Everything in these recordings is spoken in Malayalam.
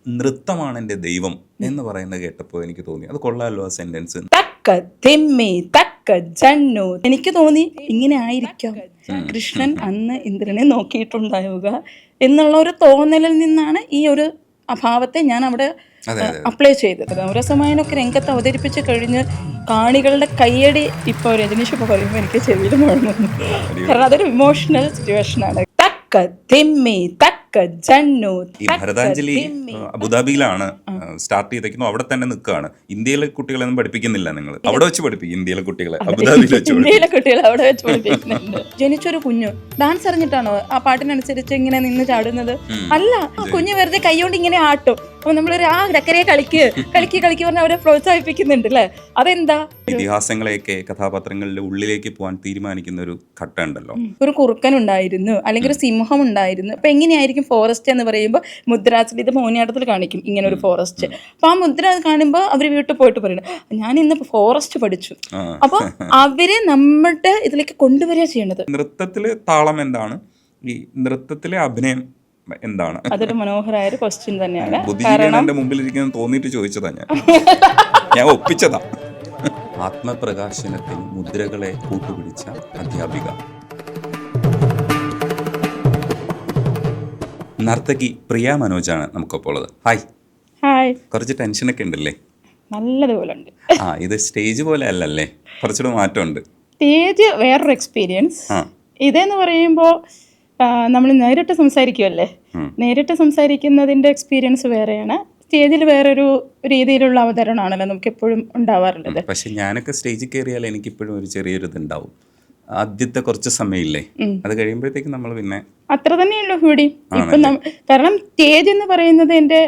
നൃത്തമാണ് എൻ്റെ ദൈവം എന്ന് പറയുന്നത് കേട്ടപ്പോൾ എനിക്ക് തോന്നി അത് കൊള്ളാമല്ലോ ആ സെന്റൻസ്. തക്ക തെമ്മി തക്ക ജന്നു. എനിക്ക് തോന്നി ഇങ്ങനെ ആയിരിക്കാം കൃഷ്ണൻ അന്ന് ഇന്ദ്രനെ നോക്കിയിട്ടുണ്ടാവുക എന്നുള്ള ഒരു തോന്നലിൽ നിന്നാണ് ഈ ഒരു അഭാവത്തെ ഞാൻ അവിടെ അപ്ലൈ ചെയ്തത്. നവരസമായനൊക്കെ രംഗത്ത് അവതരിപ്പിച്ച് കഴിഞ്ഞ് കാണികളുടെ കയ്യടി ഇപ്പോൾ രജനീഷ് ഇപ്പോൾ പറയുമ്പോൾ എനിക്ക് ചെവിയിൽ മുഴങ്ങുന്നു. കാരണം അതൊരു ഇമോഷണൽ സിറ്റുവേഷനാണ്. തക്ക തെമ്മി തക്ക ജന്നു. ഈ ഭരതാഞ്ജലി അബുദാബിയിലാണ് സ്റ്റാർട്ട് ചെയ്തേക്കുന്നു, അവിടെ തന്നെ നിൽക്കുകയാണ്. ഇന്ത്യയിലെ കുട്ടികളൊന്നും പഠിപ്പിക്കുന്നില്ല, നിങ്ങൾ അവിടെ വെച്ച് പഠിപ്പിക്കും ഇന്ത്യയിലെ കുട്ടികളെ, അബുദാബിയിൽ വെച്ച് ഇന്ത്യയിലെ കുട്ടികളെ അവിടെ വെച്ച് പഠിപ്പിക്കുന്നുണ്ട്. ജനിച്ചൊരു കുഞ്ഞു ഡാൻസ് അറിഞ്ഞിട്ടാണോ ആ പാട്ടിനനുസരിച്ച് ഇങ്ങനെ നിന്ന് ചാടുന്നത്? അല്ല, കുഞ്ഞു വെറുതെ കൈകൊണ്ട് ഇങ്ങനെ ആട്ടും. അപ്പൊ നമ്മളൊരു ആ രക്കരെ കളിക്ക് പറഞ്ഞ അവരെ പ്രോത്സാഹിപ്പിക്കുന്നുണ്ട് അല്ലേ? അതെന്താ? ഇതിഹാസങ്ങളെയൊക്കെ കഥാപാത്രങ്ങളുടെ ഉള്ളിലേക്ക് പോകാൻ തീരുമാനിക്കുന്ന ഒരു ഘട്ടം ഉണ്ടല്ലോ. ഒരു കുറുക്കൻ ഉണ്ടായിരുന്നു, അല്ലെങ്കിൽ ഒരു സിംഹം ഉണ്ടായിരുന്നു. അപ്പൊ എങ്ങനെയായിരിക്കും ഫോറസ്റ്റ് എന്ന് പറയുമ്പോൾ മുദ്രാസിൽ ഇത് മോഹിനിയാട്ടത്തിൽ കാണിക്കും ഇങ്ങനെ ഒരു ഫോറസ്റ്റ്. അപ്പൊ ആ മുദ്ര കാണുമ്പോൾ അവര് വീട്ടിൽ പോയിട്ട് പറയുന്നത് ഞാൻ ഇന്ന് ഫോറസ്റ്റ് പഠിച്ചു. അപ്പൊ അവരെ നമ്മുടെ ഇതിലേക്ക് കൊണ്ടുവരിക ചെയ്യേണ്ടത്. നൃത്തത്തില് താളം എന്താണ്, ഈ നൃത്തത്തിലെ അഭിനയം എന്താണ്? അതൊരു മനോഹരമായ ഒരു ക്വസ്റ്റ്യൻ തന്നെയാണ്. എന്റെ മുമ്പിലിരിക്കുന്ന തോന്നിയിട്ട് ചോദിച്ചതാ, ഞാൻ ഒപ്പിച്ചതാ. ആത്മപ്രകാശനത്തിന് മുദ്രകളെ കൂട്ടുപിടിച്ച അധ്യാപിക. നർത്തകി പ്രിയ മനോജാണ് നമുക്കൊപ്പോൾ ഉള്ളത്. ഹായ്. ഹായ്. കുറച്ച് ടെൻഷനൊക്കെ ഉണ്ടല്ലേ? നല്ലതുപോലെ ഉണ്ട്. ഇത് സ്റ്റേജ് പോലെ അല്ലല്ലേ, കുറച്ചുകൂടെ മാറ്റമുണ്ട്. സ്റ്റേജ് വേറൊരു എക്സ്പീരിയൻസ്. ഇതെന്ന് പറയുമ്പോൾ നമ്മൾ നേരിട്ട് സംസാരിക്കുമല്ലേ, നേരിട്ട് സംസാരിക്കുന്നതിൻ്റെ എക്സ്പീരിയൻസ് വേറെയാണ്. സ്റ്റേജിൽ വേറൊരു രീതിയിലുള്ള അവതരണമാണല്ലോ നമുക്ക് എപ്പോഴും ഉണ്ടാവാറുള്ളത്. പക്ഷെ ഞാനൊക്കെ സ്റ്റേജിൽ കയറിയാൽ എനിക്കിപ്പോഴും ഒരു ചെറിയൊരു ഇതുണ്ടാവും. ആദ്യത്തെ കുറച്ച് സമയമില്ലേ, അത് കഴിയുമ്പോഴത്തേക്ക് നമ്മൾ പിന്നെ അത്ര തന്നെയുള്ളൂ ഇവിടെ. ഇപ്പം കാരണം സ്റ്റേജ് എന്ന് പറയുന്നത് എൻ്റെ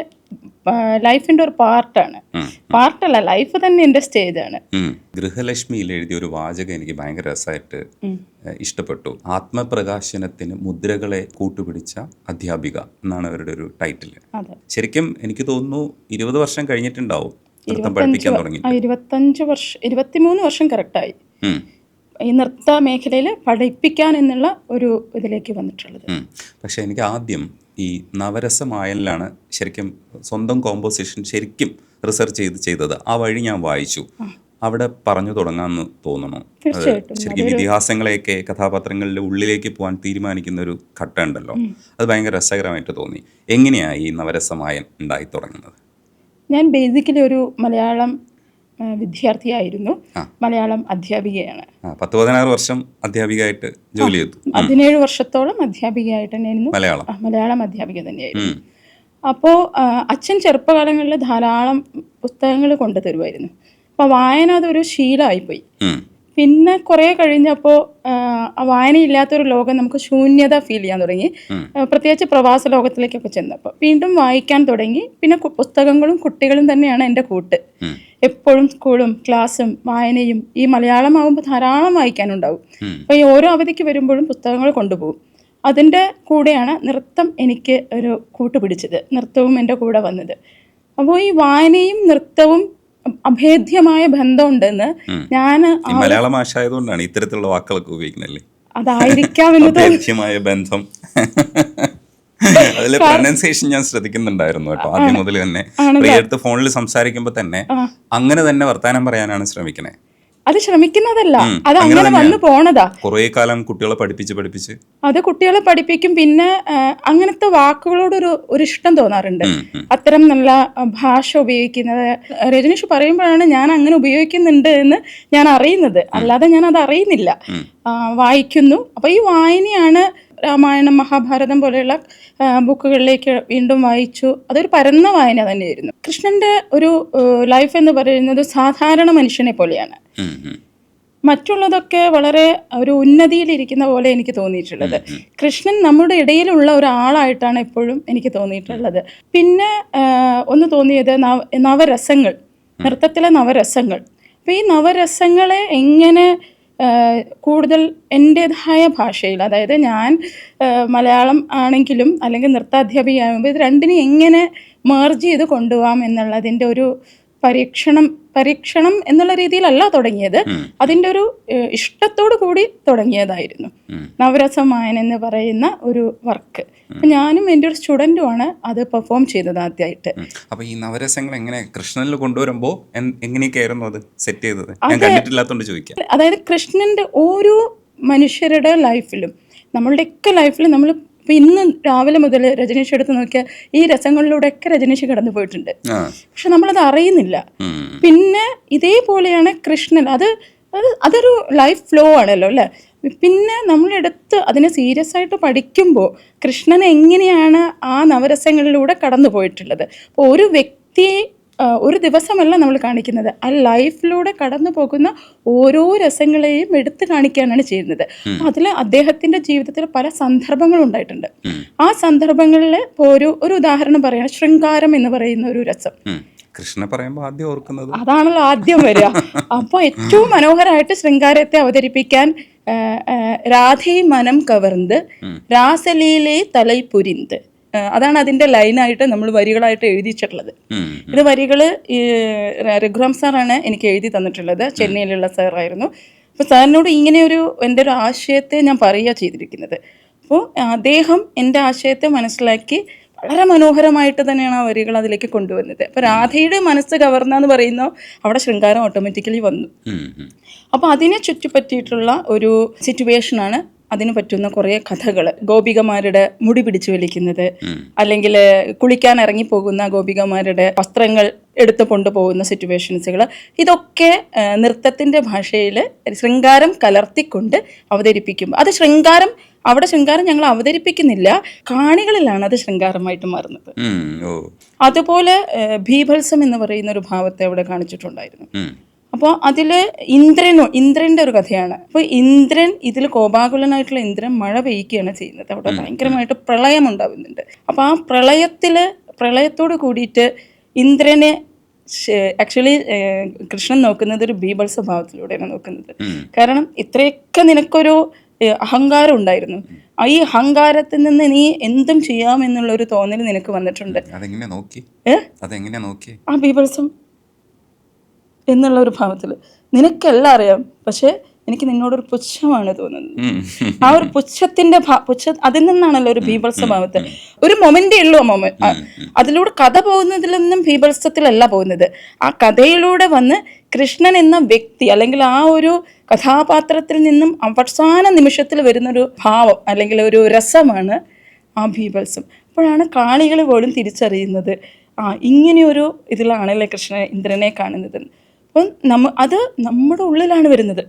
ലൈഫിൻ്റെ ഒരു പാർട്ടല്ല, ലൈഫ് തന്നെ എൻ്റെ സ്റ്റേജാണ്. ഗൃഹലക്ഷ്മിയിൽ എഴുതിയ ഒരു വാചകം എനിക്ക് ഭയങ്കര രസമായിട്ട് ഇഷ്ടപ്പെട്ടു. ആത്മപ്രകാശനത്തിന് മുദ്രകളെ കൂട്ടുപിടിച്ച അധ്യാപിക എന്നാണ് അവരുടെ ഒരു ടൈറ്റിൽ. ശരിക്കും എനിക്ക് തോന്നുന്നു 20 വർഷം കഴിഞ്ഞിട്ടുണ്ടാവും നൃത്തം പഠിപ്പിക്കാൻ തുടങ്ങി. 23 വർഷം കറക്റ്റായി ഈ നൃത്ത മേഖലയിൽ പഠിപ്പിക്കാൻ എന്നുള്ള ഒരു ഇതിലേക്ക് വന്നിട്ടുള്ളത്. പക്ഷെ എനിക്ക് ആദ്യം ഈ നവരസമായലിലാണ് ശരിക്കും സ്വന്തം കോമ്പോസിഷൻ ശരിക്കും റിസർച്ച് ചെയ്തത്. ആ വഴി ഞാൻ വായിച്ചു, അവിടെ പറഞ്ഞു തുടങ്ങാമെന്ന് തോന്നുന്നു. ശരിക്കും ഇതിഹാസങ്ങളെയൊക്കെ കഥാപാത്രങ്ങളുടെ ഉള്ളിലേക്ക് പോകാൻ തീരുമാനിക്കുന്ന ഒരു ഘട്ടം ഉണ്ടല്ലോ, അത് ഭയങ്കര രസകരമായിട്ട് തോന്നി. എങ്ങനെയാണ് ഈ നവരസമായൻ ഉണ്ടായി തുടങ്ങുന്നത്? ഞാൻ ബേസിക്കലി ഒരു മലയാളം വിദ്യാർത്ഥിയായിരുന്നു, മലയാളം അധ്യാപികയാണ്. 16 വർഷം അധ്യാപികയായിട്ട് ജോലി ചെയ്തു. 17 വർഷത്തോളം അധ്യാപികയായിട്ട് തന്നെയായിരുന്നു, മലയാളം അധ്യാപിക തന്നെയായിരുന്നു. അപ്പോൾ അച്ഛൻ ചെറുപ്പകാലങ്ങളിൽ ധാരാളം പുസ്തകങ്ങൾ കൊണ്ടുതരുമായിരുന്നു. അപ്പോൾ വായന അതൊരു ശീലമായിപ്പോയി. പിന്നെ കുറേ കഴിഞ്ഞപ്പോൾ വായനയില്ലാത്തൊരു ലോകം നമുക്ക് ശൂന്യത ഫീൽ ചെയ്യാൻ തുടങ്ങി. പ്രത്യേകിച്ച് പ്രവാസ ലോകത്തിലേക്കൊക്കെ ചെന്നപ്പോൾ വീണ്ടും വായിക്കാൻ തുടങ്ങി. പിന്നെ പുസ്തകങ്ങളും കുട്ടികളും തന്നെയാണ് എൻ്റെ കൂട്ട്. എപ്പോഴും സ്കൂളും ക്ലാസ്സും വായനയും. ഈ മലയാളം ആകുമ്പോൾ ധാരാളം വായിക്കാനുണ്ടാവും. അപ്പോൾ ഈ ഓരോ അവധിക്ക് വരുമ്പോഴും പുസ്തകങ്ങൾ കൊണ്ടുപോകും. അതിൻ്റെ കൂടെയാണ് നൃത്തം എനിക്ക് ഒരു കൂട്ടുപിടിച്ചത്, നൃത്തവും എൻ്റെ കൂടെ വന്നത്. അപ്പോൾ ഈ വായനയും നൃത്തവും അഭേദ്യമായ ബന്ധമുണ്ടെന്ന് ഞാൻ മലയാള ഭാഷ ആയതുകൊണ്ടാണ് ഇത്തരത്തിലുള്ള വാക്കുകളൊക്കെ ഉപയോഗിക്കുന്നല്ലേ, അതായിരിക്കാമെന്ന് ബന്ധം. അതിലെ പ്രൊനൗൺസിയേഷൻ ഞാൻ ശ്രദ്ധിക്കുന്നുണ്ടായിരുന്നു കേട്ടോ, ആദ്യം മുതൽ തന്നെ. പ്രിയടുത്ത് ഫോണിൽ സംസാരിക്കുമ്പോൾ തന്നെ അങ്ങനെ തന്നെ വർത്താനം പറയാനാണ് ശ്രമിക്കണേ. അത് ശ്രമിക്കുന്നതല്ല, അത് അങ്ങനെ വന്നു പോണതാ. കുറേ കാലം കുട്ടികളെ പഠിപ്പിച്ച് അത് കുട്ടികളെ പഠിപ്പിക്കും. പിന്നെ അങ്ങനത്തെ വാക്കുകളോടൊരു ഇഷ്ടം തോന്നാറുണ്ട്, അത്തരം നല്ല ഭാഷ ഉപയോഗിക്കുന്നത്. രജനീഷ് പറയുമ്പോഴാണ് ഞാൻ അങ്ങനെ ഉപയോഗിക്കുന്നുണ്ട് എന്ന് ഞാൻ അറിയുന്നത്, അല്ലാതെ ഞാൻ അത് അറിയുന്നില്ല. വായിക്കുന്നു. അപ്പോൾ ഈ വായനയാണ് രാമായണം മഹാഭാരതം പോലെയുള്ള ബുക്കുകളിലേക്ക് വീണ്ടും വായിച്ചു. അതൊരു പരന്ന വായന തന്നെയായിരുന്നു. കൃഷ്ണന്റെ ഒരു ലൈഫ് എന്ന് പറയുന്നത് സാധാരണ മനുഷ്യനെ പോലെയാണ്. മറ്റുള്ളതൊക്കെ വളരെ ഒരു ഉന്നതിയിലിരിക്കുന്ന പോലെ എനിക്ക് തോന്നിയിട്ടുള്ളത്. കൃഷ്ണൻ നമ്മുടെ ഇടയിലുള്ള ഒരാളായിട്ടാണ് എപ്പോഴും എനിക്ക് തോന്നിയിട്ടുള്ളത്. പിന്നെ ഒന്ന് തോന്നിയത് നവരസങ്ങൾ, നൃത്തത്തിലെ നവരസങ്ങൾ. അപ്പോൾ ഈ നവരസങ്ങളെ എങ്ങനെ കൂടുതൽ എൻ്റേതായ ഭാഷയിൽ, അതായത് ഞാൻ മലയാളം ആണെങ്കിലും അല്ലെങ്കിൽ നൃത്താധ്യാപികയാകുമ്പോൾ ഇത് രണ്ടിനും എങ്ങനെ മെർജ് ചെയ്ത് കൊണ്ടുപോകാം എന്നുള്ളതിൻ്റെ ഒരു പരീക്ഷണം എന്നുള്ള രീതിയിലല്ല തുടങ്ങിയത്. അതിൻ്റെ ഒരു ഇഷ്ടത്തോടു കൂടി തുടങ്ങിയതായിരുന്നു നവരസമായൻ എന്ന് പറയുന്ന ഒരു വർക്ക്. ഞാനും എൻ്റെ ഒരു സ്റ്റുഡൻറ്റുമാണ് അത് പെർഫോം ചെയ്തത് ആദ്യമായിട്ട്. അപ്പോൾ ഈ നവരസങ്ങൾ എങ്ങനെ കൃഷ്ണനിൽ കൊണ്ടുവരുമ്പോൾ എങ്ങനെയൊക്കെയായിരുന്നു അത് സെറ്റ് ചെയ്തത്? ഞാൻ കണ്ടിട്ടില്ലാത്തതുകൊണ്ട് ചോദിക്കാം. അതായത് കൃഷ്ണൻ്റെ ഓരോ മനുഷ്യരുടെ ലൈഫിലും, നമ്മളുടെയൊക്കെ ലൈഫിലും, നമ്മൾ ഇപ്പം ഇന്ന് രാവിലെ മുതൽ രജനീഷ് എടുത്ത് നോക്കിയാൽ ഈ രസങ്ങളിലൂടെയൊക്കെ രജനീഷ് കടന്നു പോയിട്ടുണ്ട്. പക്ഷെ നമ്മളത് അറിയുന്നില്ല. പിന്നെ ഇതേപോലെയാണ് കൃഷ്ണൻ. അതൊരു ലൈഫ് ഫ്ലോ ആണല്ലോ അല്ലേ. പിന്നെ നമ്മളെടുത്ത് അതിനെ സീരിയസ് ആയിട്ട് പഠിക്കുമ്പോൾ കൃഷ്ണൻ എങ്ങനെയാണ് ആ നവരസങ്ങളിലൂടെ കടന്നു പോയിട്ടുള്ളത്. അപ്പോൾ ഒരു വ്യക്തിയെ ഒരു ദിവസമല്ല നമ്മൾ കാണിക്കുന്നത്, ആ ലൈഫിലൂടെ കടന്നു പോകുന്ന ഓരോ രസങ്ങളെയും എടുത്തു കാണിക്കുകയാണ് ചെയ്യുന്നത്. അതിൽ അദ്ദേഹത്തിന്റെ ജീവിതത്തിൽ പല സന്ദർഭങ്ങളും ഉണ്ടായിട്ടുണ്ട്. ആ സന്ദർഭങ്ങളിൽ ഒരു ഉദാഹരണം പറയാണ്, ശൃംഗാരം എന്ന് പറയുന്ന ഒരു രസം. കൃഷ്ണ പറയുമ്പോൾ ആദ്യം ഓർക്കുന്നത് അതാണല്ലോ ആദ്യം വരിക. അപ്പോൾ ഏറ്റവും മനോഹരമായിട്ട് ശൃംഗാരത്തെ അവതരിപ്പിക്കാൻ രാധേ മനം കവർന്ന് രാസലീലേ തലൈ പുരിന്ത്, അതാണ് അതിൻ്റെ ലൈനായിട്ട് നമ്മൾ വരികളായിട്ട് എഴുതിച്ചിട്ടുള്ളത്. ഇത് വരികൾ രഘുറാം സാറാണ് എനിക്ക് എഴുതി തന്നിട്ടുള്ളത്. ചെന്നൈയിലുള്ള സാറായിരുന്നു. അപ്പോൾ സാറിനോട് ഇങ്ങനെയൊരു എൻ്റെ ഒരു ആശയത്തെ ഞാൻ പറയുക ചെയ്തിരിക്കുന്നത്. അപ്പോൾ അദ്ദേഹം എൻ്റെ ആശയത്തെ മനസ്സിലാക്കി വളരെ മനോഹരമായിട്ട് തന്നെയാണ് ആ വരികൾ അതിലേക്ക് കൊണ്ടുവന്നത്. അപ്പോൾ രാധയുടെ മനസ്സ് കവർന്നെന്ന് പറയുന്ന അവിടെ ശൃംഗാരം ഓട്ടോമാറ്റിക്കലി വന്നു. അപ്പോൾ അതിനെ ചുറ്റിപ്പറ്റിയിട്ടുള്ള ഒരു സിറ്റുവേഷനാണ്. അതിന് പറ്റുന്ന കുറേ കഥകൾ, ഗോപികമാരുടെ മുടി പിടിച്ചു വലിക്കുന്നത്, അല്ലെങ്കിൽ കുളിക്കാൻ ഇറങ്ങിപ്പോകുന്ന ഗോപികമാരുടെ വസ്ത്രങ്ങൾ എടുത്തു കൊണ്ടുപോകുന്ന സിറ്റുവേഷൻസുകൾ, ഇതൊക്കെ നൃത്തത്തിൻ്റെ ഭാഷയിൽ ശൃംഗാരം കലർത്തിക്കൊണ്ട് അവതരിപ്പിക്കുമ്പോൾ അത് അവിടെ ശൃംഗാരം ഞങ്ങൾ അവതരിപ്പിക്കുന്നില്ല, കാണികളിലാണ് അത് ശൃംഗാരമായിട്ട് മാറുന്നത്. അതുപോലെ ഭീഭത്സം എന്ന് പറയുന്ന ഒരു ഭാവത്തെ അവിടെ കാണിച്ചിട്ടുണ്ടായിരുന്നു. അപ്പോൾ അതിൽ ഇന്ദ്രൻ്റെ ഒരു കഥയാണ്. അപ്പോൾ ഇന്ദ്രൻ ഇതിൽ കോപാകുലനായിട്ടുള്ള ഇന്ദ്രൻ മഴ പെയ്യുകയാണ് ചെയ്യുന്നത്. അവിടെ ഭയങ്കരമായിട്ട് പ്രളയം ഉണ്ടാകുന്നുണ്ട്. അപ്പോൾ ആ പ്രളയത്തോട് കൂടിയിട്ട് ഇന്ദ്രനെ ആക്ച്വലി കൃഷ്ണൻ നോക്കുന്നത് ഒരു ബീഭത്സ ഭാവത്തിലൂടെയാണ് നോക്കുന്നത്. കാരണം ഇത്രയൊക്കെ നിനക്കൊരു അഹങ്കാരം ഉണ്ടായിരുന്നു, ഈ അഹങ്കാരത്തിൽ നിന്ന് നീ എന്തും ചെയ്യാമെന്നുള്ള ഒരു തോന്നൽ നിനക്ക് വന്നിട്ടുണ്ട്. ആ ബീഭത്സം എന്നുള്ള ഒരു ഭാവത്തിൽ നിനക്കെല്ലാം അറിയാം, പക്ഷെ എനിക്ക് നിന്നോടൊരു പുച്ഛമാണ് തോന്നുന്നത്. ആ ഒരു പുച്ഛത്തിന്റെ അതിൽ നിന്നാണല്ലോ ഒരു ബീഭത്സ ഭാവത്തിൽ ഒരു മൊമെന്റേ ഉള്ളൂ. അതിലൂടെ കഥ പോകുന്നതിൽ നിന്നും ബീഭത്സത്തിലല്ല പോകുന്നത്. ആ കഥയിലൂടെ വന്ന് കൃഷ്ണൻ എന്ന വ്യക്തി അല്ലെങ്കിൽ ആ ഒരു കഥാപാത്രത്തിൽ നിന്നും അവസാന നിമിഷത്തിൽ വരുന്നൊരു ഭാവം അല്ലെങ്കിൽ ഒരു രസമാണ് ആ ബീഭത്സം. അപ്പോഴാണ് കാണികൾ പോലും തിരിച്ചറിയുന്നത്, ഇങ്ങനെയൊരു ഇതിലാണല്ലേ ഇന്ദ്രനെ കാണുന്നത്. അപ്പം അത് നമ്മുടെ ഉള്ളിലാണ് വരുന്നത്.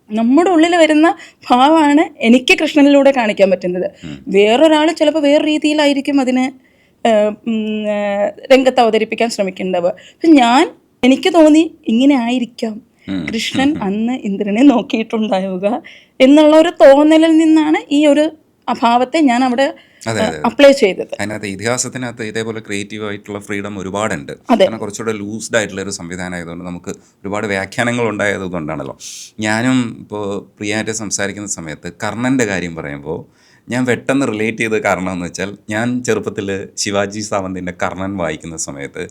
നമ്മുടെ ഉള്ളിൽ വരുന്ന ഭാവമാണ് എനിക്ക് കൃഷ്ണനിലൂടെ കാണിക്കാൻ പറ്റുന്നത്. വേറൊരാൾ ചിലപ്പോൾ വേറെ രീതിയിലായിരിക്കും അതിനെ രംഗത്ത് അവതരിപ്പിക്കാൻ ശ്രമിക്കേണ്ടത്. അപ്പം എനിക്ക് തോന്നി ഇങ്ങനെ ആയിരിക്കാം കൃഷ്ണൻ അന്ന് ഇന്ദ്രനെ നോക്കിയിട്ടുണ്ടാവുക എന്നുള്ള ഒരു തോന്നലിൽ നിന്നാണ് ഈ ഒരു അഭാവത്തെ ഞാൻ അവിടെ അപ്ലൈ ചെയ്തത്. അതിനകത്ത് ഇതിഹാസത്തിനകത്ത് ഇതേപോലെ ക്രിയേറ്റീവ് ആയിട്ടുള്ള ഫ്രീഡം ഒരുപാടുണ്ട്. കാരണം കുറച്ചുകൂടെ ലൂസ്ഡ് ആയിട്ടുള്ള ഒരു സംവിധാനം ആയതുകൊണ്ട് നമുക്ക് ഒരുപാട് വ്യാഖ്യാനങ്ങൾ ഉണ്ടായതുകൊണ്ടാണല്ലോ. ഞാനും ഇപ്പോൾ പ്രിയായിട്ട് സംസാരിക്കുന്ന സമയത്ത് കർണൻ്റെ കാര്യം പറയുമ്പോൾ ഞാൻ പെട്ടെന്ന് റിലേറ്റ് ചെയ്ത കാരണം എന്ന് വെച്ചാൽ, ഞാൻ ചെറുപ്പത്തിൽ ശിവാജി സാവന്തിൻ്റെ കർണൻ വായിക്കുന്ന സമയത്ത്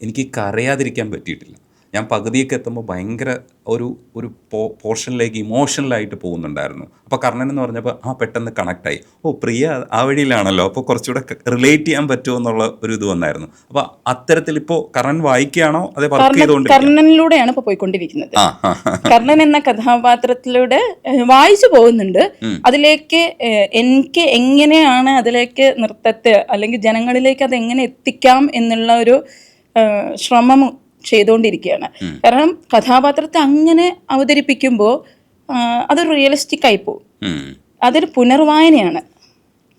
എനിക്ക് കരയാതിരിക്കാൻ പറ്റിയിട്ടില്ല. ഞാൻ പകുതിയൊക്കെ എത്തുമ്പോൾ ഭയങ്കര ഒരു പോർഷനിലേക്ക് ഇമോഷണലായിട്ട് പോകുന്നുണ്ടായിരുന്നു. അപ്പോൾ കർണൻ എന്ന് പറഞ്ഞപ്പോൾ പെട്ടെന്ന് കണക്റ്റായി, പ്രിയ ആ വഴിയിലാണല്ലോ, അപ്പോൾ കുറച്ചുകൂടെ റിലേറ്റ് ചെയ്യാൻ പറ്റുമോ എന്നുള്ള ഒരു ഇത് വന്നായിരുന്നു. അപ്പോൾ അത്തരത്തിൽ ഇപ്പോൾ കർണൻ വായിക്കുകയാണോ അതേ വർക്ക് ചെയ്തുകൊണ്ട്? കർണനിലൂടെയാണ് ഇപ്പോൾ പോയിക്കൊണ്ടിരിക്കുന്നത്. കർണൻ എന്ന കഥാപാത്രത്തിലൂടെ വായിച്ചു പോകുന്നുണ്ട്. അതിലേക്ക് എനിക്ക് എങ്ങനെയാണ് അതിലേക്ക് നൃത്തത്തെ അല്ലെങ്കിൽ ജനങ്ങളിലേക്ക് അത് എങ്ങനെ എത്തിക്കാം എന്നുള്ള ഒരു ശ്രമം ചെയ്തുകൊണ്ടിരിക്കുകയാണ്. കാരണം കഥാപാത്രത്തെ അങ്ങനെ അവതരിപ്പിക്കുമ്പോൾ അതൊരു റിയലിസ്റ്റിക് ആയി പോകും. അതൊരു പുനർവായനയാണ്.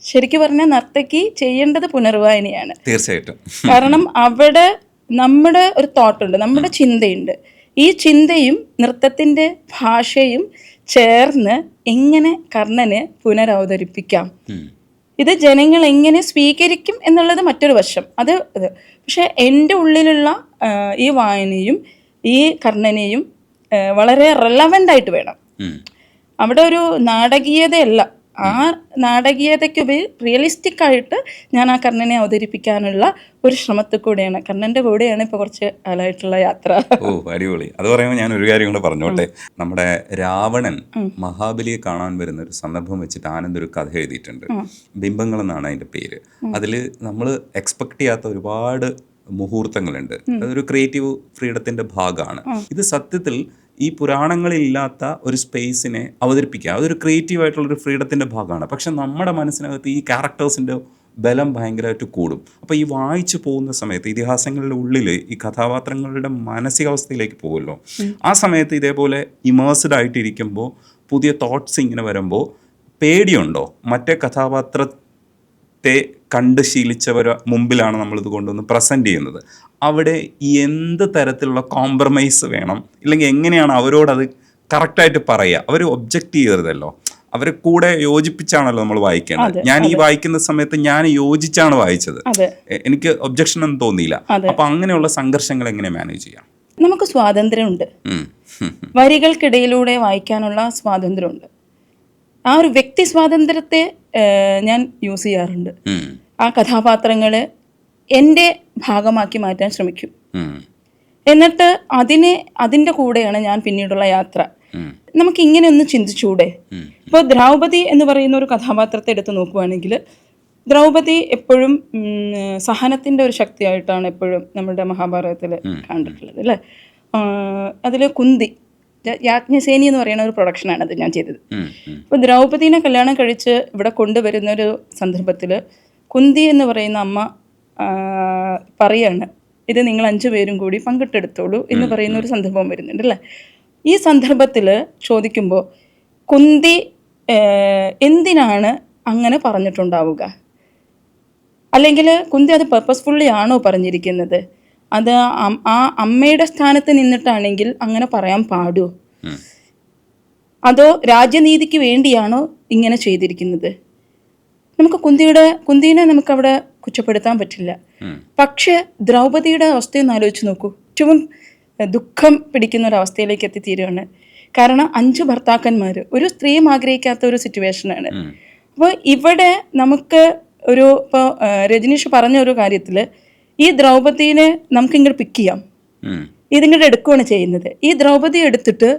ശരിക്കും പറഞ്ഞാൽ നർത്തകി ചെയ്യേണ്ടത് പുനർവായനയാണ്. തീർച്ചയായിട്ടും. കാരണം അവിടെ നമ്മുടെ ഒരു തോട്ടുണ്ട്, നമ്മുടെ ചിന്തയുണ്ട്. ഈ ചിന്തയും നൃത്തത്തിൻ്റെ ഭാഷയും ചേർന്ന് എങ്ങനെ കർണനെ പുനരവതരിപ്പിക്കാം, ഇത് ജനങ്ങൾ എങ്ങനെ സ്വീകരിക്കും എന്നുള്ളത് മറ്റൊരു വശം. പക്ഷെ എൻ്റെ ഉള്ളിലുള്ള ഈ വായനയും ഈ കർണനെയും വളരെ റെലവൻ്റ് ആയിട്ട് വേണം. അവിടെ ഒരു നാടകീയതയല്ല, ആ നാടകീയതയ്ക്ക് റിയലിസ്റ്റിക് ആയിട്ട് ഞാൻ ആ കർണനെ അവതരിപ്പിക്കാനുള്ള ഒരു ശ്രമത്തിൽ കൂടെയാണ്, കർണന്റെ കൂടെയാണ് ഇപ്പൊ കുറച്ച് കാലമായിട്ടുള്ള യാത്ര. ഓ അടിപൊളി. അത് പറയുമ്പോൾ ഞാൻ ഒരു കാര്യം കൂടെ പറഞ്ഞോട്ടെ. നമ്മുടെ രാവണൻ മഹാബലിയെ കാണാൻ വരുന്ന ഒരു സന്ദർഭം വെച്ചിട്ട് ആനന്ദ് ഒരു കഥ എഴുതിയിട്ടുണ്ട്. ബിംബങ്ങൾ എന്നാണ് അതിന്റെ പേര്. അതിൽ നമ്മൾ എക്സ്പെക്ട് ചെയ്യാത്ത ഒരുപാട് മുഹൂർത്തങ്ങളുണ്ട്. അതൊരു ക്രിയേറ്റീവ് ഫ്രീഡത്തിന്റെ ഭാഗമാണ്. ഇത് സത്യത്തിൽ ഈ പുരാണങ്ങളില്ലാത്ത ഒരു സ്പേസിനെ അവതരിപ്പിക്കുക, അതൊരു ക്രിയേറ്റീവ് ആയിട്ടുള്ളൊരു ഫ്രീഡത്തിൻ്റെ ഭാഗമാണ്. പക്ഷെ നമ്മുടെ മനസ്സിനകത്ത് ഈ ക്യാരക്ടേഴ്സിൻ്റെ ബലം ഭയങ്കരമായിട്ട് കൂടും. അപ്പോൾ ഈ വായിച്ചു പോകുന്ന സമയത്ത് ഇതിഹാസങ്ങളുടെ ഉള്ളിൽ ഈ കഥാപാത്രങ്ങളുടെ മാനസികാവസ്ഥയിലേക്ക് പോകുമല്ലോ, ആ സമയത്ത് ഇതേപോലെ ഇമേഴ്സ്ഡ് ആയിട്ടിരിക്കുമ്പോൾ പുതിയ തോട്ട്സ് ഇങ്ങനെ വരുമ്പോൾ പേടിയുണ്ടോ? മറ്റേ കഥാപാത്രത്തെ കണ്ട് ശീലിച്ചവർ മുമ്പിലാണ് നമ്മളിത് കൊണ്ടുവന്ന് പ്രസൻറ്റ് ചെയ്യുന്നത്. അവിടെ എന്ത് തരത്തിലുള്ള കോംപ്രമൈസ് വേണം, ഇല്ലെങ്കിൽ എങ്ങനെയാണ് അവരോടത് കറക്റ്റായിട്ട് പറയുക? അവർ ഒബ്ജക്റ്റ് ചെയ്യരുതല്ലോ, അവരെ കൂടെ യോജിപ്പിച്ചാണല്ലോ നമ്മൾ വായിക്കേണ്ടത്. ഞാൻ ഈ വായിക്കുന്ന സമയത്ത് ഞാൻ യോജിച്ചാണ് വായിച്ചത്, എനിക്ക് ഒബ്ജക്ഷൻ ഒന്നും തോന്നിയില്ല. അപ്പൊ അങ്ങനെയുള്ള സംഘർഷങ്ങൾ എങ്ങനെ മാനേജ് ചെയ്യാം? നമുക്ക് സ്വാതന്ത്ര്യമുണ്ട്, വരികൾക്കിടയിലൂടെ വായിക്കാനുള്ള സ്വാതന്ത്ര്യമുണ്ട്. ആ ഒരു വ്യക്തി സ്വാതന്ത്ര്യത്തെ ഞാൻ യൂസ് ചെയ്യാറുണ്ട്. ആ കഥാപാത്രങ്ങളെ എൻ്റെ ഭാഗമാക്കി മാറ്റാൻ ശ്രമിക്കും. എന്നിട്ട് അതിൻ്റെ കൂടെയാണ് ഞാൻ പിന്നീടുള്ള യാത്ര. നമുക്ക് ഇങ്ങനെ ഒന്ന് ചിന്തിച്ചൂടെ? ഇപ്പോൾ ദ്രൗപദി എന്ന് പറയുന്ന ഒരു കഥാപാത്രത്തെ എടുത്ത് നോക്കുവാണെങ്കിൽ, ദ്രൗപദി എപ്പോഴും സഹനത്തിൻ്റെ ഒരു ശക്തിയായിട്ടാണ് എപ്പോഴും നമ്മുടെ മഹാഭാരതത്തിൽ കണ്ടിട്ടുള്ളത് അല്ലേ. അതിൽ കുന്തി, യാജ്ഞസേനി എന്ന് പറയുന്ന ഒരു പ്രൊഡക്ഷനാണ് അത് ഞാൻ ചെയ്തത്. അപ്പോൾ ദ്രൗപദീനെ കല്യാണം കഴിച്ച് ഇവിടെ കൊണ്ടുവരുന്നൊരു സന്ദർഭത്തിൽ കുന്തി എന്ന് പറയുന്ന അമ്മ പറയാണ്, ഇത് നിങ്ങൾ 5 പേരും കൂടി പങ്കിട്ടെടുത്തോളൂ എന്ന് പറയുന്ന ഒരു സന്ദർഭം വരുന്നുണ്ട് അല്ലേ. ഈ സന്ദർഭത്തിൽ ചോദിക്കുമ്പോൾ കുന്തി എന്തിനാണ് അങ്ങനെ പറഞ്ഞിട്ടുണ്ടാവുക? അല്ലെങ്കിൽ കുന്തി അത് പർപ്പസ്ഫുള്ളി ആണോ പറഞ്ഞിരിക്കുന്നത്? അത് ആ അമ്മയുടെ സ്ഥാനത്ത് നിന്നിട്ടാണെങ്കിൽ അങ്ങനെ പറയാൻ പാടുമോ? അതോ രാജ്യനീതിക്ക് വേണ്ടിയാണോ ഇങ്ങനെ ചെയ്തിരിക്കുന്നത്? നമുക്ക് കുന്തിനെ നമുക്കവിടെ കുറ്റപ്പെടുത്താൻ പറ്റില്ല. പക്ഷെ ദ്രൗപദിയുടെ അവസ്ഥയൊന്ന് ആലോചിച്ച് നോക്കൂ. ഏറ്റവും ദുഃഖം പിടിക്കുന്ന ഒരു അവസ്ഥയിലേക്ക് എത്തിത്തീരുകയാണ്. കാരണം 5 ഭർത്താക്കന്മാർ, ഒരു സ്ത്രീയും ആഗ്രഹിക്കാത്ത ഒരു സിറ്റുവേഷനാണ്. അപ്പോൾ ഇവിടെ നമുക്ക് ഇപ്പോൾ രജനീഷ് പറഞ്ഞ ഒരു കാര്യത്തിൽ ഈ ദ്രൗപദീനെ നമുക്ക് ഇങ്ങോട്ട് പിക്ക് ചെയ്യാം, ഇതിങ്ങോട്ട് എടുക്കുകയാണ് ചെയ്യുന്നത്. ഈ ദ്രൗപദി എടുത്തിട്ട്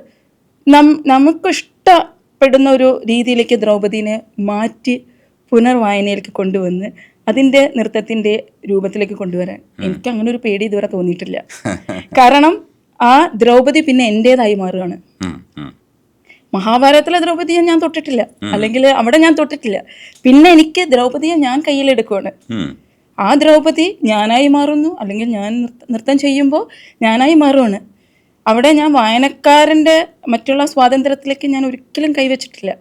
നമുക്ക് ഇഷ്ടപ്പെടുന്ന ഒരു രീതിയിലേക്ക് ദ്രൗപദീനെ മാറ്റി പുനർവായനയിലേക്ക് കൊണ്ടുവന്ന് അതിൻ്റെ നൃത്തത്തിൻ്റെ രൂപത്തിലേക്ക് കൊണ്ടുവരാൻ എനിക്ക് അങ്ങനെ ഒരു പേടി ഇതുവരെ തോന്നിയിട്ടില്ല. കാരണം ആ ദ്രൗപദി പിന്നെ എൻ്റേതായി മാറുകയാണ്. മഹാഭാരതത്തിലെ ദ്രൗപദിയെ ഞാൻ തൊട്ടിട്ടില്ല, അല്ലെങ്കിൽ അവിടെ ഞാൻ തൊട്ടിട്ടില്ല. പിന്നെ എനിക്ക് ദ്രൗപദിയെ ഞാൻ കയ്യിലെടുക്കുകയാണ്. ആ ദ്രൗപദി ഞാനായി മാറുന്നു, അല്ലെങ്കിൽ ഞാൻ നൃത്തം ചെയ്യുമ്പോൾ ഞാനായി മാറുകയാണ്. അവിടെ ഞാൻ വായനക്കാരൻ്റെ മറ്റുള്ള സ്വാതന്ത്ര്യത്തിലേക്ക് ഞാൻ ഒരിക്കലും കൈവച്ചിട്ടില്ല.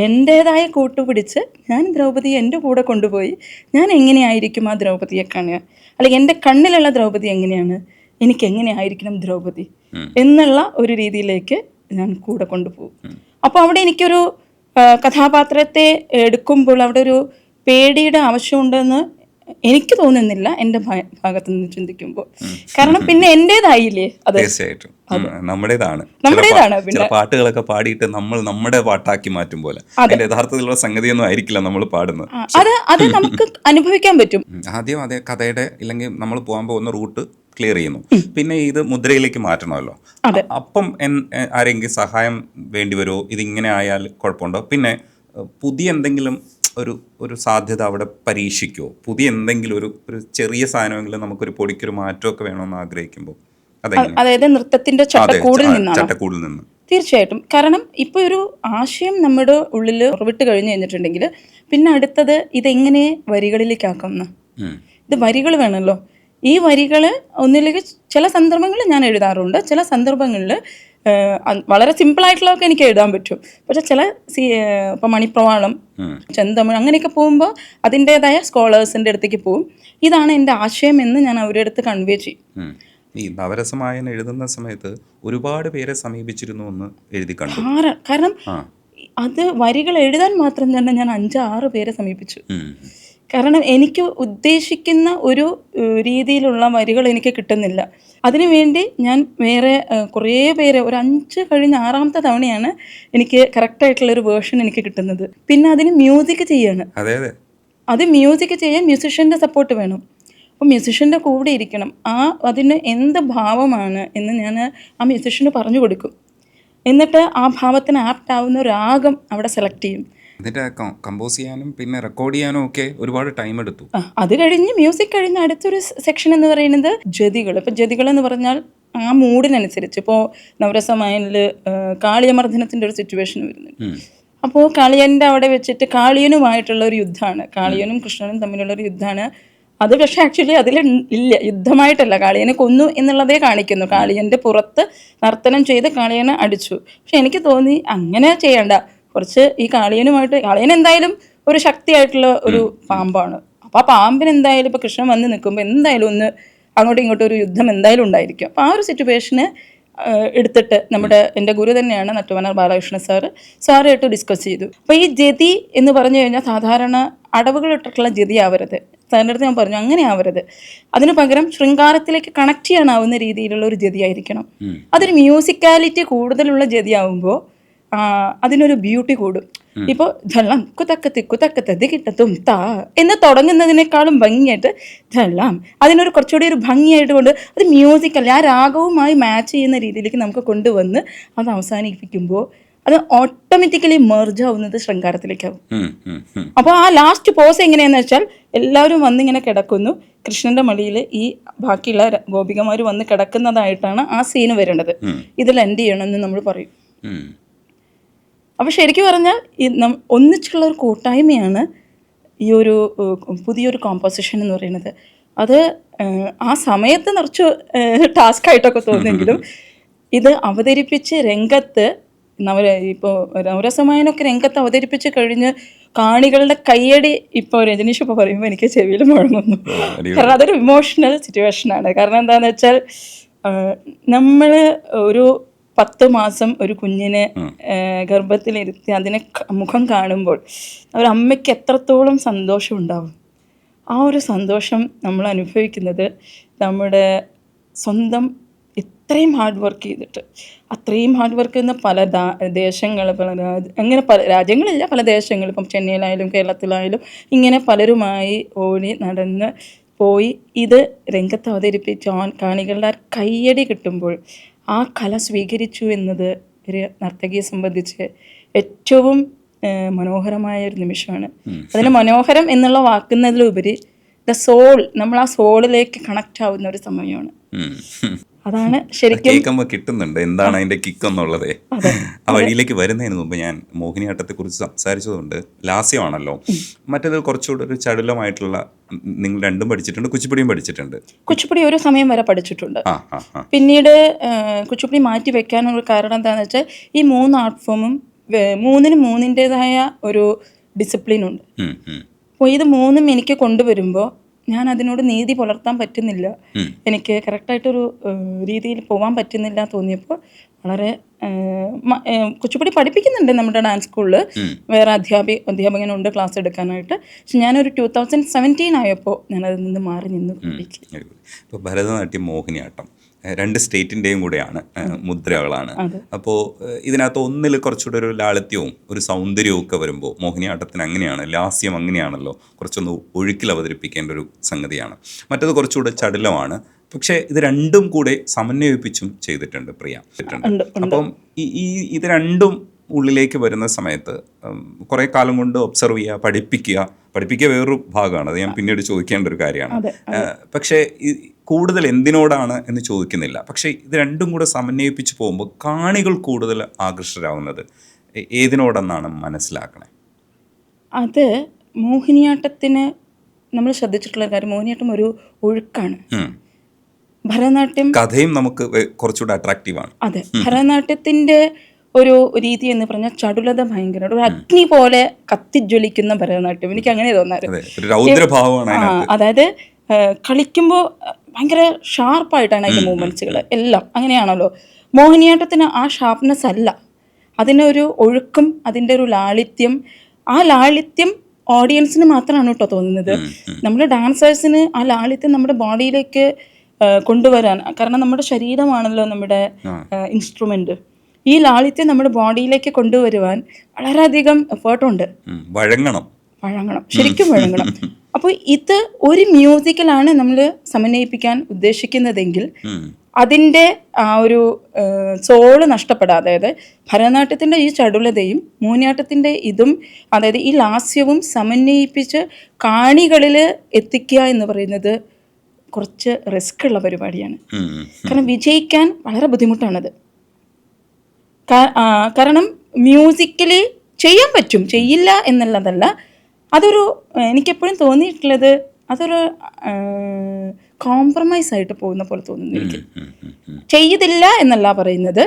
എൻ്റേതായ കൂട്ടുപിടിച്ച് ഞാൻ ദ്രൗപദിയെ എൻ്റെ കൂടെ കൊണ്ടുപോയി ഞാൻ എങ്ങനെയായിരിക്കും ആ ദ്രൗപദിയെ കാണുക, അല്ലെങ്കിൽ എൻ്റെ കണ്ണിലുള്ള ദ്രൗപദി എങ്ങനെയാണ്, എനിക്ക് എങ്ങനെയായിരിക്കണം ദ്രൗപദി എന്നുള്ള ഒരു രീതിയിലേക്ക് ഞാൻ കൂടെ കൊണ്ടുപോകും. അപ്പോൾ അവിടെ എനിക്കൊരു കഥാപാത്രത്തെ എടുക്കുമ്പോൾ അവിടെ ഒരു പേടിയുടെ ആവശ്യമുണ്ടെന്ന് എനിക്ക് തോന്നുന്നില്ല എൻ്റെ ഭാഗത്തു നിന്ന് ചിന്തിക്കുമ്പോൾ. കാരണം പിന്നെ എൻ്റേതായില്ലേ അത്. തീർച്ചയായിട്ടും നമ്മുടേതാണ്. ചില പാട്ടുകളൊക്കെ പാടിയിട്ട് നമ്മൾ നമ്മുടെ പാട്ടാക്കി മാറ്റും പോലെ അതിന്റെ യഥാർത്ഥത്തിലുള്ള സംഗതിയൊന്നും ആയിരിക്കില്ല നമ്മൾ പാടുന്നത്. അത് നമുക്ക് അനുഭവിക്കാൻ പറ്റും. ആദ്യം അതേ കഥയുടെ ഇല്ലെങ്കിൽ നമ്മൾ പോകാൻ പോകുന്ന റൂട്ട് ക്ലിയർ ചെയ്യുന്നു, പിന്നെ ഇത് മുദ്രയിലേക്ക് മാറ്റണമല്ലോ. അപ്പം ആരെങ്കിലും സഹായം വേണ്ടി വരുമോ? ഇതിങ്ങനെ ആയാൽ കുഴപ്പമുണ്ടോ? പിന്നെ പുതിയ എന്തെങ്കിലും ഒരു സാധ്യത അവിടെ പരീക്ഷിക്കുമോ? പുതിയ എന്തെങ്കിലും ഒരു ചെറിയ സാധനമെങ്കിലും നമുക്കൊരു പൊടിക്കൊരു മാറ്റമൊക്കെ വേണമെന്ന് ആഗ്രഹിക്കുമ്പോൾ അതായത് നൃത്തത്തിന്റെ ചട്ടക്കൂടിൽ നിന്ന് തീർച്ചയായിട്ടും. കാരണം ഇപ്പോൾ ഒരു ആശയം നമ്മുടെ ഉള്ളിൽ ഉറവിട്ട് കഴിഞ്ഞു കഴിഞ്ഞിട്ടുണ്ടെങ്കിൽ പിന്നെ അടുത്തത് ഇതെങ്ങനെ വരികളിലേക്കാക്കാം. ഇത് വരികൾ വേണമല്ലോ. ഈ വരികൾ ഒന്നിലേക്ക് ചില സന്ദർഭങ്ങളിൽ ഞാൻ എഴുതാറുണ്ട്, ചില സന്ദർഭങ്ങളിൽ വളരെ സിമ്പിളായിട്ടുള്ളതൊക്കെ എനിക്ക് എഴുതാൻ പറ്റും. പക്ഷെ ചില ഇപ്പോൾ മണിപ്രവാളം, ചെന്തമിഴ് അങ്ങനെയൊക്കെ പോകുമ്പോൾ അതിൻ്റെതായ സ്കോളേഴ്സിൻ്റെ അടുത്തേക്ക് പോകും. ഇതാണ് എൻ്റെ ആശയം എന്ന് ഞാൻ അവരുടെ അടുത്ത് കൺവേ ചെയ്യും. ഈ നവരസമായൻ എഴുതുന്ന സമയത്ത് ഒരുപാട് പേരെ സമീപിച്ചിരുന്നു എന്ന് എഴുതി കണ്ടു. കാരണം അത് വരികൾ എഴുതാൻ മാത്രം തന്നെ ഞാൻ 5-6 പേരെ സമീപിച്ചു. കാരണം എനിക്ക് ഉദ്ദേശിക്കുന്ന ഒരു രീതിയിലുള്ള വരികൾ എനിക്ക് കിട്ടുന്നില്ല. അതിനുവേണ്ടി ഞാൻ വേറെ കുറേ പേര് ഒരു 5 കഴിഞ്ഞ 6ാമത്തെ തവണയാണ് എനിക്ക് കറക്റ്റായിട്ടുള്ളൊരു വേർഷൻ എനിക്ക് കിട്ടുന്നത്. പിന്നെ അതിന് മ്യൂസിക് ചെയ്യാണ്. അത് മ്യൂസിക് ചെയ്യാൻ മ്യൂസിഷ്യൻ്റെ സപ്പോർട്ട് വേണം. അപ്പോൾ മ്യൂസിഷ്യൻ്റെ കൂടെ ഇരിക്കണം. അതിന് എന്ത് ഭാവമാണ് എന്ന് ഞാൻ ആ മ്യൂസിഷ്യന് പറഞ്ഞു കൊടുക്കും. എന്നിട്ട് ആ ഭാവത്തിന് ആപ്റ്റാവുന്ന രാഗം അവിടെ സെലക്ട് ചെയ്യും. എന്നിട്ട് കമ്പോസ് ചെയ്യാനും പിന്നെ റെക്കോർഡ് ചെയ്യാനും ഒക്കെ ഒരുപാട് ടൈം എടുത്തു. അത് കഴിഞ്ഞ് മ്യൂസിക് കഴിഞ്ഞ് അടുത്തൊരു സെക്ഷൻ എന്ന് പറയുന്നത് ജതികൾ. ഇപ്പോൾ ജതികൾ എന്ന് പറഞ്ഞാൽ ആ മൂഡിനനുസരിച്ച് ഇപ്പോൾ നവരസമായനിൽ കാളിയമർദ്ദനത്തിൻ്റെ ഒരു സിറ്റുവേഷൻ വരുന്നുണ്ട്. അപ്പോൾ കാളിയൻ്റെ അവിടെ വെച്ചിട്ട് കാളിയനുമായിട്ടുള്ള ഒരു യുദ്ധമാണ്. കാളിയനും കൃഷ്ണനും തമ്മിലുള്ളൊരു യുദ്ധമാണ്. അത് പക്ഷേ ആക്ച്വലി അതിൽ ഇല്ല, യുദ്ധമായിട്ടല്ല, കാളിയനെ കൊന്നു എന്നുള്ളതേ കാണിക്കുന്നു. കാളിയൻ്റെ പുറത്ത് നർത്തനം ചെയ്ത് കാളിയനെ അടിച്ചു. പക്ഷെ എനിക്ക് തോന്നി അങ്ങനെ ചെയ്യണ്ട, കുറച്ച് ഈ കാളിയൻ എന്തായാലും ഒരു ശക്തിയായിട്ടുള്ള ഒരു പാമ്പാണ്. അപ്പോൾ ആ പാമ്പിന് എന്തായാലും ഇപ്പോൾ കൃഷ്ണൻ വന്ന് നിൽക്കുമ്പോൾ എന്തായാലും ഒന്ന് അങ്ങോട്ടും ഇങ്ങോട്ടും ഒരു യുദ്ധം എന്തായാലും ഉണ്ടായിരിക്കും. അപ്പോൾ ആ ഒരു സിറ്റുവേഷന് എടുത്തിട്ട് എൻ്റെ ഗുരു തന്നെയാണ് നട്ടുവനാർ ബാലകൃഷ്ണ സാറായിട്ട് ഡിസ്കസ് ചെയ്തു. അപ്പോൾ ഈ ജതി എന്ന് പറഞ്ഞു കഴിഞ്ഞാൽ സാധാരണ അടവുകളിട്ടിട്ടുള്ള ജതി ആവരുത്. സാറിൻ്റെ അടുത്ത് ഞാൻ പറഞ്ഞു അങ്ങനെ ആവരുത്. അതിന് പകരം ശൃംഗാരത്തിലേക്ക് കണക്ട് ചെയ്യാനാവുന്ന രീതിയിലുള്ള ഒരു ജതി ആയിരിക്കണം. അതൊരു മ്യൂസിക്കാലിറ്റി കൂടുതലുള്ള ജതി ആവുമ്പോൾ അതിനൊരു ബ്യൂട്ടി കൂടും. ഇപ്പോൾ ധല്ലാം കുതക്കത്തി കിട്ടത്തും താ എന്ന് തുടങ്ങുന്നതിനേക്കാളും ഭംഗിയായിട്ട് ധല്ലാം അതിനൊരു കുറച്ചുകൂടി ഒരു ഭംഗിയായിട്ട് കൊണ്ട് അത് മ്യൂസിക്കല്ല ആ രാഗവുമായി മാച്ച് ചെയ്യുന്ന രീതിയിലേക്ക് നമുക്ക് കൊണ്ടുവന്ന് അത് അവസാനിപ്പിക്കുമ്പോൾ അത് ഓട്ടോമാറ്റിക്കലി മെർജ് ആവുന്നത് ശൃംഗാരത്തിലേക്കാവും. അപ്പോൾ ആ ലാസ്റ്റ് പോസ് എങ്ങനെയാണെന്ന് വെച്ചാൽ എല്ലാവരും വന്നിങ്ങനെ കിടക്കുന്നു, കൃഷ്ണന്റെ മടിയിൽ ഈ ബാക്കിയുള്ള ഗോപികമാർ വന്ന് കിടക്കുന്നതായിട്ടാണ് ആ സീന് വരേണ്ടത്. ഇതിൽ എൻഡ് ചെയ്യണമെന്ന് നമ്മൾ പറയും. അപ്പോൾ ശരിക്കും പറഞ്ഞാൽ ഒന്നിച്ചുള്ള ഒരു കൂട്ടായ്മയാണ് ഈ ഒരു പുതിയൊരു കോമ്പോസിഷൻ എന്ന് പറയുന്നത്. അത് ആ സമയത്ത് നിറച്ച് ടാസ്ക്കായിട്ടൊക്കെ തോന്നുമെങ്കിലും ഇത് അവതരിപ്പിച്ച് രംഗത്ത് ഇപ്പോൾ നവരസമായനൊക്കെ രംഗത്ത് അവതരിപ്പിച്ച് കഴിഞ്ഞ് കാണികളുടെ കയ്യടി ഇപ്പോൾ രജനീഷ് ഇപ്പോൾ പറയുമ്പോൾ എനിക്ക് ചെവിയിൽ മുഴങ്ങുന്നു. കാരണം അതൊരു ഇമോഷണൽ സിറ്റുവേഷനാണ്. കാരണം എന്താണെന്ന് വെച്ചാൽ നമ്മൾ ഒരു 10 മാസം ഒരു കുഞ്ഞിനെ ഗർഭത്തിലിരുത്തി അതിനെ മുഖം കാണുമ്പോൾ ഒരു അമ്മയ്ക്ക് എത്രത്തോളം സന്തോഷം ഉണ്ടാവും. ആ ഒരു സന്തോഷം നമ്മൾ അനുഭവിക്കുന്നത് നമ്മുടെ സ്വന്തം ഇത്രയും ഹാർഡ് വർക്ക് ചെയ്തിട്ട് അത്രയും ഹാർഡ് വർക്ക് ചെയ്യുന്ന പല ദേശങ്ങൾ അങ്ങനെ പല രാജ്യങ്ങളില്ല, പല ദേശങ്ങൾ, ഇപ്പം ചെന്നൈയിലായാലും കേരളത്തിലായാലും ഇങ്ങനെ പലരുമായി ഓടി നടന്ന് പോയി ഇത് രംഗത്ത് അവതരിപ്പിച്ച് കാണികളുടെ കയ്യടി കിട്ടുമ്പോൾ ആ കല സ്വീകരിച്ചു എന്നത് ഒരു നർത്തകിയെ സംബന്ധിച്ച് ഏറ്റവും മനോഹരമായ ഒരു നിമിഷമാണ്. അതിന് മനോഹരം എന്നുള്ള വാക്കുന്നതിലുപരി സോൾ, നമ്മൾ ആ സോളിലേക്ക് കണക്റ്റ് ആവുന്ന ഒരു സമയമാണ്. അതാണ് ശരിക്കും കിട്ടുന്നുണ്ട് എന്താണ് അതിന്റെ കിക്ക് എന്നുള്ളത്. ആ വഴിയിലേക്ക് വരുന്നതിന് മുമ്പ് ഞാൻ മോഹിനിയാട്ടത്തെ കുറിച്ച് സംസാരിച്ചതുകൊണ്ട് ലാസ്യമാണല്ലോ, മറ്റേത് കുറച്ചുകൂടെ ഒരു ചടുലമായിട്ടുള്ള, നിങ്ങൾ രണ്ടും പഠിച്ചിട്ടുണ്ട്, കുച്ചിപ്പുടിയും പഠിച്ചിട്ടുണ്ട്. കുച്ചിപ്പുടി ഒരു സമയം വരെ പഠിച്ചിട്ടുണ്ട്. പിന്നീട് കുച്ചിപ്പുടി മാറ്റി വെക്കാനുള്ള കാരണം എന്താണെന്ന് വെച്ചാൽ ഈ 3 ആർട്ട് ഫോമും മൂന്നിൻ്റെതായ ഒരു ഡിസിപ്ലിൻ ഉണ്ട്. അപ്പോൾ ഇത് 3ഉം എനിക്ക് കൊണ്ടുവരുമ്പോൾ ഞാൻ അതിനോട് നീതി പുലർത്താൻ പറ്റുന്നില്ല, എനിക്ക് കറക്റ്റായിട്ടൊരു രീതിയിൽ പോകാൻ പറ്റുന്നില്ല തോന്നിയപ്പോൾ വളരെ കുച്ചിപ്പുടി പഠിപ്പിക്കുന്നുണ്ട് നമ്മുടെ ഡാൻസ് സ്കൂളിൽ, വേറെ അധ്യാപകനുണ്ട് ക്ലാസ് എടുക്കാനായിട്ട്. പക്ഷെ ഞാനൊരു 2017 ആയപ്പോൾ ഞാനതിൽ നിന്ന് മാറി നിന്ന് പഠിക്കും. ഇപ്പോൾ ഭരതനാട്യം, മോഹിനിയാട്ടം 2 സ്റ്റേറ്റിൻ്റെയും കൂടെയാണ് മുദ്രകളാണ്. അപ്പോൾ ഇതിനകത്ത് ഒന്നിൽ കുറച്ചുകൂടെ ഒരു ലാളിത്യവും ഒരു സൗന്ദര്യവും ഒക്കെ വരുമ്പോൾ മോഹിനിയാട്ടത്തിന് അങ്ങനെയാണ്, ലാസ്യം അങ്ങനെയാണല്ലോ, കുറച്ചൊന്ന് ഒഴുക്കിൽ അവതരിപ്പിക്കേണ്ട ഒരു സംഗതിയാണ്. മറ്റത് കുറച്ചുകൂടെ ചടുലമാണ്. പക്ഷേ ഇത് രണ്ടും കൂടെ സമന്വയിപ്പിച്ചും ചെയ്തിട്ടുണ്ട് പ്രിയ. അപ്പം ഇത് രണ്ടും ഉള്ളിലേക്ക് വരുന്ന സമയത്ത് കുറേ കാലം കൊണ്ട് ഒബ്സർവ് ചെയ്യുക, പഠിപ്പിക്കുക വേറൊരു ഭാഗമാണ്, അത് ഞാൻ പിന്നീട് ചോദിക്കേണ്ട ഒരു കാര്യമാണ്. പക്ഷേ കൂടുതൽ എന്തിനോടാണ് എന്ന് ചോദിക്കുന്നില്ല, പക്ഷേ ഇത് രണ്ടും കൂടെ സമന്വയിപ്പിച്ച് പോകുമ്പോൾ കാണികൾ കൂടുതൽ ആകർഷകരാകുന്നത് ഏതിനോടെന്നാണ് മനസ്സിലാക്കണേ? അത് മോഹിനിയാട്ടത്തിന് നമ്മൾ ശ്രദ്ധിച്ചിട്ടുള്ള കാര്യം, മോഹിനിയാട്ടം ഒരു ഒഴുക്കാണ്. ഭരതനാട്യം കഥയും നമുക്ക് കുറച്ചുകൂടെ അട്രാക്റ്റീവാണ്. അതെ, ഭരതനാട്യത്തിൻ്റെ ഒരു രീതി എന്ന് പറഞ്ഞാൽ ചടുലത ഭയങ്കര, ഒരു അഗ്നി പോലെ കത്തിജ്വലിക്കുന്ന ഭരതനാട്യം, എനിക്ക് അങ്ങനെ തോന്നാറ്. അതായത് കളിക്കുമ്പോൾ ഭയങ്കര ഷാർപ്പായിട്ടാണ് അതിൻ്റെ മൂവ്മെൻറ്റ്സുകൾ എല്ലാം, അങ്ങനെയാണല്ലോ. മോഹിനിയാട്ടത്തിന് ആ ഷാർപ്നെസ് അല്ല, അതിനൊരു ഒഴുക്കും അതിൻ്റെ ഒരു ലാളിത്യം, ആ ലാളിത്യം ഓഡിയൻസിന് മാത്രമാണ് കേട്ടോ തോന്നുന്നത്. നമ്മൾ ഡാൻസേഴ്സിന് ആ ലാളിത്യം നമ്മുടെ ബോഡിയിലേക്ക് കൊണ്ടുവരാൻ, കാരണം നമ്മുടെ ശരീരമാണല്ലോ നമ്മുടെ ഇൻസ്ട്രുമെന്റ്, ഈ ലാളിത്യം നമ്മുടെ ബോഡിയിലേക്ക് കൊണ്ടുവരുവാൻ വളരെയധികം എഫേർട്ടുണ്ട്. വഴങ്ങണം, ശരിക്കും വഴങ്ങണം. അപ്പോൾ ഇത് ഒരു മ്യൂസിക്കിലാണ് നമ്മൾ സമന്വയിപ്പിക്കാൻ ഉദ്ദേശിക്കുന്നതെങ്കിൽ അതിൻ്റെ ആ ഒരു സോള് നഷ്ടപ്പെടാതെ, അതായത് ഭരതനാട്യത്തിൻ്റെ ഈ ചടുലതയും മോഹിനിയാട്ടത്തിൻ്റെ ഇതും, അതായത് ഈ ലാസ്യവും സമന്വയിപ്പിച്ച് കാണികളിൽ എത്തിക്കുക എന്ന് പറയുന്നത് കുറച്ച് റിസ്ക് ഉള്ള പരിപാടിയാണ്. കാരണം വിജയിക്കാൻ വളരെ ബുദ്ധിമുട്ടാണത്. കാരണം മ്യൂസിക്കലി ചെയ്യാൻ പറ്റും, ചെയ്യില്ല എന്നുള്ളതല്ല. അതൊരു എനിക്കെപ്പോഴും തോന്നിയിട്ടുള്ളത് അതൊരു കോംപ്രമൈസ് ആയിട്ട് പോകുന്ന പോലെ തോന്നുന്നു എനിക്ക്. ചെയ്തില്ല എന്നല്ല പറയുന്നത്,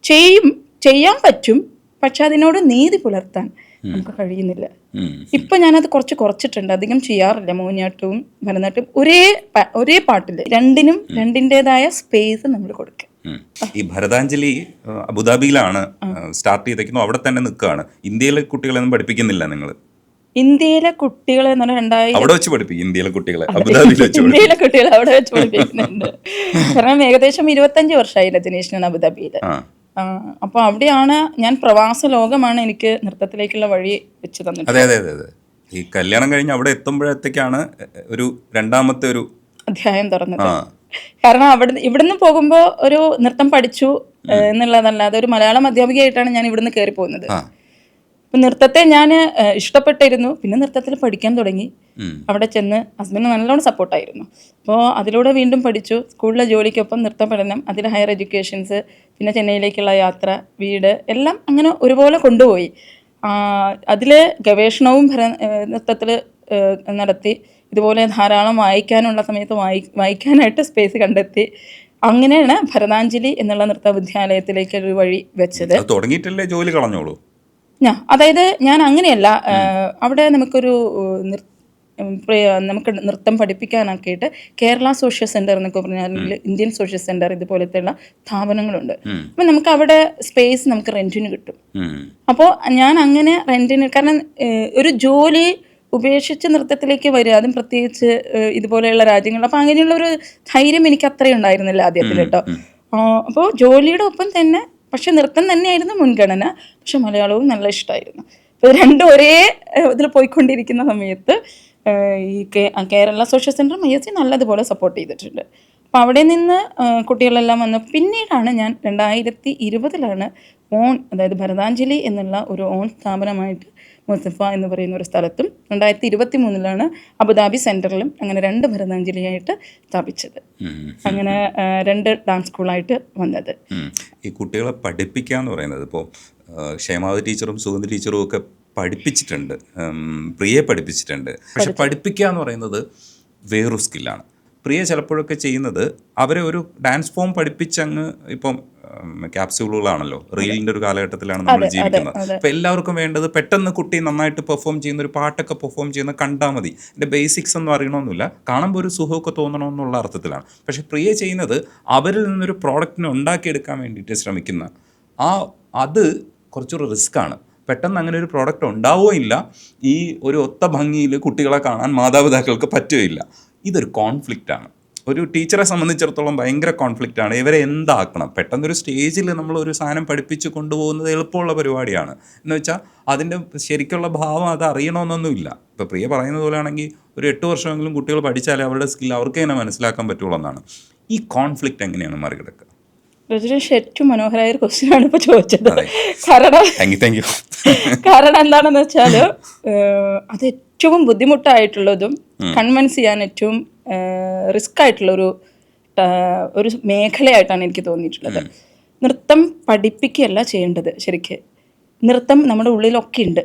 ചെയ്യാൻ പറ്റും, പക്ഷെ അതിനോട് നീതി പുലർത്താൻ നമുക്ക് കഴിയുന്നില്ല. ഇപ്പൊ ഞാനത് കുറച്ചിട്ടുണ്ട്, അധികം ചെയ്യാറില്ല. മോഹിനിയാട്ടവും ഭരതനാട്യവും ഒരേ പാട്ടിൽ രണ്ടിൻ്റെതായ സ്പേസ് നമ്മൾ കൊടുക്കുക. ഈ ഭരതാഞ്ജലി അബുദാബിയിലാണ് സ്റ്റാർട്ട് ചെയ്തേക്കുന്നത്, അവിടെ തന്നെ നിൽക്കുകയാണ്. ഇന്ത്യയിലെ കുട്ടികളെയൊന്നും പഠിപ്പിക്കുന്നില്ല നിങ്ങൾ? ഇന്ത്യയിലെ കുട്ടികളെ എന്ന് പറഞ്ഞാൽ അവിടെ വെച്ച് പഠിപ്പിക്കും. ഇന്ത്യയിലെ കുട്ടികളെ അബുദാബിയിൽ വെച്ച് ഇന്ത്യയിലെ കുട്ടികളെ അവിടെ വെച്ച് പഠിപ്പിക്കുന്നുണ്ട്. കാരണം ഏകദേശം 25 വർഷമായി രജനീഷിനാണ് അബുദാബിയിൽ. അപ്പൊ അവിടെയാണ് ഞാൻ, പ്രവാസ ലോകമാണ് എനിക്ക് നൃത്തത്തിലേക്കുള്ള വഴി വെച്ച് തന്നിട്ട്. അതെ അതെ അതെ അതെ. ഈ കല്യാണം കഴിഞ്ഞ് അവിടെ എത്തുമ്പോഴത്തേക്കാണ് ഒരു രണ്ടാമത്തെ ഒരു അധ്യായം തുറന്നത്. കാരണം ഇവിടുന്ന് പോകുമ്പോൾ ഒരു നൃത്തം പഠിച്ചു എന്നുള്ളതല്ലാതെ ഒരു മലയാളം അധ്യാപികയായിട്ടാണ് ഞാൻ ഇവിടുന്ന് കയറി പോകുന്നത്. അപ്പം നൃത്തത്തെ ഞാൻ ഇഷ്ടപ്പെട്ടിരുന്നു, പിന്നെ നൃത്തത്തിൽ പഠിക്കാൻ തുടങ്ങി. അവിടെ ചെന്ന് ഹസ്ബൻഡ് നല്ലോണം സപ്പോർട്ടായിരുന്നു. അപ്പോൾ അതിലൂടെ വീണ്ടും പഠിച്ചു. സ്കൂളിലെ ജോലിക്കൊപ്പം നൃത്ത പഠനം, അതിൽ ഹയർ എഡ്യൂക്കേഷൻസ്, പിന്നെ ചെന്നൈയിലേക്കുള്ള യാത്ര, വീട്, എല്ലാം അങ്ങനെ ഒരുപോലെ കൊണ്ടുപോയി. അതിൽ ഗവേഷണവും നൃത്തത്തിൽ നടത്തി. ഇതുപോലെ ധാരാളം വായിക്കാനുള്ള സമയത്ത് വായിക്കാനായിട്ട് സ്പേസ് കണ്ടെത്തി. അങ്ങനെയാണ് ഭരതാഞ്ജലി എന്നുള്ള നൃത്ത വിദ്യാലയത്തിലേക്ക് ഒരു വഴി വെച്ചത്. തുടങ്ങിയിട്ടല്ലേ ജോലി കളഞ്ഞോളൂ? അതായത് ഞാൻ അങ്ങനെയല്ല, അവിടെ നമുക്ക് നൃത്തം പഠിപ്പിക്കാനാക്കിയിട്ട് കേരള സോഷ്യൽ സെന്റർ എന്നൊക്കെ പറഞ്ഞാൽ ഇന്ത്യൻ സോഷ്യൽ സെന്റർ ഇതുപോലത്തെയുള്ള സ്ഥാപനങ്ങളുണ്ട്. അപ്പം നമുക്ക് അവിടെ സ്പേസ് നമുക്ക് റെന്റിന് കിട്ടും. അപ്പോൾ ഞാൻ അങ്ങനെ റെന്റിന്, കാരണം ഒരു ജോലി ഉപേക്ഷിച്ച് നൃത്തത്തിലേക്ക് വരിക, അതും പ്രത്യേകിച്ച് ഇതുപോലെയുള്ള രാജ്യങ്ങൾ, അപ്പോൾ അങ്ങനെയുള്ള ഒരു ധൈര്യം എനിക്ക് അത്രയും ഉണ്ടായിരുന്നില്ല ആദ്യത്തിൽ കേട്ടോ. അപ്പോൾ ജോലിയുടെ ഒപ്പം തന്നെ, പക്ഷെ നൃത്തം തന്നെയായിരുന്നു മുൻഗണന, പക്ഷെ മലയാളവും നല്ല ഇഷ്ടമായിരുന്നു. അപ്പോൾ രണ്ടും ഒരേ ഇതിൽ പോയിക്കൊണ്ടിരിക്കുന്ന സമയത്ത് ഈ കേരള സോഷ്യൽ സെൻറ്റർ ISC നല്ലതുപോലെ സപ്പോർട്ട് ചെയ്തിട്ടുണ്ട്. അപ്പോൾ അവിടെ നിന്ന് കുട്ടികളെല്ലാം വന്ന് പിന്നീടാണ് ഞാൻ 2020 ഓൺ, അതായത് ഭരതാഞ്ജലി എന്നുള്ള ഒരു ഓൺ സ്ഥാപനമായിട്ട് മുസഫ എന്ന് പറയുന്ന ഒരു സ്ഥലത്തും 2023 അബുദാബി സെൻറ്ററിലും അങ്ങനെ 2 ഭരതാഞ്ജലിയായിട്ട് സ്ഥാപിച്ചത്. അങ്ങനെ 2 ഡാൻസ് സ്കൂളായിട്ട് വന്നത്. ഈ കുട്ടികളെ പഠിപ്പിക്കുക എന്ന് പറയുന്നത് ഇപ്പോൾ ക്ഷേമാവതി ടീച്ചറും സുഗന്ധി ടീച്ചറും ഒക്കെ പഠിപ്പിച്ചിട്ടുണ്ട്, പ്രിയെ പഠിപ്പിച്ചിട്ടുണ്ട്. പക്ഷെ പഠിപ്പിക്കുക എന്ന് പറയുന്നത് വേറൊരു സ്കില്ലാണ്. പ്രിയ ചിലപ്പോഴൊക്കെ ചെയ്യുന്നത് അവരെ ഒരു ഡാൻസ് ഫോം പഠിപ്പിച്ചങ്ങ്, ഇപ്പം ക്യാപ്സ്യൂളുകളാണല്ലോ, റീലിൻ്റെ ഒരു കാലഘട്ടത്തിലാണ് നമ്മൾ ജീവിക്കുന്നത്. അപ്പോൾ എല്ലാവർക്കും വേണ്ടത് പെട്ടെന്ന് കുട്ടി നന്നായിട്ട് പെർഫോം ചെയ്യുന്ന ഒരു പാട്ടൊക്കെ പെർഫോം ചെയ്യുന്ന കണ്ടാൽ മതി, എൻ്റെ ബേസിക്സ് ഒന്നും അറിയണമെന്നില്ല, കാണുമ്പോൾ ഒരു സുഖമൊക്കെ തോന്നണമെന്നുള്ള അർത്ഥത്തിലാണ്. പക്ഷെ പ്രിയ ചെയ്യുന്നത് അവരിൽ നിന്നൊരു പ്രോഡക്റ്റിനെ ഉണ്ടാക്കിയെടുക്കാൻ വേണ്ടിയിട്ട് ശ്രമിക്കുന്ന അത് കുറച്ചൊരു റിസ്ക്കാണ്. പെട്ടെന്ന് അങ്ങനെ ഒരു പ്രോഡക്റ്റ് ഉണ്ടാവുകയില്ല. ഈ ഒരു ഒത്ത ഭംഗിയിൽ കുട്ടികളെ കാണാൻ മാതാപിതാക്കൾക്ക് പറ്റുകയില്ല. ഇതൊരു കോൺഫ്ലിക്റ്റാണ്. ഒരു ടീച്ചറെ സംബന്ധിച്ചിടത്തോളം ഭയങ്കര കോൺഫ്ലിക്റ്റാണ്. ഇവരെ എന്താക്കണം? പെട്ടെന്നൊരു സ്റ്റേജിൽ നമ്മൾ ഒരു സാധനം പഠിപ്പിച്ച് കൊണ്ടുപോകുന്നത് എളുപ്പമുള്ള പരിപാടിയാണ്. എന്ന് വെച്ചാൽ അതിൻ്റെ ശരിക്കുള്ള ഭാവം അത് അറിയണമെന്നൊന്നുമില്ല. ഇപ്പോൾ പ്രിയ പറയുന്നത് പോലെ ആണെങ്കിൽ ഒരു 8 വർഷമെങ്കിലും കുട്ടികൾ പഠിച്ചാലേ അവരുടെ സ്കിൽ അവർക്ക് തന്നെ മനസ്സിലാക്കാൻ പറ്റുള്ളൂ എന്നാണ്. ഈ കോൺഫ്ലിക്റ്റ് എങ്ങനെയാണ് മറികടക്കുക? രജനീഷ് ഏറ്റവും മനോഹരമായ ഒരു ക്വസ്റ്റ്യനാണ് ഇപ്പോൾ ചോദിച്ചത്. കാരണം എന്താണെന്ന് വെച്ചാൽ അത് ഏറ്റവും ബുദ്ധിമുട്ടായിട്ടുള്ളതും കൺവിൻസ് ചെയ്യാൻ ഏറ്റവും റിസ്ക് ആയിട്ടുള്ള ഒരു മേഖലയായിട്ടാണ് എനിക്ക് തോന്നിയിട്ടുള്ളത്. നൃത്തം പഠിപ്പിക്കുകയല്ല ചെയ്യേണ്ടത്. ശരിക്ക് നൃത്തം നമ്മുടെ ഉള്ളിലൊക്കെ ഉണ്ട്.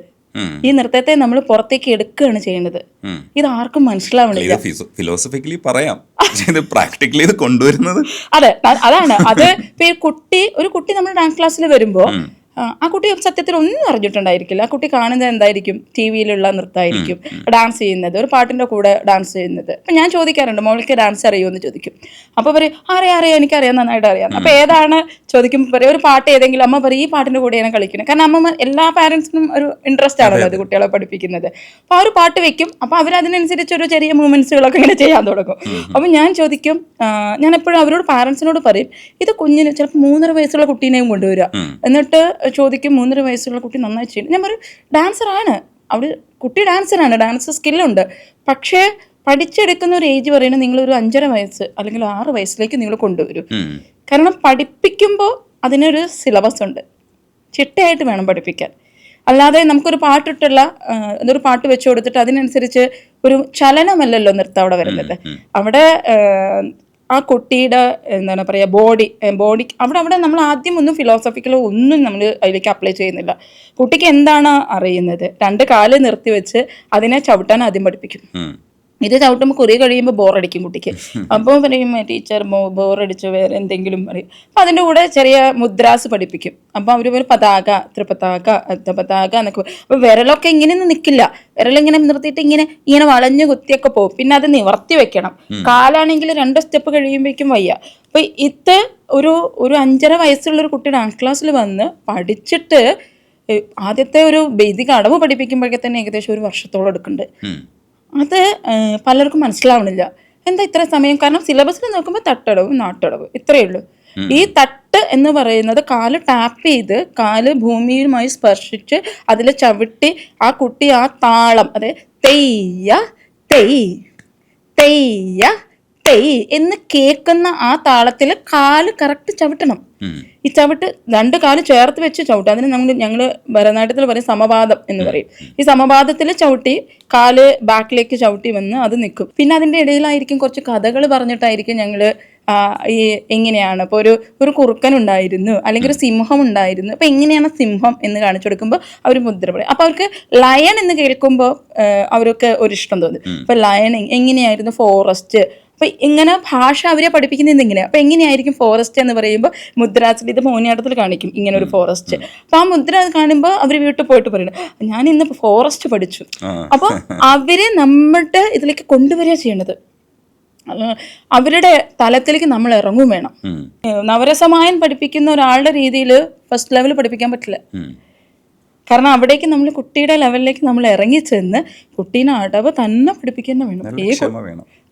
ഈ നൃത്തത്തെ നമ്മൾ പുറത്തേക്ക് എടുക്കുകയാണ് ചെയ്യേണ്ടത്. ഇത് ആർക്കും മനസ്സിലാവണില്ല. ഫിലോസഫിക്കലി പറയാം, പ്രാക്ടിക്കലി ഇത് കൊണ്ടുവരുന്നത് അതെ, അതാണ് അത്. ഇപ്പൊ ഒരു കുട്ടി നമ്മുടെ ഡാൻസ് ക്ലാസ്സിൽ വരുമ്പോൾ ആ കുട്ടി സത്യത്തിൽ ഒന്നും അറിഞ്ഞിട്ടുണ്ടായിരിക്കില്ല. ആ കുട്ടി കാണുന്നത് എന്തായിരിക്കും, ടി വിയിലുള്ള നൃത്തമായിരിക്കും, ഡാൻസ് ചെയ്യുന്നത്, ഒരു പാട്ടിൻ്റെ കൂടെ ഡാൻസ് ചെയ്യുന്നത്. അപ്പം ഞാൻ ചോദിക്കാറുണ്ട്, മോൾക്ക് ഡാൻസ് അറിയുമോ എന്ന് ചോദിക്കും. അപ്പോൾ പറയും അറിയാം, എനിക്കറിയാം, നന്നായിട്ട് അറിയാം. അപ്പോൾ ഏതാണ് ചോദിക്കുമ്പോൾ പറയും ഒരു പാട്ട് ഏതെങ്കിലും. അമ്മ പറയും ഈ പാട്ടിൻ്റെ കൂടെയാണ് കളിക്കുന്നത്. കാരണം അമ്മ എല്ലാ പാരൻസിനും ഒരു ഇൻട്രസ്റ്റ് ആണല്ലോ അത് കുട്ടികളെ പഠിപ്പിക്കുന്നത്. അപ്പോൾ ആ ഒരു പാട്ട് വെക്കും. അപ്പോൾ അവരതിനനുസരിച്ച് ഒരു ചെറിയ മൂവ്മെന്റ്സുകളൊക്കെ ഇങ്ങനെ ചെയ്യാൻ തുടങ്ങും. അപ്പം ഞാൻ ചോദിക്കും, ഞാൻ എപ്പോഴും അവരോട് പാരൻസിനോട് പറയും, ഇത് കുഞ്ഞിന് ചിലപ്പോൾ 3.5 വയസ്സുള്ള കുട്ടീനെയും കൊണ്ടുവരിക. എന്നിട്ട് ചോദിക്കും 3.5 വയസ്സുള്ള കുട്ടി നന്നായി ചെയ്യും. ഞാൻ പറയും ഡാൻസറാണ്, അവിടെ കുട്ടി ഡാൻസറാണ്, ഡാൻസ് സ്കില്ലുണ്ട്. പക്ഷേ പഠിച്ചെടുക്കുന്ന ഒരു ഏജ് പറയുന്നത് നിങ്ങളൊരു 5.5 വയസ്സ് അല്ലെങ്കിൽ 6 വയസ്സിലേക്ക് നിങ്ങൾ കൊണ്ടുവരും. കാരണം പഠിപ്പിക്കുമ്പോൾ അതിനൊരു സിലബസ് ഉണ്ട്, ചിട്ടയായിട്ട് വേണം പഠിപ്പിക്കാൻ. അല്ലാതെ നമുക്കൊരു പാട്ടിട്ടുള്ള ഒരു പാട്ട് വെച്ച് കൊടുത്തിട്ട് അതിനനുസരിച്ച് ഒരു ചലനമല്ലല്ലോ നൃത്തം അവിടെ വരുന്നത്. അവിടെ ആ കുട്ടിയുടെ എന്താണ് പറയുക ബോഡി അവിടെ നമ്മൾ ആദ്യം ഒന്നും ഫിലോസഫിക്കലോ ഒന്നും നമ്മൾ അതിലേക്ക് അപ്ലൈ ചെയ്യുന്നില്ല. കുട്ടിക്ക് എന്താണ് അറിയുന്നത്, 2 കാല് നിർത്തി വെച്ച് അതിനെ ചവിട്ടാൻ ആദ്യം പഠിപ്പിക്കും. ഇത് ചവിട്ടുമ്പോൾ കുറേ കഴിയുമ്പോൾ ബോറടിക്കും കുട്ടിക്ക്. അപ്പോൾ പറയും ടീച്ചർ ബോറടിച്ചു, വേറെ എന്തെങ്കിലും പറയും. അപ്പം അതിൻ്റെ കൂടെ ചെറിയ മുദ്രാസ് പഠിപ്പിക്കും. അപ്പോൾ അവർ ഒരു പതാക, ത്രിപതാക, അർദ്ധപതാക എന്നൊക്കെ. അപ്പോൾ വിരലൊക്കെ ഇങ്ങനെയൊന്നും നിൽക്കില്ല, വിരലിങ്ങനെ നിർത്തിയിട്ട് ഇങ്ങനെ വളഞ്ഞു കുത്തിയൊക്കെ പോകും. പിന്നെ അത് നിവർത്തി വെക്കണം. കാലാണെങ്കിൽ 2 സ്റ്റെപ്പ് കഴിയുമ്പോഴേക്കും വയ്യ. അപ്പോൾ ഇത് ഒരു 5.5 വയസ്സുള്ളൊരു കുട്ടി ഡാൻസ് ക്ലാസ്സിൽ വന്ന് പഠിച്ചിട്ട് ആദ്യത്തെ ഒരു ബേസിക് അടവ് പഠിപ്പിക്കുമ്പോഴേക്ക് തന്നെ ഏകദേശം 1 വർഷത്തോളം എടുക്കുന്നുണ്ട്. അത് പലർക്കും മനസ്സിലാവണില്ല. എന്താ ഇത്ര സമയം? കാരണം സിലബസിൽ നോക്കുമ്പോൾ തട്ടടവ്, നാട്ടടവ് ഇത്രയേ ഉള്ളൂ. ഈ തട്ട് എന്ന് പറയുന്നത് കാല് ടാപ്പ് ചെയ്ത് കാല് ഭൂമിയുമായി സ്പർശിച്ച് അതിൽ ചവിട്ടി ആ കുട്ടി ആ താളം, അതെ തെയ്യ തെയ് തെയ്യ തെയ് എന്ന് കേൾക്കുന്ന ആ താളത്തിൽ കാല് കറക്റ്റ് ചവിട്ടണം. ഈ ചവിട്ട് 2 കാല് ചേർത്ത് വെച്ച് ചവിട്ടും. അതിന് ഞങ്ങൾ ഭരതനാട്യത്തിൽ പറയും സമപാദം എന്ന് പറയും. ഈ സമപാദത്തിൽ ചവിട്ടി കാല് ബാക്കിലേക്ക് ചവിട്ടി വന്ന് അത് നിൽക്കും. പിന്നെ അതിൻ്റെ ഇടയിലായിരിക്കും കുറച്ച് കഥകൾ പറഞ്ഞിട്ടായിരിക്കും ഞങ്ങൾ ഈ എങ്ങനെയാണ് ഇപ്പോൾ ഒരു കുറുക്കൻ ഉണ്ടായിരുന്നു അല്ലെങ്കിൽ ഒരു സിംഹം ഉണ്ടായിരുന്നു, അപ്പോൾ എങ്ങനെയാണ് സിംഹം എന്ന് കാണിച്ചു കൊടുക്കുമ്പോൾ അവർ മുദ്ര പറയും. അപ്പോൾ അവർക്ക് ലയൺ എന്ന് കേൾക്കുമ്പോൾ അവർക്ക് ഒരു ഇഷ്ടം തോന്നും. അപ്പോൾ ലയൺ എങ്ങനെയായിരുന്നു, ഫോറസ്റ്റ്. അപ്പോൾ ഇങ്ങനെ ഭാഷ അവരെ പഠിപ്പിക്കുന്നത് ഇങ്ങനെയാണ്. അപ്പോൾ എങ്ങനെയായിരിക്കും ഫോറസ്റ്റ് എന്ന് പറയുമ്പോൾ മുദ്രാസിൽ ഇത് മോഹിനിയാട്ടത്തിൽ കാണിക്കും ഇങ്ങനെ ഒരു ഫോറസ്റ്റ്. അപ്പോൾ ആ മുദ്ര കാണുമ്പോൾ അവർ വീട്ടിൽ പോയിട്ട് പറയുന്നത് ഞാൻ ഇന്ന് ഫോറസ്റ്റ് പഠിച്ചു. അപ്പോൾ അവരെ നമ്മുടെ ഇതിലേക്ക് കൊണ്ടുവരിക ചെയ്യണത്. അവരുടെ തലത്തിലേക്ക് നമ്മൾ ഇറങ്ങും വേണം. നവരസമായൻ പഠിപ്പിക്കുന്ന ഒരാളുടെ രീതിയിൽ ഫസ്റ്റ് ലെവൽ പഠിപ്പിക്കാൻ പറ്റില്ല. കാരണം അവിടേക്ക് നമ്മൾ കുട്ടിയുടെ ലെവലിലേക്ക് നമ്മൾ ഇറങ്ങിച്ചെന്ന് കുട്ടീനെ അടവ് തന്നെ പഠിപ്പിക്കുന്ന വേണം.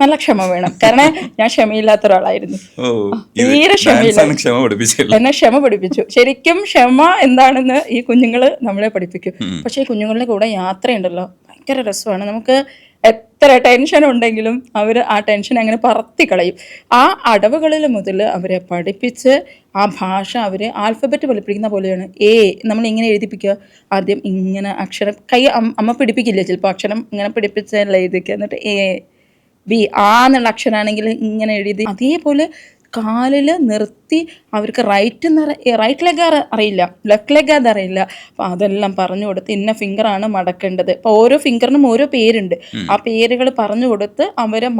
നല്ല ക്ഷമ വേണം. കാരണം ഞാൻ ക്ഷമയില്ലാത്ത ഒരാളായിരുന്നു, തീരെ ക്ഷമയില്ല. എന്നെ ക്ഷമ പഠിപ്പിച്ചു. ശരിക്കും ക്ഷമ എന്താണെന്ന് ഈ കുഞ്ഞുങ്ങൾ നമ്മളെ പഠിപ്പിക്കും. പക്ഷേ ഈ കുഞ്ഞുങ്ങളുടെ കൂടെ യാത്രയുണ്ടല്ലോ, ഭയങ്കര രസമാണ്. നമുക്ക് എത്ര ടെൻഷൻ ഉണ്ടെങ്കിലും അവർ ആ ടെൻഷൻ അങ്ങനെ പറത്തി കളയും. ആ അടവുകളിൽ മുതൽ അവരെ പഠിപ്പിച്ച് ആ ഭാഷ അവർ ആൽഫബറ്റ് പഠിപ്പിക്കുന്ന പോലെയാണ്. നമ്മൾ ഇങ്ങനെ എഴുതിപ്പിക്കുക, ആദ്യം ഇങ്ങനെ അക്ഷരം അമ്മ പിടിപ്പിക്കില്ല ചിലപ്പോൾ, അക്ഷരം ഇങ്ങനെ പിടിപ്പിച്ചല്ല എഴുതിക്കുക. എന്നിട്ട് ബി എന്നുള്ള അക്ഷരമാണെങ്കിൽ ഇങ്ങനെ എഴുതി അതേപോലെ കാലിൽ നിർത്തി അവർക്ക് റൈറ്റ് ലെഗ് അറിയില്ല, ലെഫ്റ്റ് ലെഗ് അതറിയില്ല. അപ്പോൾ അതെല്ലാം പറഞ്ഞു കൊടുത്ത് ഇന്ന ഫിംഗറാണ് മടക്കേണ്ടത്. അപ്പോൾ ഓരോ ഫിംഗറിനും ഓരോ പേരുണ്ട്. ആ പേരുകൾ പറഞ്ഞു കൊടുത്ത് അവരെ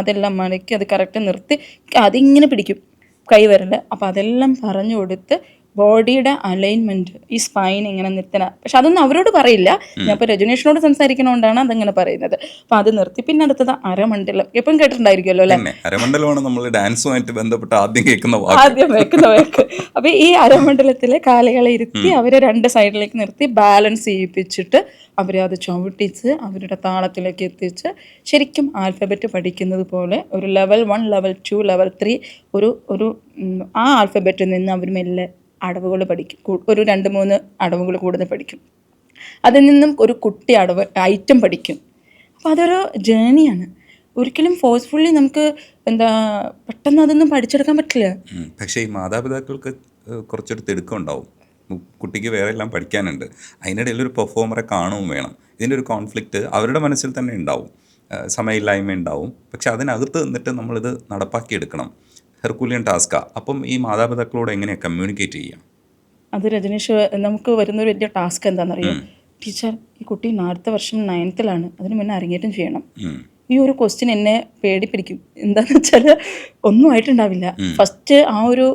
അതെല്ലാം മടക്കി അത് കറക്റ്റ് നിർത്തി അതിങ്ങനെ പിടിക്കും കൈവിരൽ. അപ്പോൾ അതെല്ലാം പറഞ്ഞു കൊടുത്ത് ബോഡിയുടെ അലൈൻമെൻറ്റ്, ഈ സ്പൈൻ ഇങ്ങനെ നിർത്തണം. പക്ഷെ അതൊന്നും അവരോട് പറയില്ല. ഞാൻ ഇപ്പോൾ രജനീഷിനോട് സംസാരിക്കണോണ്ടാണ് അതങ്ങനെ പറയുന്നത്. അപ്പോൾ അത് നിർത്തി. പിന്നെ അടുത്തത് അരമണ്ഡലം. എപ്പം കേട്ടിട്ടുണ്ടായിരിക്കുമല്ലോ അല്ലേ? അരമണ്ഡലമാണ് നമ്മൾ ഡാൻസുമായിട്ട് ബന്ധപ്പെട്ട് ആദ്യം കേൾക്കുന്ന വാക്ക്. അപ്പോൾ ഈ അരമണ്ഡലത്തിലെ കാലുകളെ ഇരുത്തി അവരെ 2 സൈഡിലേക്ക് നിർത്തി ബാലൻസ് ചെയ്യിപ്പിച്ചിട്ട് അവരെ അത് ചവിട്ടിച്ച് അവരുടെ താളത്തിലേക്ക് എത്തിച്ച് ശരിക്കും ആൽഫബറ്റ് പഠിക്കുന്നത് പോലെ ഒരു ലെവൽ 1, ലെവൽ 2, ലെവൽ 3 ഒരു ആ ആൽഫബറ്റിൽ നിന്ന് അവർ മെല്ലെ അടവുകൾ പഠിക്കും. ഒരു 2-3 അടവുകൾ കൂടുതൽ പഠിക്കും. അതിൽ നിന്നും ഒരു കുട്ടി അടവ് ഐറ്റം പഠിക്കും. അപ്പോൾ അതൊരു ജേണിയാണ്. ഒരിക്കലും ഫോഴ്സ്ഫുള്ളി നമുക്ക് പെട്ടെന്ന് അതൊന്നും പഠിച്ചെടുക്കാൻ പറ്റില്ല. പക്ഷേ ഈ മാതാപിതാക്കൾക്ക് കുറച്ചൊരു തിടുക്കം ഉണ്ടാവും. കുട്ടിക്ക് വേറെ എല്ലാം പഠിക്കാനുണ്ട്, അതിനിടയിൽ ഒരു പെർഫോമറെ കാണുകയും വേണം. ഇതിൻ്റെ ഒരു കോൺഫ്ലിക്റ്റ് അവരുടെ മനസ്സിൽ തന്നെ ഉണ്ടാവും, സമയമില്ലായ്മ ഉണ്ടാവും. പക്ഷെ അതിനകത്ത് നിന്നിട്ട് നമ്മളിത് നടപ്പാക്കിയെടുക്കണം. ഹെർക്കുലിയൻ ടാസ്കാണ്. അപ്പം ഈ മാതാപിതാക്കളോട് എങ്ങനെയാണ് കമ്മ്യൂണിക്കേറ്റ് ചെയ്യുക? അത് രജനീഷ്, നമുക്ക് വരുന്നൊരു വലിയ ടാസ്ക് എന്താണെന്നറിയാം? ടീച്ചർ, ഈ കുട്ടി അടുത്ത വർഷം 9th-ലാണ്, അതിന് മുന്നേ അരങ്ങേറ്റം ചെയ്യണം. ഈ ഒരു ക്വസ്റ്റ്യൻ എന്നെ പേടിപ്പിടിക്കും. എന്താണെന്ന് വെച്ചാൽ ഒന്നും ആയിട്ടുണ്ടാവില്ല. ഫസ്റ്റ് ആ ഒരു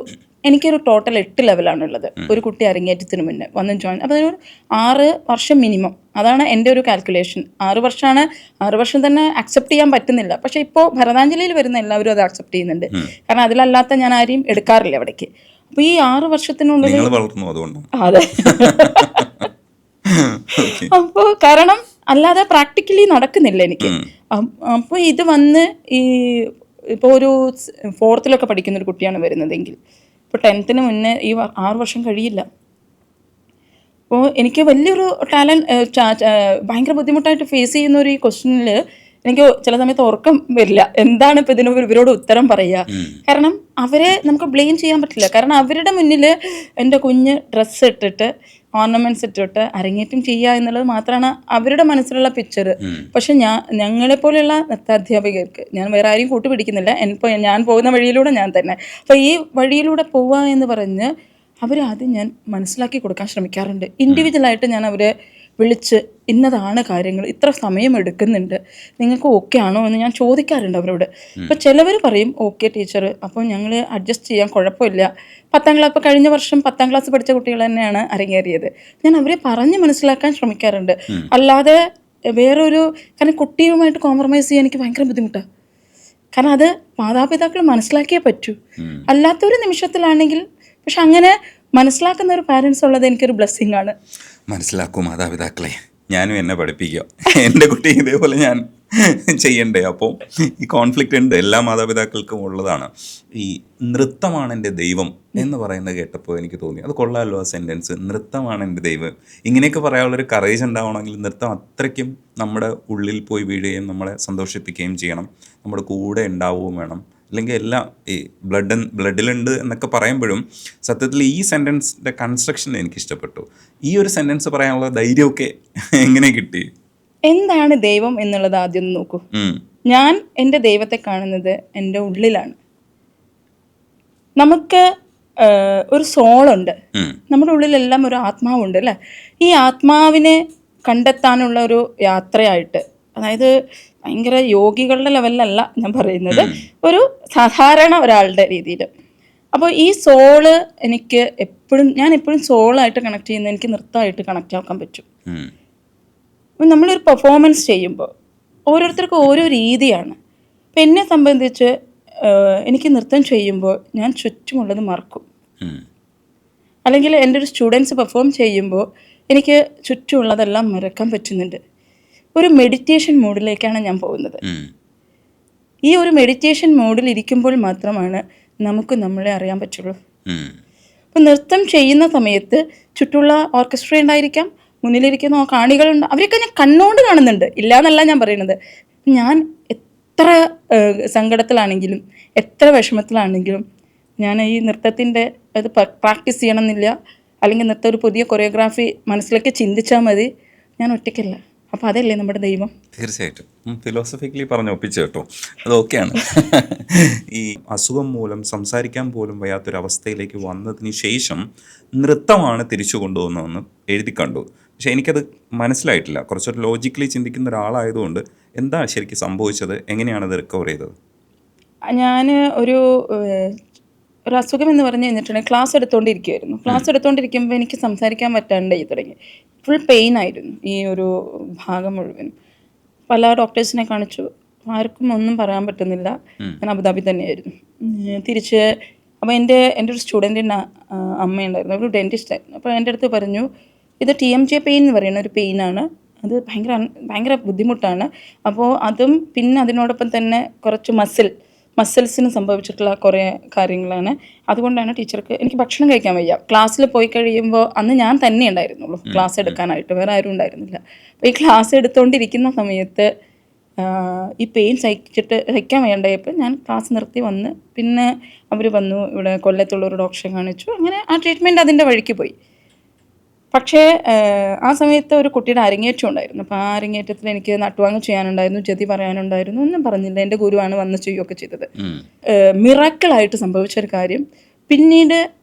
എനിക്കൊരു ടോട്ടൽ 8 ലെവലാണുള്ളത്. ഒരു കുട്ടി അരങ്ങേറ്റത്തിന് മുന്നേ വന്ന് ജോയിൻ. അപ്പോൾ അതിനൊരു 6 വർഷം മിനിമം. അതാണ് എൻ്റെ ഒരു കാൽക്കുലേഷൻ. 6 വർഷമാണ്. 6 വർഷം തന്നെ അക്സെപ്റ്റ് ചെയ്യാൻ പറ്റുന്നില്ല. പക്ഷേ ഇപ്പോൾ ഭരതാഞ്ജലിയിൽ വരുന്ന എല്ലാവരും അത് അക്സെപ്റ്റ് ചെയ്യുന്നുണ്ട്. കാരണം അതിലല്ലാത്ത ഞാൻ ആരെയും എടുക്കാറില്ല അവിടേക്ക്. അപ്പോൾ ഈ 6 വർഷത്തിനുള്ളിൽ അതെ. അപ്പോൾ കാരണം അല്ലാതെ പ്രാക്ടിക്കലി നടക്കുന്നില്ല എനിക്ക്. അപ്പോൾ ഇത് വന്ന് ഈ ഇപ്പോൾ ഒരു 4th പഠിക്കുന്ന ഒരു കുട്ടിയാണ് വരുന്നതെങ്കിൽ ഇപ്പോൾ 10th മുന്നേ ഈ 6 വർഷം കഴിയില്ല. അപ്പോൾ എനിക്ക് വലിയൊരു ഭയങ്കര ബുദ്ധിമുട്ടായിട്ട് ഫേസ് ചെയ്യുന്ന ഒരു ഈ ക്വസ്റ്റ്യനിൽ എനിക്ക് ചില സമയത്ത് ഉറക്കം വരില്ല. എന്താണ് ഇപ്പോൾ ഇവരോട് ഉത്തരം പറയുക? കാരണം അവരെ നമുക്ക് ബ്ലെയിം ചെയ്യാൻ പറ്റില്ല. കാരണം അവരുടെ മുന്നിൽ എൻ്റെ കുഞ്ഞ് ഡ്രസ്സ് ഇട്ടിട്ട് ഓർണമെന്റ്സ് ഇട്ടിട്ട് അരങ്ങേറ്റം ചെയ്യുക എന്നുള്ളത് മാത്രമാണ് അവരുടെ മനസ്സിലുള്ള പിക്ചർ. പക്ഷെ ഞങ്ങളെപ്പോലെയുള്ള നൃത്താധ്യാപകർക്ക്, ഞാൻ വേറെ ആരെയും കൂട്ടുപിടിക്കുന്നില്ല, ഞാൻ പോകുന്ന വഴിയിലൂടെ ഞാൻ തന്നെ. അപ്പോൾ ഈ വഴിയിലൂടെ പോവുക എന്ന് പറഞ്ഞ് അവരാദ്യം ഞാൻ മനസ്സിലാക്കി കൊടുക്കാൻ ശ്രമിക്കാറുണ്ട്. ഇൻഡിവിജ്വലായിട്ട് ഞാൻ അവരെ വിളിച്ച് ഇന്നതാണ് കാര്യങ്ങൾ, ഇത്ര സമയം എടുക്കുന്നുണ്ട്, നിങ്ങൾക്ക് ഓക്കെ ആണോ എന്ന് ഞാൻ ചോദിക്കാറുണ്ട് അവരോട്. അപ്പോൾ ചിലവർ പറയും ഓക്കെ ടീച്ചർ, അപ്പോൾ ഞങ്ങൾ അഡ്ജസ്റ്റ് ചെയ്യാൻ കുഴപ്പമില്ല. 10ാം ക്ലാസ്, ഇപ്പോൾ കഴിഞ്ഞ വർഷം 10ാം ക്ലാസ് പഠിച്ച കുട്ടികൾ തന്നെയാണ് അരങ്ങേറിയത്. ഞാൻ അവരെ പറഞ്ഞ് മനസ്സിലാക്കാൻ ശ്രമിക്കാറുണ്ട്. അല്ലാതെ വേറൊരു, കാരണം കുട്ടിയുമായിട്ട് കോംപ്രമൈസ് ചെയ്യാൻ എനിക്ക് ഭയങ്കര ബുദ്ധിമുട്ടാണ്. കാരണം അത് മാതാപിതാക്കൾ മനസ്സിലാക്കിയേ പറ്റൂ. അല്ലാത്തൊരു നിമിഷത്തിലാണെങ്കിൽ, പക്ഷെ അങ്ങനെ മനസ്സിലാക്കുന്ന ഒരു പാരൻസ് ഉള്ളത് എനിക്കൊരു ബ്ലെസ്സിങ് ആണ്. മനസ്സിലാക്കൂ മാതാപിതാക്കളെ, ഞാനും എന്നെ പഠിപ്പിക്കുക, എൻ്റെ കുട്ടി ഇതേപോലെ ഞാൻ ചെയ്യണ്ടേ? അപ്പോൾ ഈ കോൺഫ്ലിക്റ്റ് ഉണ്ട്, എല്ലാ മാതാപിതാക്കൾക്കും ഉള്ളതാണ്. ഈ നൃത്തമാണ് എൻ്റെ ദൈവം എന്ന് പറയുന്നത് കേട്ടപ്പോൾ എനിക്ക് തോന്നി അത് കൊള്ളാമല്ലോ ആ സെൻറ്റൻസ്. നൃത്തമാണ് എൻ്റെ ദൈവം, ഇങ്ങനെയൊക്കെ പറയാനുള്ളൊരു കറേജ് ഉണ്ടാവണമെങ്കിൽ നൃത്തം അത്രയ്ക്കും നമ്മുടെ ഉള്ളിൽ പോയി വീഴുകയും നമ്മളെ സന്തോഷിപ്പിക്കുകയും ചെയ്യണം, നമ്മുടെ കൂടെ ഉണ്ടാവുകയും വേണം. അല്ലെങ്കിൽ എല്ലാം ഈ ബ്ലഡിലുണ്ട് എന്നൊക്കെ പറയുമ്പോഴും സത്യത്തിൽ ഈ സെൻറ്റൻസിൻ്റെ കൺസ്ട്രക്ഷൻ എനിക്ക് ഇഷ്ടപ്പെട്ടു. ഈ ഒരു സെൻറ്റൻസ് പറയാനുള്ള ധൈര്യമൊക്കെ എങ്ങനെ കിട്ടി? എന്താണ് ദൈവം എന്നുള്ളത് ആദ്യം നോക്കൂ. ഞാൻ എൻ്റെ ദൈവത്തെ കാണുന്നത് എൻ്റെ ഉള്ളിലാണ്. നമുക്ക് ഒരു സോളുണ്ട്, നമ്മുടെ ഉള്ളിലെല്ലാം ഒരു ആത്മാവുണ്ട് അല്ലേ? ഈ ആത്മാവിനെ കണ്ടെത്താനുള്ള ഒരു യാത്രയായിട്ട്, അതായത് ഭയങ്കര യോഗികളുടെ ലെവലിലല്ല ഞാൻ പറയുന്നത്, ഒരു സാധാരണ ഒരാളുടെ രീതിയിൽ. അപ്പോൾ ഈ സോള് എനിക്ക് ഞാൻ എപ്പോഴും സോളായിട്ട് കണക്ട് ചെയ്യുന്നത് എനിക്ക് നൃത്തമായിട്ട് കണക്ട് ആക്കാൻ പറ്റും. അപ്പം നമ്മളൊരു പെർഫോമൻസ് ചെയ്യുമ്പോൾ ഓരോരുത്തർക്കും ഓരോ രീതിയാണ്. അപ്പം എന്നെ സംബന്ധിച്ച് എനിക്ക് നൃത്തം ചെയ്യുമ്പോൾ ഞാൻ ചുറ്റുമുള്ളത് മറക്കും. അല്ലെങ്കിൽ എൻ്റെ ഒരു സ്റ്റുഡൻസ് പെർഫോം ചെയ്യുമ്പോൾ എനിക്ക് ചുറ്റുമുള്ളതെല്ലാം മറക്കാൻ പറ്റുന്നുണ്ട്. ഒരു മെഡിറ്റേഷൻ മോഡിലേക്കാണ് ഞാൻ പോകുന്നത്. ഈ ഒരു മെഡിറ്റേഷൻ മോഡിൽ ഇരിക്കുമ്പോൾ മാത്രമാണ് നമുക്ക് നമ്മളെ അറിയാൻ പറ്റുള്ളൂ. അപ്പം നൃത്തം ചെയ്യുന്ന സമയത്ത് ചുറ്റുള്ള ഓർക്കസ്ട്ര ഉണ്ടായിരിക്കാം, മുന്നിലിരിക്കുന്ന കാണികളുണ്ട്, അവരൊക്കെ ഞാൻ കണ്ണുകൊണ്ട് കാണുന്നുണ്ട്, ഇല്ല എന്നല്ല ഞാൻ പറയുന്നത്. ഞാൻ എത്ര സങ്കടത്തിലാണെങ്കിലും എത്ര വിഷമത്തിലാണെങ്കിലും ഞാൻ ഈ നൃത്തത്തിൻ്റെ അത് പ്രാക്ടീസ് ചെയ്യണമെന്നില്ല, അല്ലെങ്കിൽ നൃത്തം ഒരു പുതിയ കൊറിയോഗ്രാഫി മനസ്സിലേക്ക് ചിന്തിച്ചാൽ മതി, ഞാൻ ഒറ്റയ്ക്കല്ല. അപ്പോൾ അതല്ലേ നമ്മുടെ ദൈവം. തീർച്ചയായിട്ടും ഫിലോസഫിക്കലി പറഞ്ഞ് ഒപ്പിച്ചു കേട്ടോ, അത് ഓക്കെയാണ്. ഈ അസുഖം മൂലം സംസാരിക്കാൻ പോലും വയ്യാത്തൊരവസ്ഥയിലേക്ക് വന്നതിന് ശേഷം നൃത്തമാണ് തിരിച്ചു കൊണ്ടുവന്നതെന്ന് എഴുതി കണ്ടു. പക്ഷേ എനിക്കത് മനസ്സിലായിട്ടില്ല. കുറച്ചൊരു ലോജിക്കലി ചിന്തിക്കുന്ന ഒരാളായതുകൊണ്ട് എന്താ ശരിക്കും സംഭവിച്ചത്, എങ്ങനെയാണത് റിക്കവർ ചെയ്തത്? ഞാൻ ഒരു അസുഖം എന്ന് പറഞ്ഞു കഴിഞ്ഞിട്ടുണ്ടെങ്കിൽ ക്ലാസ് എടുത്തുകൊണ്ടിരിക്കുമായിരുന്നു. ക്ലാസ് എടുത്തുകൊണ്ടിരിക്കുമ്പോൾ എനിക്ക് സംസാരിക്കാൻ പറ്റാണ്ടായി തുടങ്ങി. ഫുൾ പെയിൻ ആയിരുന്നു ഈ ഒരു ഭാഗം മുഴുവനും. പല ഡോക്ടേഴ്സിനെ കാണിച്ചു, ആർക്കും ഒന്നും പറയാൻ പറ്റുന്നില്ല. ഞാൻ അബുദാബി തന്നെയായിരുന്നു. തിരിച്ച് അപ്പോൾ എൻ്റെ ഒരു സ്റ്റുഡൻറ്റിൻ്റെ അമ്മയുണ്ടായിരുന്നു, ഒരു ഡെൻറ്റിസ്റ്റ് ആയിരുന്നു. അപ്പോൾ എൻ്റെ അടുത്ത് പറഞ്ഞു, ഇത് TMJ പെയിൻ എന്ന് പറയുന്ന ഒരു പെയിനാണ്, അത് ഭയങ്കര ബുദ്ധിമുട്ടാണ്. അപ്പോൾ അതും പിന്നെ അതിനോടൊപ്പം തന്നെ കുറച്ച് മസിൽസിന് സംഭവിച്ചിട്ടുള്ള കുറേ കാര്യങ്ങളാണ്. അതുകൊണ്ടാണ് ടീച്ചർക്ക് എനിക്ക് ഭക്ഷണം കഴിക്കാൻ വയ്യ. ക്ലാസ്സിൽ പോയി കഴിയുമ്പോൾ അന്ന് ഞാൻ തന്നെ ഉണ്ടായിരുന്നുള്ളൂ ക്ലാസ് എടുക്കാനായിട്ട്, വേറെ ആരും ഉണ്ടായിരുന്നില്ല. അപ്പോൾ ഈ ക്ലാസ് എടുത്തുകൊണ്ടിരിക്കുന്ന സമയത്ത് ഈ പെയിൻ സഹിക്കാൻ വേണ്ടപ്പോൾ ഞാൻ ക്ലാസ് നിർത്തി വന്ന്, പിന്നെ അവർ വന്നു, ഇവിടെ കൊല്ലത്തുള്ളൊരു ഡോക്ടറെ കാണിച്ചു. അങ്ങനെ ആ ട്രീറ്റ്മെൻറ്റ് അതിൻ്റെ വഴിക്ക് പോയി. പക്ഷേ ആ സമയത്ത് ഒരു കുട്ടിയുടെ അരങ്ങേറ്റം ഉണ്ടായിരുന്നു. അപ്പോൾ ആ അരങ്ങേറ്റത്തിൽ എനിക്ക് നട്ടുവാങ്ങ് ചെയ്യാനുണ്ടായിരുന്നു, ജതി പറയാനുണ്ടായിരുന്നു, ഒന്നും പറഞ്ഞില്ല. എൻ്റെ ഗുരുവാണ് വന്ന് ചെയ്യുകയൊക്കെ ചെയ്തത്. മിറാക്കിളായിട്ട് സംഭവിച്ചൊരു കാര്യം. പിന്നീട്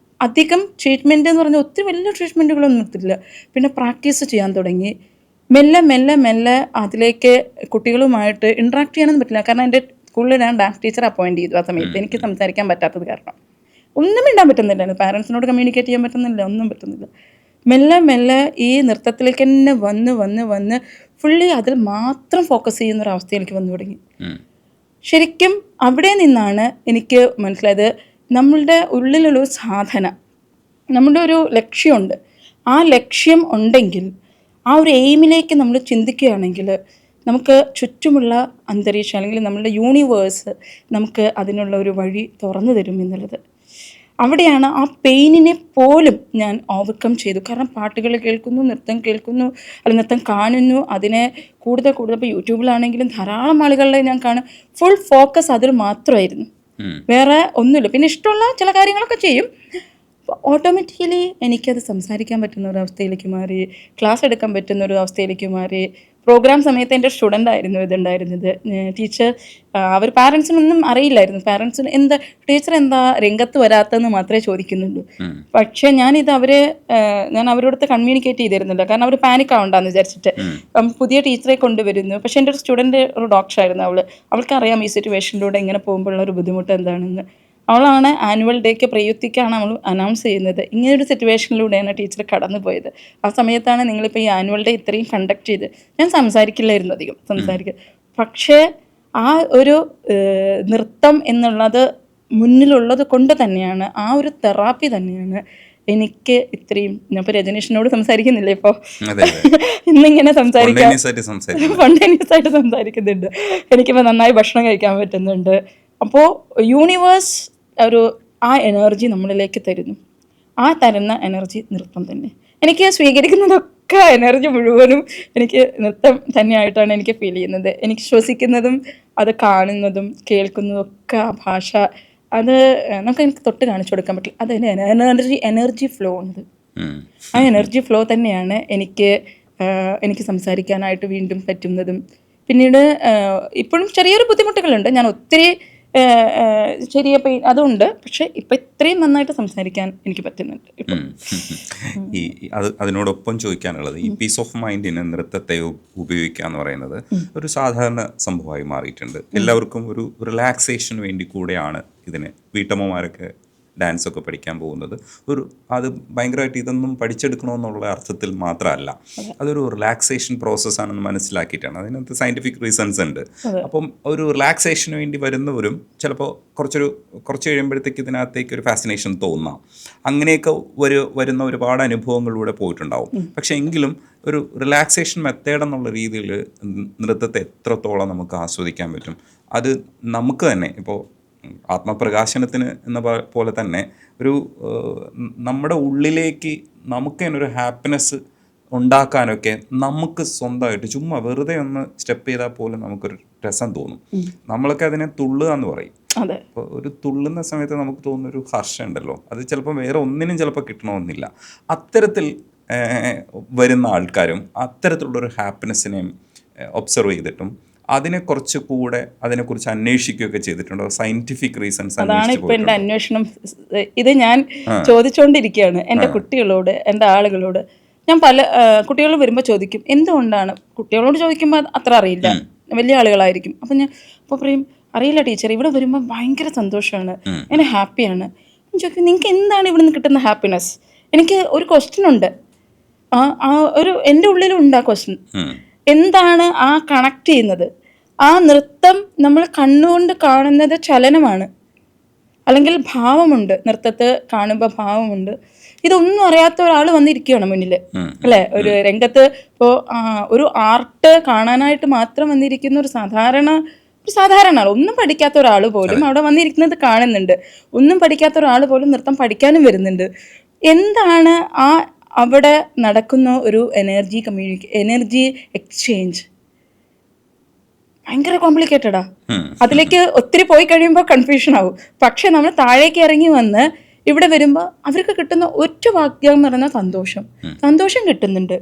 അധികം ട്രീറ്റ്മെൻറ്റ് എന്ന് പറഞ്ഞാൽ ഒത്തിരി വലിയ ട്രീറ്റ്മെൻറ്റുകളൊന്നും എടുത്തില്ല. പിന്നെ പ്രാക്ടീസ് ചെയ്യാൻ തുടങ്ങി. മെല്ലെ അതിലേക്ക് കുട്ടികളുമായിട്ട് ഇൻട്രാക്ട് ചെയ്യാനൊന്നും പറ്റില്ല. കാരണം എൻ്റെ സ്കൂളിൽ ഞാൻ ഡാൻസ് ടീച്ചർ അപ്പോയിൻറ്റ് ചെയ്തു ആ സമയത്ത്, എനിക്ക് സംസാരിക്കാൻ പറ്റാത്തത് കാരണം. ഒന്നും മിണ്ടാൻ പറ്റുന്നില്ലായിരുന്നു. പാരൻസിനോട് കമ്മ്യൂണിക്കേറ്റ് ചെയ്യാൻ പറ്റുന്നില്ല, ഒന്നും പറ്റുന്നില്ല. മെല്ലെ മെല്ലെ ഈ നൃത്തത്തിലേക്ക് തന്നെ വന്ന് ഫുള്ളി അതിൽ മാത്രം ഫോക്കസ് ചെയ്യുന്നൊരവസ്ഥയിലേക്ക് വന്നു തുടങ്ങി. ശരിക്കും അവിടെ നിന്നാണ് എനിക്ക് മനസ്സിലായത്, നമ്മളുടെ ഉള്ളിലുള്ള സാധന, നമ്മുടെ ഒരു ലക്ഷ്യമുണ്ട്. ആ ലക്ഷ്യം ഉണ്ടെങ്കിൽ, ആ ഒരു എയിമിലേക്ക് നമ്മൾ ചിന്തിക്കുകയാണെങ്കിൽ നമുക്ക് ചുറ്റുമുള്ള അന്തരീക്ഷം അല്ലെങ്കിൽ നമ്മളുടെ യൂണിവേഴ്സ് നമുക്ക് അതിനുള്ള ഒരു വഴി തുറന്നു തരും എന്നുള്ളത്. അവിടെയാണ് ആ പെയിനിനെ പോലും ഞാൻ ഓവർകം ചെയ്തു. കാരണം പാട്ടുകൾ കേൾക്കുന്നു, നൃത്തം കേൾക്കുന്നു, അല്ലെങ്കിൽ നൃത്തം കാണുന്നു, അതിനെ കൂടുതൽ ഇപ്പോൾ യൂട്യൂബിലാണെങ്കിലും ധാരാളം ആളുകളിലെ ഞാൻ കാണും, ഫുൾ ഫോക്കസ് അതിൽ മാത്രമായിരുന്നു, വേറെ ഒന്നുമില്ല. പിന്നെ ഇഷ്ടമുള്ള ചില കാര്യങ്ങളൊക്കെ ചെയ്യും. ഓട്ടോമാറ്റിക്കലി എനിക്കത് സംസാരിക്കാൻ പറ്റുന്ന ഒരു അവസ്ഥയിലേക്ക് മാറി, ക്ലാസ് എടുക്കാൻ പറ്റുന്ന ഒരു അവസ്ഥയിലേക്ക് മാറി. പ്രോഗ്രാം സമയത്ത് എൻ്റെ സ്റ്റുഡൻ്റ് ആയിരുന്നു ഇതുണ്ടായിരുന്നത്. ടീച്ചർ, അവർ പാരൻസിനൊന്നും അറിയില്ലായിരുന്നു. പാരൻസിന് ടീച്ചർ എന്താ രംഗത്ത് വരാത്തതെന്ന് മാത്രമേ ചോദിക്കുന്നുള്ളൂ. പക്ഷേ ഞാൻ അവരോടത്ത് കമ്മ്യൂണിക്കേറ്റ് ചെയ്തിരുന്നില്ല. കാരണം അവർ പാനിക് ആവണ്ടെന്ന് വിചാരിച്ചിട്ട്. പുതിയ ടീച്ചറെ കൊണ്ടുവരുന്നു. പക്ഷേ എൻ്റെ ഒരു സ്റ്റുഡൻറ്റ് ഒരു ഡോക്ടറായിരുന്നു. അവൾക്കറിയാം ഈ സിറ്റുവേഷനിലൂടെ ഇങ്ങനെ പോകുമ്പോഴുള്ള ഒരു ബുദ്ധിമുട്ട് എന്താണെന്ന്. അവളാണ് ആനുവൽ ഡേക്ക് പ്രയുക്തിക്കാണ് നമ്മൾ അനൗൺസ് ചെയ്യുന്നത്. ഇങ്ങനൊരു സിറ്റുവേഷനിലൂടെയാണ് ടീച്ചർ കടന്നു പോയത്. ആ സമയത്താണ് നിങ്ങളിപ്പോൾ ഈ ആനുവൽ ഡേ ഇത്രയും കണ്ടക്ട് ചെയ്ത്. ഞാൻ സംസാരിക്കില്ലായിരുന്നു അധികം, പക്ഷേ ആ ഒരു നൃത്തം എന്നുള്ളത് മുന്നിലുള്ളത് കൊണ്ട് തന്നെയാണ്, ആ ഒരു തെറാപ്പി തന്നെയാണ് എനിക്ക് ഇത്രയും. ഞാൻ ഇപ്പോൾ രജനീഷിനോട് സംസാരിക്കുന്നില്ല, ഇപ്പോൾ ഇന്നിങ്ങനെ സ്പോണ്ടേനിയസ് ആയിട്ട് സംസാരിക്കുന്നുണ്ട്. എനിക്കിപ്പോൾ നന്നായി ഭക്ഷണം കഴിക്കാൻ പറ്റുന്നുണ്ട്. അപ്പോൾ യൂണിവേഴ്സ് ആ എനർജി നമ്മളിലേക്ക് തരുന്നു. ആ തരുന്ന എനർജി നൃത്തം തന്നെ. എനിക്ക് സ്വീകരിക്കുന്നതൊക്കെ എനർജി മുഴുവനും എനിക്ക് നൃത്തം തന്നെയായിട്ടാണ് എനിക്ക് ഫീൽ ചെയ്യുന്നത്. എനിക്ക് ശ്വസിക്കുന്നതും അത് കാണുന്നതും കേൾക്കുന്നതും ഒക്കെ ആ ഭാഷ, അത് എനിക്ക് തൊട്ട് കാണിച്ചു കൊടുക്കാൻ പറ്റില്ല. അത് എനർജി ഫ്ലോ ഉണ്ട്. ആ എനർജി ഫ്ലോ തന്നെയാണ് എനിക്ക് സംസാരിക്കാനായിട്ട് വീണ്ടും പറ്റുന്നതും. പിന്നീട് ഇപ്പോഴും ചെറിയൊരു ബുദ്ധിമുട്ടുകളുണ്ട്. ഞാൻ ഒത്തിരി ചെറിയ പെയിൻ അതുണ്ട്. പക്ഷെ ഇപ്പം ഇത്രയും നന്നായിട്ട് സംസാരിക്കാൻ എനിക്ക് പറ്റുന്നുണ്ട് ഇപ്പം. അതിനോടൊപ്പം ചോദിക്കാനുള്ളത്, ഈ പീസ് ഓഫ് മൈൻഡിന് നൃത്തത്തെ ഉപയോഗിക്കുക എന്ന് പറയുന്നത് ഒരു സാധാരണ സംഭവമായി മാറിയിട്ടുണ്ട്. എല്ലാവർക്കും ഒരു റിലാക്സേഷന് വേണ്ടി കൂടെയാണ് ഇതിന് വീട്ടമ്മമാരൊക്കെ ഡാൻസൊക്കെ പഠിക്കാൻ പോകുന്നത്. അത് ഭയങ്കരമായിട്ട് ഇതൊന്നും പഠിച്ചെടുക്കണമെന്നുള്ള അർത്ഥത്തിൽ മാത്രമല്ല, അതൊരു റിലാക്സേഷൻ പ്രോസസ്സാണെന്ന് മനസ്സിലാക്കിയിട്ടാണ്. അതിനകത്ത് സയൻറ്റിഫിക് റീസൺസ് ഉണ്ട്. അപ്പം ഒരു റിലാക്സേഷന് വേണ്ടി വരുന്നവരും ചിലപ്പോൾ കുറച്ച് കഴിയുമ്പോഴത്തേക്ക് ഇതിനകത്തേക്ക് ഒരു ഫാസിനേഷൻ തോന്നാം. അങ്ങനെയൊക്കെ വരുന്ന ഒരുപാട് അനുഭവങ്ങളിലൂടെ പോയിട്ടുണ്ടാവും. പക്ഷേ എങ്കിലും ഒരു റിലാക്സേഷൻ മെത്തേഡ് എന്നുള്ള രീതിയിൽ നൃത്തത്തെ എത്രത്തോളം നമുക്ക് ആസ്വദിക്കാൻ പറ്റും, അത് നമുക്ക് തന്നെ ഇപ്പോൾ ആത്മപ്രകാശനത്തിന് എന്ന പോലെ തന്നെ നമ്മുടെ ഉള്ളിലേക്ക് നമുക്ക് തന്നെ ഒരു ഹാപ്പിനെസ് ഉണ്ടാക്കാനൊക്കെ നമുക്ക് സ്വന്തമായിട്ട് ചുമ്മാ വെറുതെ ഒന്ന് സ്റ്റെപ്പ് ചെയ്താൽ പോലും നമുക്കൊരു രസം തോന്നും. നമ്മളൊക്കെ അതിനെ തുള്ളുക എന്ന് പറയും. അപ്പോൾ ഒരു തുള്ളുന്ന സമയത്ത് നമുക്ക് തോന്നുന്നൊരു ഹർഷം ഉണ്ടല്ലോ, അത് ചിലപ്പോൾ വേറെ ഒന്നിനും ചിലപ്പോൾ കിട്ടണമെന്നില്ല. അത്തരത്തിൽ വരുന്ന ആൾക്കാരും അത്തരത്തിലുള്ളൊരു ഹാപ്പിനെസ്സിനെയും ഒബ്സർവ് ചെയ്തിട്ടും അതിനെക്കുറിച്ച് അന്വേഷിക്കുകയൊക്കെ ചെയ്തിട്ടുണ്ടോ? സയന്റിഫിക് റീസൺസ് അതാണ് ഇപ്പൊ എൻ്റെ അന്വേഷണം. ഇത് ഞാൻ ചോദിച്ചുകൊണ്ടിരിക്കുകയാണ് എൻ്റെ കുട്ടികളോട്, എൻ്റെ ആളുകളോട്. ഞാൻ പല കുട്ടികൾ വരുമ്പോൾ ചോദിക്കും എന്തുകൊണ്ടാണ്. കുട്ടികളോട് ചോദിക്കുമ്പോൾ അത്ര അറിയില്ല, വലിയ ആളുകളായിരിക്കും. അപ്പം ഞാൻ അപ്പോൾ പറയും അറിയില്ല ടീച്ചർ, ഇവിടെ വരുമ്പോൾ ഭയങ്കര സന്തോഷമാണ്, ഞാൻ ഹാപ്പിയാണ്. ചോദിക്കും നിങ്ങൾക്ക് എന്താണ് ഇവിടെ നിന്ന് കിട്ടുന്ന ഹാപ്പിനെസ്. എനിക്ക് ഒരു ക്വസ്റ്റ്യൻ ഉണ്ട്, എൻ്റെ ഉള്ളിലുണ്ട് ആ ക്വസ്റ്റ്യൻ. എന്താണ് ആ കണക്ട് ചെയ്യുന്നത്? ആ നൃത്തം നമ്മൾ കണ്ണുകൊണ്ട് കാണുന്നത് ചലനമാണ്, അല്ലെങ്കിൽ ഭാവമുണ്ട്. നൃത്തത്തെ കാണുമ്പോൾ ഭാവമുണ്ട്. ഇതൊന്നും അറിയാത്ത ഒരാൾ വന്നിരിക്കുകയാണ് മുന്നിൽ, അല്ലേ? ഒരു രംഗത്ത് ഇപ്പോൾ ഒരു ആർട്ട് കാണാനായിട്ട് മാത്രം വന്നിരിക്കുന്ന ഒരു സാധാരണ ആൾ, ഒന്നും പഠിക്കാത്ത ഒരാൾ പോലും അവിടെ വന്നിരിക്കുന്നത് കാണുന്നുണ്ട്. ഒന്നും പഠിക്കാത്ത ഒരാൾ പോലും നൃത്തം പഠിക്കാനും വരുന്നുണ്ട്. എന്താണ് അവിടെ നടക്കുന്ന ഒരു എനർജി എക്സ്ചേഞ്ച് ഭയങ്കര കോംപ്ലിക്കേറ്റഡാ. അതിലേക്ക് ഒത്തിരി പോയി കഴിയുമ്പോൾ കൺഫ്യൂഷൻ ആവും. പക്ഷെ നമ്മൾ താഴേക്ക് ഇറങ്ങി വന്ന് ഇവിടെ വരുമ്പോൾ അവർക്ക് കിട്ടുന്ന ഒറ്റ വാക്യം എന്ന് പറയുന്ന സന്തോഷം കിട്ടുന്നുണ്ട്.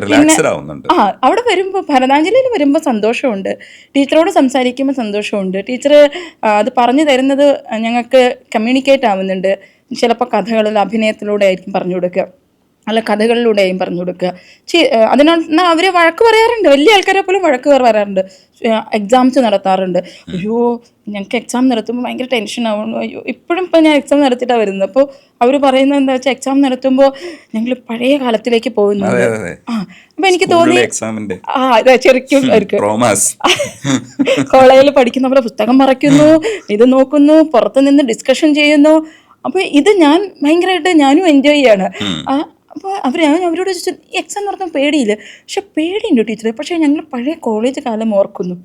പിന്നെ അവിടെ വരുമ്പോൾ ഭരതാഞ്ജലിയിൽ വരുമ്പോൾ സന്തോഷമുണ്ട്, ടീച്ചറോട് സംസാരിക്കുമ്പോൾ സന്തോഷമുണ്ട്. ടീച്ചർ അത് പറഞ്ഞു തരുന്നത് ഞങ്ങൾക്ക് കമ്മ്യൂണിക്കേറ്റ് ആവുന്നുണ്ട്. ചിലപ്പോൾ കഥകളിൽ അഭിനയത്തിലൂടെ ആയിരിക്കും പറഞ്ഞു കൊടുക്കുക. അല്ല കഥകളിലൂടെയും പറഞ്ഞു കൊടുക്കുക. അതിനൊന്ന് അവർ വഴക്ക് പറയാറുണ്ട്, വലിയ ആൾക്കാരെ പോലും വഴക്ക് പറയാറുണ്ട്. എക്സാംസ് നടത്താറുണ്ട്. അയ്യോ ഞങ്ങൾക്ക് എക്സാം നടത്തുമ്പോൾ ഭയങ്കര ടെൻഷൻ ആവുന്നു, അയ്യോ ഇപ്പോഴും ഇപ്പം ഞാൻ എക്സാം നടത്തിയിട്ടാണ് വരുന്നത്. അപ്പോൾ അവർ പറയുന്നത് എന്താ വെച്ചാൽ എക്സാം നടത്തുമ്പോൾ ഞങ്ങൾ പഴയ കാലത്തിലേക്ക് പോകുന്നുണ്ട്. അപ്പം എനിക്ക് തോന്നി അതെ ശരിക്കും കോളേജിൽ പഠിക്കുന്ന പോലെ പുസ്തകം മറയ്ക്കുന്നു, ഇത് നോക്കുന്നു, പുറത്ത് നിന്ന് ഡിസ്കഷൻ ചെയ്യുന്നു. അപ്പോൾ ഇത് ഞാൻ ഭയങ്കരമായിട്ട് ഞാനും എൻജോയ് ചെയ്യാണ്. അപ്പോൾ അവരോട് ചോദിച്ചു ഈ എക്സാം നടത്താൻ പേടിയില്ല. പക്ഷെ പേടിയുണ്ട് ടീച്ചറെ, പക്ഷേ ഞങ്ങൾ പഴയ കോളേജ് കാലം ഓർക്കുന്നു.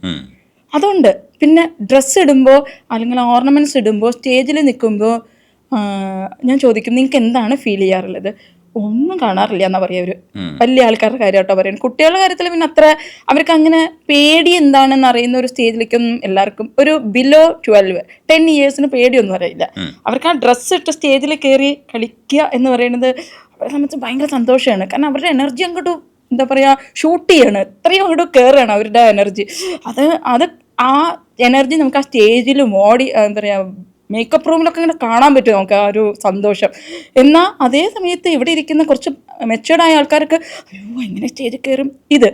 അതുകൊണ്ട് പിന്നെ ഡ്രസ്സ് ഇടുമ്പോൾ അല്ലെങ്കിൽ ഓർണമെൻറ്റ്സ് ഇടുമ്പോൾ സ്റ്റേജിൽ നിൽക്കുമ്പോൾ ഞാൻ ചോദിക്കും നിങ്ങൾക്ക് എന്താണ് ഫീൽ ചെയ്യാറുള്ളത്? ഒന്നും കാണാറില്ല എന്നാ പറയാ. ഒരു വലിയ ആൾക്കാരുടെ കാര്യമായിട്ടോ പറയുന്നത്. കുട്ടികളുടെ കാര്യത്തിൽ പിന്നെ അത്ര അവർക്ക് അങ്ങനെ പേടി എന്താണെന്ന് അറിയുന്ന ഒരു സ്റ്റേജിലേക്കൊന്നും എല്ലാവർക്കും ഒരു ബിലോ 10 ഇയേഴ്സിന് പേടിയൊന്നും അറിയില്ല. അവർക്ക് ആ ഡ്രസ്സ് ഇട്ട് സ്റ്റേജിൽ കയറി കളിക്കുക എന്ന് പറയുന്നത് അവരെ സംബന്ധിച്ച് ഭയങ്കര സന്തോഷമാണ്. കാരണം അവരുടെ എനർജി അങ്ങോട്ട് എന്താ പറയുക ഷൂട്ട് ചെയ്യാണ്, ഇത്രയും അങ്ങോട്ട് കയറുകയാണ് അവരുടെ എനർജി. അത് ആ എനർജി നമുക്ക് ആ സ്റ്റേജിലും എന്താ പറയുക മേക്കപ്പ് റൂമിലൊക്കെ ഇങ്ങനെ കാണാൻ പറ്റും നമുക്ക് ആ ഒരു സന്തോഷം. എന്നാൽ അതേ സമയത്ത് ഇവിടെ ഇരിക്കുന്ന കുറച്ച് മെച്ചേർഡായ ആൾക്കാർക്ക് അയ്യോ എങ്ങനെ സ്റ്റേജിൽ കയറും ഇത്.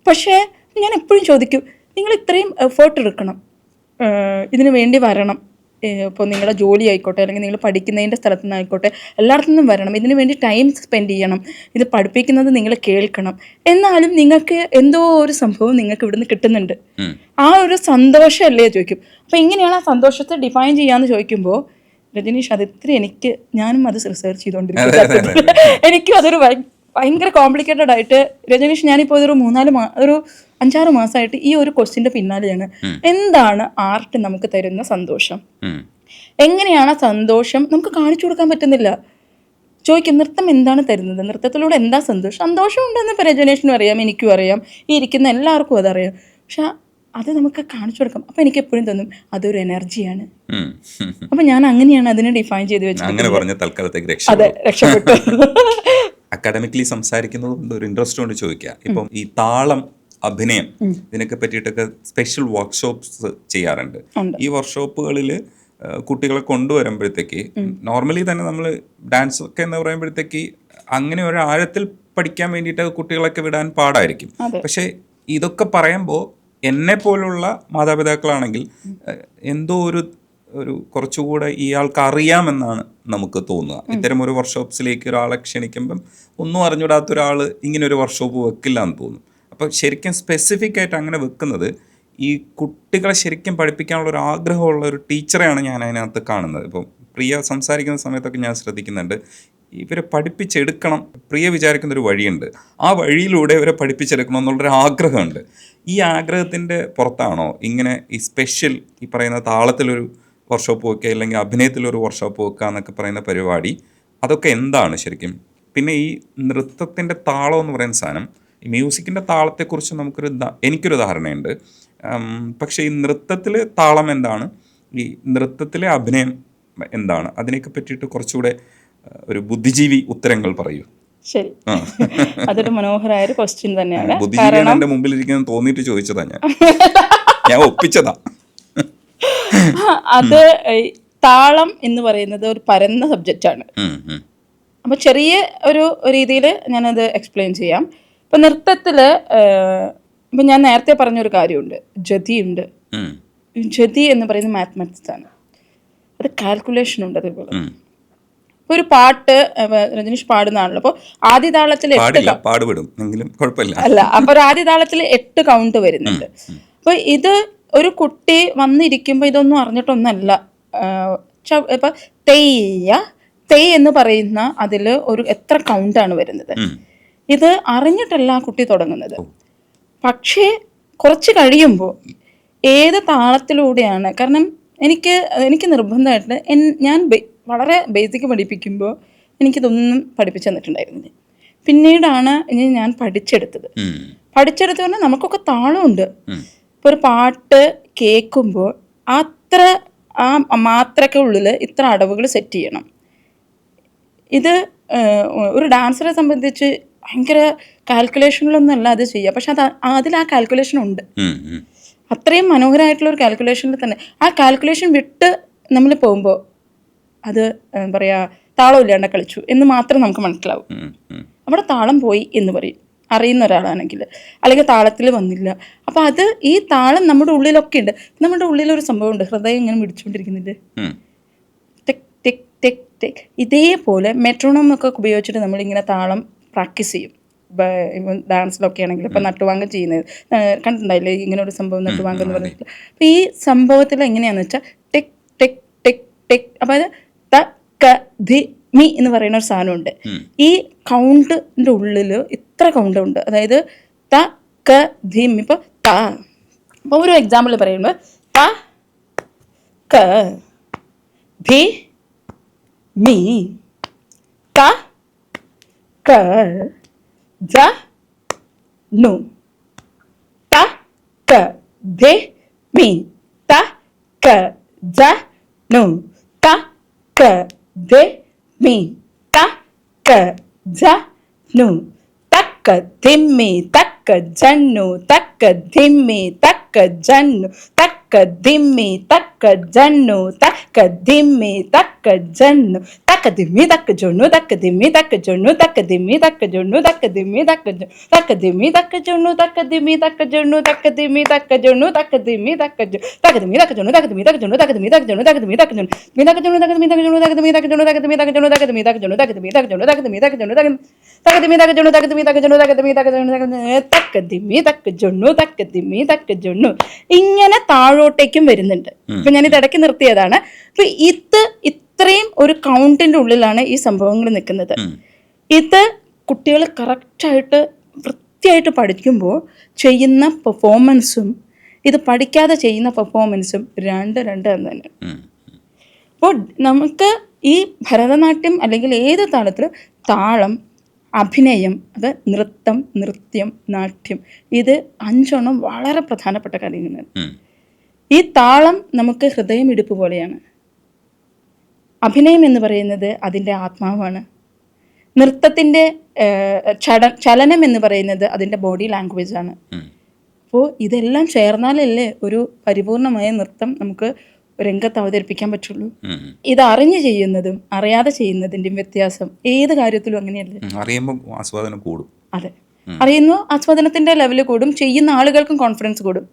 പക്ഷേ ഞാൻ എപ്പോഴും ചോദിക്കും നിങ്ങൾ ഇത്രയും എഫേർട്ട് എടുക്കണം, ഇതിനു വേണ്ടി വരണം. ഇപ്പോൾ നിങ്ങളുടെ ജോലി ആയിക്കോട്ടെ അല്ലെങ്കിൽ നിങ്ങൾ പഠിക്കുന്നതിൻ്റെ സ്ഥലത്തു നിന്നായിക്കോട്ടെ എല്ലായിടത്തു നിന്നും വരണം, ഇതിനു വേണ്ടി ടൈം സ്പെൻഡ് ചെയ്യണം, ഇത് പഠിപ്പിക്കുന്നത് നിങ്ങൾ കേൾക്കണം. എന്നാലും നിങ്ങൾക്ക് എന്തോ ഒരു സംഭവം നിങ്ങൾക്ക് ഇവിടുന്ന് കിട്ടുന്നുണ്ട്, ആ ഒരു സന്തോഷമല്ലേ ചോദിക്കും. അപ്പോൾ എങ്ങനെയാണ് ആ സന്തോഷത്തെ ഡിഫൈൻ ചെയ്യാന്ന് ചോദിക്കുമ്പോൾ രജനീഷ് അത് ഇത്ര ഞാനും അത് റിസർച്ച് ചെയ്തുകൊണ്ടിരിക്കും. എനിക്കും അതൊരു ഭയങ്കര കോംപ്ലിക്കേറ്റഡ് ആയിട്ട് രജനീഷ് ഞാനിപ്പോൾ ഒരു 5-6 മാസമായിട്ട് ഈ ഒരു ക്വസ്റ്റ്യൻ്റെ പിന്നാലെയാണ്. എന്താണ് ആർട്ട് നമുക്ക് തരുന്ന സന്തോഷം? എങ്ങനെയാണ് സന്തോഷം നമുക്ക് കാണിച്ചു കൊടുക്കാൻ പറ്റുന്നില്ല? ചോദിക്കും നൃത്തം എന്താണ് തരുന്നത്, നൃത്തത്തിലൂടെ എന്താ സന്തോഷം? സന്തോഷം ഉണ്ടെന്ന് ഇപ്പോൾ രജനീഷിനും അറിയാം, എനിക്കും അറിയാം, ഈ ഇരിക്കുന്ന എല്ലാവർക്കും അതറിയാം. പക്ഷെ അത് നമുക്ക് കാണിച്ചു കൊടുക്കാം. അപ്പം എനിക്ക് എപ്പോഴും തോന്നും അതൊരു എനർജിയാണ്. അപ്പം ഞാൻ അങ്ങനെയാണ് അതിനെ ഡിഫൈൻ ചെയ്ത് വെച്ചത്. അതെ, രക്ഷപ്പെട്ടു. അക്കാഡമിക്കലി സംസാരിക്കുന്നത് കൊണ്ട് ഒരു ഇൻട്രസ്റ്റ് കൊണ്ട് ചോദിക്കുക. ഇപ്പം ഈ താളം, അഭിനയം ഇതിനൊക്കെ പറ്റിയിട്ടൊക്കെ സ്പെഷ്യൽ വർക്ക്ഷോപ്സ് ചെയ്യാറുണ്ട്. ഈ വർക്ക്ഷോപ്പുകളിൽ കുട്ടികളെ കൊണ്ടുവരുമ്പോഴത്തേക്ക് നോർമലി തന്നെ നമ്മൾ ഡാൻസ് ഒക്കെ എന്ന് പറയുമ്പോഴത്തേക്ക് അങ്ങനെ ഒരു ആഴത്തിൽ പഠിക്കാൻ വേണ്ടിയിട്ട് കുട്ടികളൊക്കെ വിടാൻ പാടായിരിക്കും. പക്ഷെ ഇതൊക്കെ പറയുമ്പോൾ എന്നെ പോലുള്ള മാതാപിതാക്കളാണെങ്കിൽ എന്തോ ഒരു കുറച്ചുകൂടെ ഇയാൾക്ക് അറിയാമെന്നാണ് നമുക്ക് തോന്നുക. ഇത്തരം ഒരു വർക്ക്ഷോപ്സിലേക്ക് ഒരാളെ ക്ഷണിക്കുമ്പം ഒന്നും അറിഞ്ഞൂടാത്ത ഒരാൾ ഇങ്ങനെ ഒരു വർക്ക്ഷോപ്പ് വെക്കില്ല എന്ന് തോന്നും. അപ്പോൾ ശരിക്കും സ്പെസിഫിക് ആയിട്ട് അങ്ങനെ വെക്കുന്നത് ഈ കുട്ടികളെ ശരിക്കും പഠിപ്പിക്കാനുള്ള ഒരു ആഗ്രഹമുള്ള ഒരു ടീച്ചറെയാണ് ഞാൻ അതിനകത്ത് കാണുന്നത്. ഇപ്പം പ്രിയ സംസാരിക്കുന്ന സമയത്തൊക്കെ ഞാൻ ശ്രദ്ധിക്കുന്നുണ്ട്, ഇവരെ പഠിപ്പിച്ചെടുക്കണം. പ്രിയ വിചാരിക്കുന്നൊരു വഴിയുണ്ട്, ആ വഴിയിലൂടെ ഇവരെ പഠിപ്പിച്ചെടുക്കണം എന്നുള്ളൊരു ആഗ്രഹമുണ്ട്. ഈ ആഗ്രഹത്തിൻ്റെ പുറത്താണോ ഇങ്ങനെ ഈ സ്പെഷ്യൽ ഈ പറയുന്ന താളത്തിലൊരു വർക്ക്ഷോപ്പ് വെക്കുക അല്ലെങ്കിൽ അഭിനയത്തിലൊരു വർക്ക്ഷോപ്പ് വെക്കുക എന്നൊക്കെ പറയുന്ന പരിപാടി? അതൊക്കെ എന്താണ് ശരിക്കും? പിന്നെ ഈ നൃത്തത്തിൻ്റെ താളം എന്ന് പറയുന്ന സാധനം, ഈ മ്യൂസിക്കിൻ്റെ താളത്തെക്കുറിച്ച് എനിക്കൊരു ധാരണയുണ്ട്. പക്ഷേ ഈ നൃത്തത്തിൽ താളം എന്താണ്, ഈ നൃത്തത്തിലെ അഭിനയം എന്താണ്, അതിനെയൊക്കെ പറ്റിയിട്ട് കുറച്ചുകൂടെ ഒരു ബുദ്ധിജീവി ഉത്തരങ്ങൾ പറയൂ. ശരി, അതൊരു മനോഹരമായ ഒരു ക്വസ്റ്റ്യൻ തന്നെയാണ്. ബുദ്ധിജീവിയാണ് എൻ്റെ മുമ്പിലിരിക്കുന്നത് തോന്നിയിട്ട് ചോദിച്ചതാ, ഞാൻ ഒപ്പിച്ചതാ. അത് താളം എന്ന് പറയുന്നത് ഒരു പരന്ന സബ്ജക്റ്റാണ്. അപ്പോൾ ചെറിയ ഒരു രീതിയിൽ ഞാനത് എക്സ്പ്ലെയിൻ ചെയ്യാം. ഇപ്പം നൃത്തത്തിൽ ഇപ്പം ഞാൻ നേരത്തെ പറഞ്ഞൊരു കാര്യമുണ്ട്, ജതിയുണ്ട്. ജതി എന്ന് പറയുന്നത് മാത്തമാറ്റിക്സ് ആണ്, അത് കാൽക്കുലേഷൻ ഉണ്ട്. അതേപോലെ ഒരു പാട്ട് രജനീഷ് പാടുന്നതാണല്ലോ, അപ്പോൾ ആദ്യ താളത്തിൽ അല്ല, അപ്പോൾ ഒരു ആദ്യ താളത്തിൽ 8 കൗണ്ട് വരുന്നുണ്ട്. അപ്പോൾ ഇത് ഒരു കുട്ടി വന്നിരിക്കുമ്പോൾ ഇതൊന്നും അറിഞ്ഞിട്ടൊന്നല്ല. ഇപ്പം തെയ് എന്ന് പറയുന്ന അതിൽ എത്ര കൗണ്ടാണ് വരുന്നത്, ഇത് അറിഞ്ഞിട്ടല്ല ആ കുട്ടി തുടങ്ങുന്നത്. പക്ഷേ കുറച്ച് കഴിയുമ്പോൾ ഏത് താളത്തിലൂടെയാണ്, കാരണം എനിക്ക് നിർബന്ധമായിട്ട് ഞാൻ വളരെ ബേസിക് പഠിപ്പിക്കുമ്പോൾ എനിക്കിതൊന്നും പഠിപ്പിച്ചു തന്നിട്ടുണ്ടായിരുന്നില്ല. പിന്നീടാണ് ഞാൻ പഠിച്ചെടുത്തത് പറഞ്ഞാൽ നമുക്കൊക്കെ താളമുണ്ട്. ഇപ്പോൾ ഒരു പാട്ട് കേൾക്കുമ്പോൾ അത്ര ആ മാത്രയ്ക്കുള്ളിൽ ഇത്ര അടവുകൾ സെറ്റ് ചെയ്യണം. ഇത് ഒരു ഡാൻസറെ സംബന്ധിച്ച് ഭയങ്കര കാൽക്കുലേഷനിലൊന്നുമല്ല അത് ചെയ്യുക, പക്ഷെ അതിൽ ആ കാൽക്കുലേഷൻ ഉണ്ട്. അത്രയും മനോഹരമായിട്ടുള്ള ഒരു കാൽക്കുലേഷനിൽ തന്നെ ആ കാൽക്കുലേഷൻ വിട്ട് നമ്മൾ പോകുമ്പോൾ അത് പറയുക താളമില്ലാണ്ട് കളിച്ചു എന്ന് മാത്രം നമുക്ക് മനസ്സിലാവും. അവിടെ താളം പോയി എന്ന് പറയും, അറിയുന്ന ഒരാളാണെങ്കിൽ. അല്ലെങ്കിൽ താളത്തിൽ വന്നില്ല. അപ്പോൾ അത് ഈ താളം നമ്മുടെ ഉള്ളിലൊക്കെ ഉണ്ട്. നമ്മുടെ ഉള്ളിലൊരു സംഭവമുണ്ട്, ഹൃദയം ഇങ്ങനെ മിടിച്ചുകൊണ്ടിരിക്കുന്നുണ്ട്, ടെക് ടെക് ടെക് ടെക്. ഇതേപോലെ മെട്രോണോം ഒക്കെ ഉപയോഗിച്ചിട്ട് നമ്മളിങ്ങനെ താളം പ്രാക്ടീസ് ചെയ്യും. ഡാൻസിലൊക്കെ ആണെങ്കിൽ ഇപ്പം നട്ടുവാങ്കം ചെയ്യുന്നത് കണ്ടിട്ടുണ്ടായില്ലേ, ഇങ്ങനെ ഒരു സംഭവം നട്ടുവാങ്കം എന്ന് പറഞ്ഞിട്ട്. അപ്പം ഈ സംഭവത്തിൽ എങ്ങനെയാണെന്ന് വെച്ചാൽ ടെക് ടെക് ടെക് ടെക്. അപ്പം അത് ത ക ധി മി എന്ന് പറയുന്ന ഒരു സാധനമുണ്ട്. ഈ കൗണ്ടിൻ്റെ ഉള്ളിൽ ഇത്ര കൗണ്ട് ഉണ്ട്. അതായത് ത ക ധി മി. ഇപ്പോൾ ത, അപ്പോൾ ഒരു എക്സാമ്പിൾ പറയുമ്പോൾ ത ക ധി മി ത ക ജ നു ത ക ധി മി ത ക ജ നു ത ക ധി മി ത ക ജ നു തക്ക ധിമ്മി തക്ക ജന്നു തക്ക ധിമ്മി തക്ക ജന്നു തക്ക ധിമ്മി തക്ക ജന്നു തക്ക ധിമ്മി തക്ക ജന്നു തക്ക ധിമ്മി തക്ക ജൊന്നു തക്ക ധിമ്മി തക്ക ജൊന്നു തക്ക ധിമ്മി തക്ക ജൊന്നു തക്ക ധിമ്മി തക്ക ജൊന്നു തക്ക ധിമ്മി തക്ക ജൊന്നു തക്ക ധിമ്മി തക്ക ജൊന്നു തക്ക ധിമ്മി തക്ക ജൊന്നു തക്ക ധിമ്മി തക്ക ജൊ തക്ക ധിമ്മി തക്ക ജൊന്നു തക്ക ധിമ്മി തക്ക ജൊന്നു തക്ക ധിമ്മി തക്ക ജൊന്നു തക്ക ധിമ്മി തക്ക ജൊന്നു മി തക്ക ജൊന്നു തക്ക ധിമ്മി തക്ക ജൊന്നു തക്ക ധിമ്മി തക്ക ജൊന്നു തക്ക ധിമ്മി തക്ക ജൊന്നു തക്ക ധിമ്മി തക്ക ജൊന്നു തക്ക ധിമ്മി തക്ക ജൊന്നു തക്ക ധിമ്മി തക്ക ജൊന്നു തക്ക ധിമ്മി തക്ക ജൊന്നു തക്ക ധിമ്മി തക്ക ജൊന്നു തക്ക ധിമ്മി തക്ക ജൊന്നു തക്ക ധിമ്മി തക്ക ജൊന്നു തക്ക ധിമ്മി തക്ക ജൊന്നു. ഇങ്ങനെ താഴോട്ടേക്കും വരുന്നുണ്ട്. ഇപ്പൊ ഞാനിത് ഇടയ്ക്ക് നിർത്തിയതാണ്. അപ്പൊ ഇത്രയും ഒരു കൗണ്ടിന്റെ ഉള്ളിലാണ് ഈ സംഭവങ്ങൾ നിൽക്കുന്നത്. ഇത് കുട്ടികൾ കറക്റ്റായിട്ട് വൃത്തിയായിട്ട് പഠിക്കുമ്പോൾ ചെയ്യുന്ന പെർഫോമൻസും ഇത് പഠിക്കാതെ ചെയ്യുന്ന പെർഫോമൻസും രണ്ട് തന്നെ. അപ്പോൾ നമുക്ക് ഈ ഭരതനാട്യം അല്ലെങ്കിൽ ഏത് താളത്തിലും താളം, അഭിനയം, അത് നൃത്യം, നാട്യം, ഇത് 5 വളരെ പ്രധാനപ്പെട്ട കാര്യങ്ങളാണ്. ഈ താളം നമുക്ക് ഹൃദയമിടിപ്പ് പോലെയാണ്. അഭിനയം എന്ന് പറയുന്നത് അതിൻ്റെ ആത്മാവാണ്. നൃത്തത്തിൻ്റെ ചലനം എന്ന് പറയുന്നത് അതിൻ്റെ ബോഡി ലാംഗ്വേജ് ആണ്. അപ്പോൾ ഇതെല്ലാം ചേർന്നാലല്ലേ ഒരു പരിപൂർണമായ നൃത്തം നമുക്ക് രംഗത്ത് അവതരിപ്പിക്കാൻ പറ്റുള്ളൂ. ഇത് അറിഞ്ഞു ചെയ്യുന്നതും അറിയാതെ ചെയ്യുന്നതിൻ്റെയും വ്യത്യാസം ഏത് കാര്യത്തിലും അങ്ങനെയല്ലേ. അറിയുമ്പോൾ ആസ്വാദനം കൂടും. അതെ, അറിയുന്നു, ആസ്വാദനത്തിന്റെ ലെവൽ കൂടും, ചെയ്യുന്ന ആളുകൾക്കും കോൺഫിഡൻസ് കൂടും.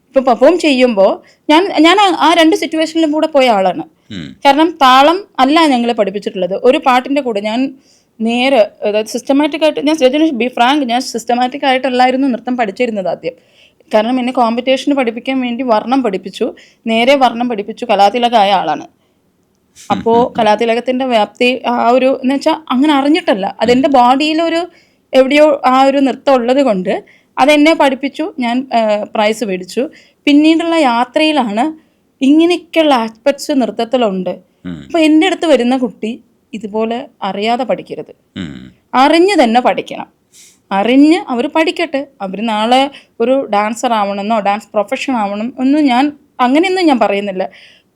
ഇപ്പൊ പെർഫോം ചെയ്യുമ്പോൾ ഞാൻ ആ 2 സിറ്റുവേഷനിലും കൂടെ പോയ ആളാണ്. കാരണം താളം അല്ല ഞങ്ങളെ പഠിപ്പിച്ചിട്ടുള്ളത്. ഒരു പാട്ടിന്റെ കൂടെ ഞാൻ നേരെ, അതായത് സിസ്റ്റമാറ്റിക് ആയിട്ട്, ഞാൻ ബി ഫ്രാങ്ക്, ഞാൻ സിസ്റ്റമാറ്റിക് ആയിട്ടല്ലായിരുന്നു നൃത്തം പഠിച്ചിരുന്നത് ആദ്യം. കാരണം എന്നെ കോമ്പറ്റീഷന് പഠിപ്പിക്കാൻ വേണ്ടി വർണ്ണം പഠിപ്പിച്ചു, നേരെ വർണ്ണം പഠിപ്പിച്ചു കലാതിലകമായ ആളാണ്. അപ്പോൾ കലാതിലകത്തിൻ്റെ വ്യാപ്തി ആ ഒരു എന്ന് വെച്ചാൽ അങ്ങനെ അറിഞ്ഞിട്ടല്ല, അതെൻ്റെ ബോഡിയിലൊരു എവിടെയോ ആ ഒരു നൃത്തം ഉള്ളത് കൊണ്ട് അതെന്നെ പഠിപ്പിച്ചു. ഞാൻ പ്രൈസ് മേടിച്ചു. പിന്നീടുള്ള യാത്രയിലാണ് ഇങ്ങനെയൊക്കെയുള്ള ആസ്പെക്ട്സ് നൃത്തത്തിലുണ്ട്. അപ്പോൾ എൻ്റെ അടുത്ത് വരുന്ന കുട്ടി ഇതുപോലെ അറിയാതെ പഠിക്കരുത്, അറിഞ്ഞ് തന്നെ പഠിക്കണം. അറിഞ്ഞ് അവർ പഠിക്കട്ടെ. അവർ നാളെ ഒരു ഡാൻസർ ആവണമെന്നോ ഡാൻസ് പ്രൊഫഷൻ ആവണം ഒന്നും അങ്ങനെയൊന്നും ഞാൻ പറയുന്നില്ല.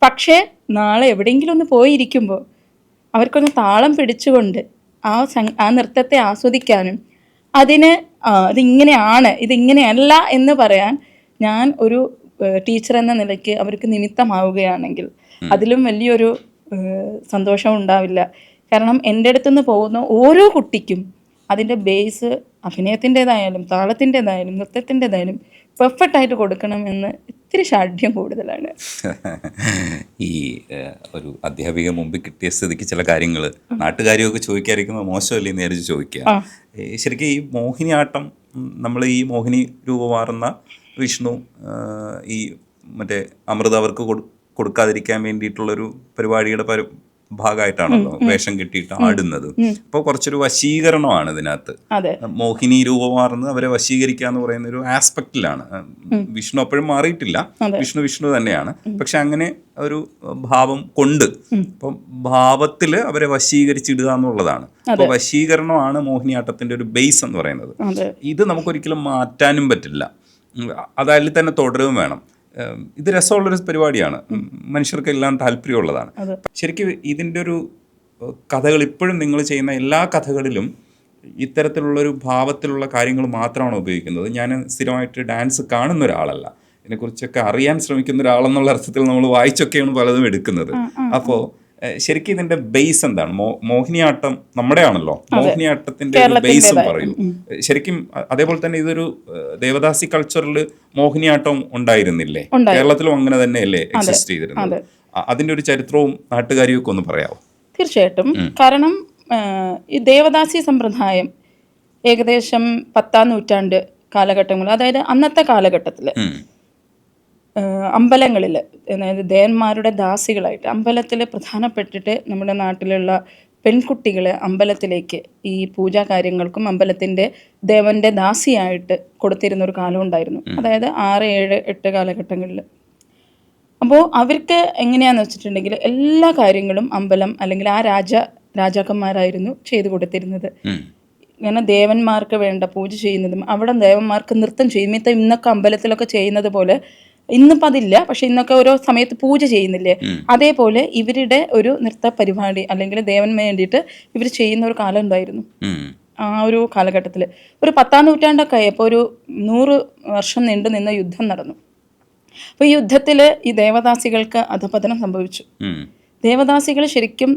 പക്ഷേ നാളെ എവിടെയെങ്കിലും ഒന്ന് പോയിരിക്കുമ്പോൾ അവർക്കൊന്ന് താളം പിടിച്ചുകൊണ്ട് ആ നൃത്തത്തെ ആസ്വദിക്കാനും ഇതിങ്ങനെയാണ് ഇതിങ്ങനെയല്ല എന്ന് പറയാൻ ഞാൻ ഒരു ടീച്ചർ എന്ന നിലയ്ക്ക് അവർക്ക് നിമിത്തമാവുകയാണെങ്കിൽ അതിലും വലിയൊരു സന്തോഷം ഉണ്ടാവില്ല. കാരണം എൻ്റെ അടുത്തുനിന്ന് പോകുന്ന ഓരോ കുട്ടിക്കും അതിൻ്റെ ബേസ് അഭിനയത്തിൻ്റെതായാലും താളത്തിൻ്റെതായാലും നൃത്തത്തിൻ്റെതായാലും പെർഫെക്റ്റ് ആയിട്ട് കൊടുക്കണമെന്ന് ഇത്തിരി ഷാഠ്യം കൂടുതലാണ്. ഈ ഒരു അധ്യാപിക മുമ്പിൽ കിട്ടിയ സ്ഥിതിക്ക് ചില കാര്യങ്ങൾ നാട്ടുകാരിയൊക്കെ ചോദിക്കാതിരിക്കുമ്പോൾ മോശമല്ലേ എന്ന് വിചാരിച്ച് ചോദിക്കുക. ശരിക്കും ഈ മോഹിനിയാട്ടം, നമ്മൾ ഈ മോഹിനി രൂപമാറുന്ന വിഷ്ണു ഈ മറ്റേ അമൃത അവർക്ക് കൊടുക്കാതിരിക്കാൻ വേണ്ടിയിട്ടുള്ളൊരു പരിപാടിയുടെ ഭാഗമായിട്ടാണല്ലോ വേഷം കെട്ടിയിട്ട് ആടുന്നത്. അപ്പോൾ കുറച്ചൊരു വശീകരണമാണ് ഇതിനകത്ത്. മോഹിനി രൂപമാറുന്നത് അവരെ വശീകരിക്കുക എന്ന് പറയുന്ന ഒരു ആസ്പെക്റ്റിലാണ്. വിഷ്ണു അപ്പോഴും മാറിയിട്ടില്ല, വിഷ്ണു തന്നെയാണ്. പക്ഷെ അങ്ങനെ ഒരു ഭാവം കൊണ്ട് അപ്പം ഭാവത്തിൽ അവരെ വശീകരിച്ചിടുക എന്നുള്ളതാണ്. അപ്പോൾ വശീകരണമാണ് മോഹിനിയാട്ടത്തിന്റെ ഒരു ബേസ് എന്ന് പറയുന്നത്. ഇത് നമുക്കൊരിക്കലും മാറ്റാനും പറ്റില്ല, അതിൽ തന്നെ തുടരുകയും വേണം. ഇത് രസമുള്ളൊരു പരിപാടിയാണ്, മനുഷ്യർക്കെല്ലാം താല്പര്യമുള്ളതാണ്. ശരിക്കും ഇതിൻ്റെ ഒരു കഥകൾ ഇപ്പോഴും നിങ്ങൾ ചെയ്യുന്ന എല്ലാ കഥകളിലും ഇത്തരത്തിലുള്ളൊരു ഭാവത്തിലുള്ള കാര്യങ്ങൾ മാത്രമാണ് ഉപയോഗിക്കുന്നത്. ഞാൻ സ്ഥിരമായിട്ട് ഡാൻസ് കാണുന്ന ഒരാളല്ല, ഇതിനെക്കുറിച്ചൊക്കെ അറിയാൻ ശ്രമിക്കുന്ന ഒരാളെന്നുള്ള അർത്ഥത്തിൽ നമ്മൾ വായിച്ചൊക്കെയാണ് പലതും എടുക്കുന്നത്. അപ്പോൾ ശരിക്കും ഇതിന്റെ ബേസ് എന്താണ്? മോഹിനിയാട്ടം നമ്മുടെ ആണല്ലോ, മോഹിനിയാട്ടത്തിന്റെ ഒരു ബേസും പറയൂ ശരിക്കും. അതേപോലെ തന്നെ ഇതൊരു ദേവദാസി കൾച്ചറിൽ മോഹിനിയാട്ടം ഉണ്ടായിരുന്നില്ലേ? കേരളത്തിലും അങ്ങനെ തന്നെയല്ലേ എക്സിസ്റ്റ് ചെയ്തിരുന്നത്? അതിന്റെ ഒരു ചരിത്രവും നാട്ടുകാരിയും ഒക്കെ ഒന്ന് പറയാമോ? തീർച്ചയായിട്ടും. കാരണം ഈ ദേവദാസി സമ്പ്രദായം ഏകദേശം 10ാം നൂറ്റാണ്ട് കാലഘട്ടങ്ങൾ, അതായത് അന്നത്തെ കാലഘട്ടത്തിൽ അമ്പലങ്ങളിൽ, അതായത് ദേവന്മാരുടെ ദാസികളായിട്ട് അമ്പലത്തിൽ പ്രധാനപ്പെട്ടിട്ട് നമ്മുടെ നാട്ടിലുള്ള പെൺകുട്ടികൾ അമ്പലത്തിലേക്ക് ഈ പൂജാ കാര്യങ്ങൾക്കും അമ്പലത്തിൻ്റെ ദേവൻ്റെ ദാസിയായിട്ട് കൊടുത്തിരുന്ന ഒരു കാലം ഉണ്ടായിരുന്നു. അതായത് 6, 7, 8 കാലഘട്ടങ്ങളിൽ. അപ്പോൾ അവർക്ക് എങ്ങനെയാണെന്ന് വെച്ചിട്ടുണ്ടെങ്കിൽ എല്ലാ കാര്യങ്ങളും അമ്പലം അല്ലെങ്കിൽ ആ രാജാക്കന്മാരായിരുന്നു ചെയ്തു കൊടുത്തിരുന്നത്. ഇങ്ങനെ ദേവന്മാർക്ക് വേണ്ട പൂജ ചെയ്യുന്നതും അവിടെ ദേവന്മാർക്ക് നൃത്തം ചെയ്യും. ഇന്നൊക്കെ അമ്പലത്തിലൊക്കെ ചെയ്യുന്നത് പോലെ ഇന്നിപ്പോൾ അതില്ല, പക്ഷെ ഇന്നൊക്കെ ഓരോ സമയത്ത് പൂജ ചെയ്യുന്നില്ലേ, അതേപോലെ ഇവരുടെ ഒരു നൃത്ത പരിപാടി അല്ലെങ്കിൽ ദേവന് വേണ്ടിയിട്ട് ഇവർ ചെയ്യുന്ന ഒരു കാലം ഉണ്ടായിരുന്നു. ആ ഒരു കാലഘട്ടത്തിൽ ഒരു 10ാം നൂറ്റാണ്ടൊക്കെ ആയപ്പോൾ ഒരു 100 വർഷം നീണ്ടു നിന്ന യുദ്ധം നടന്നു. അപ്പോൾ ഈ യുദ്ധത്തിൽ ഈ ദേവദാസികൾക്ക് അധപതനം സംഭവിച്ചു. ദേവദാസികൾ ശരിക്കും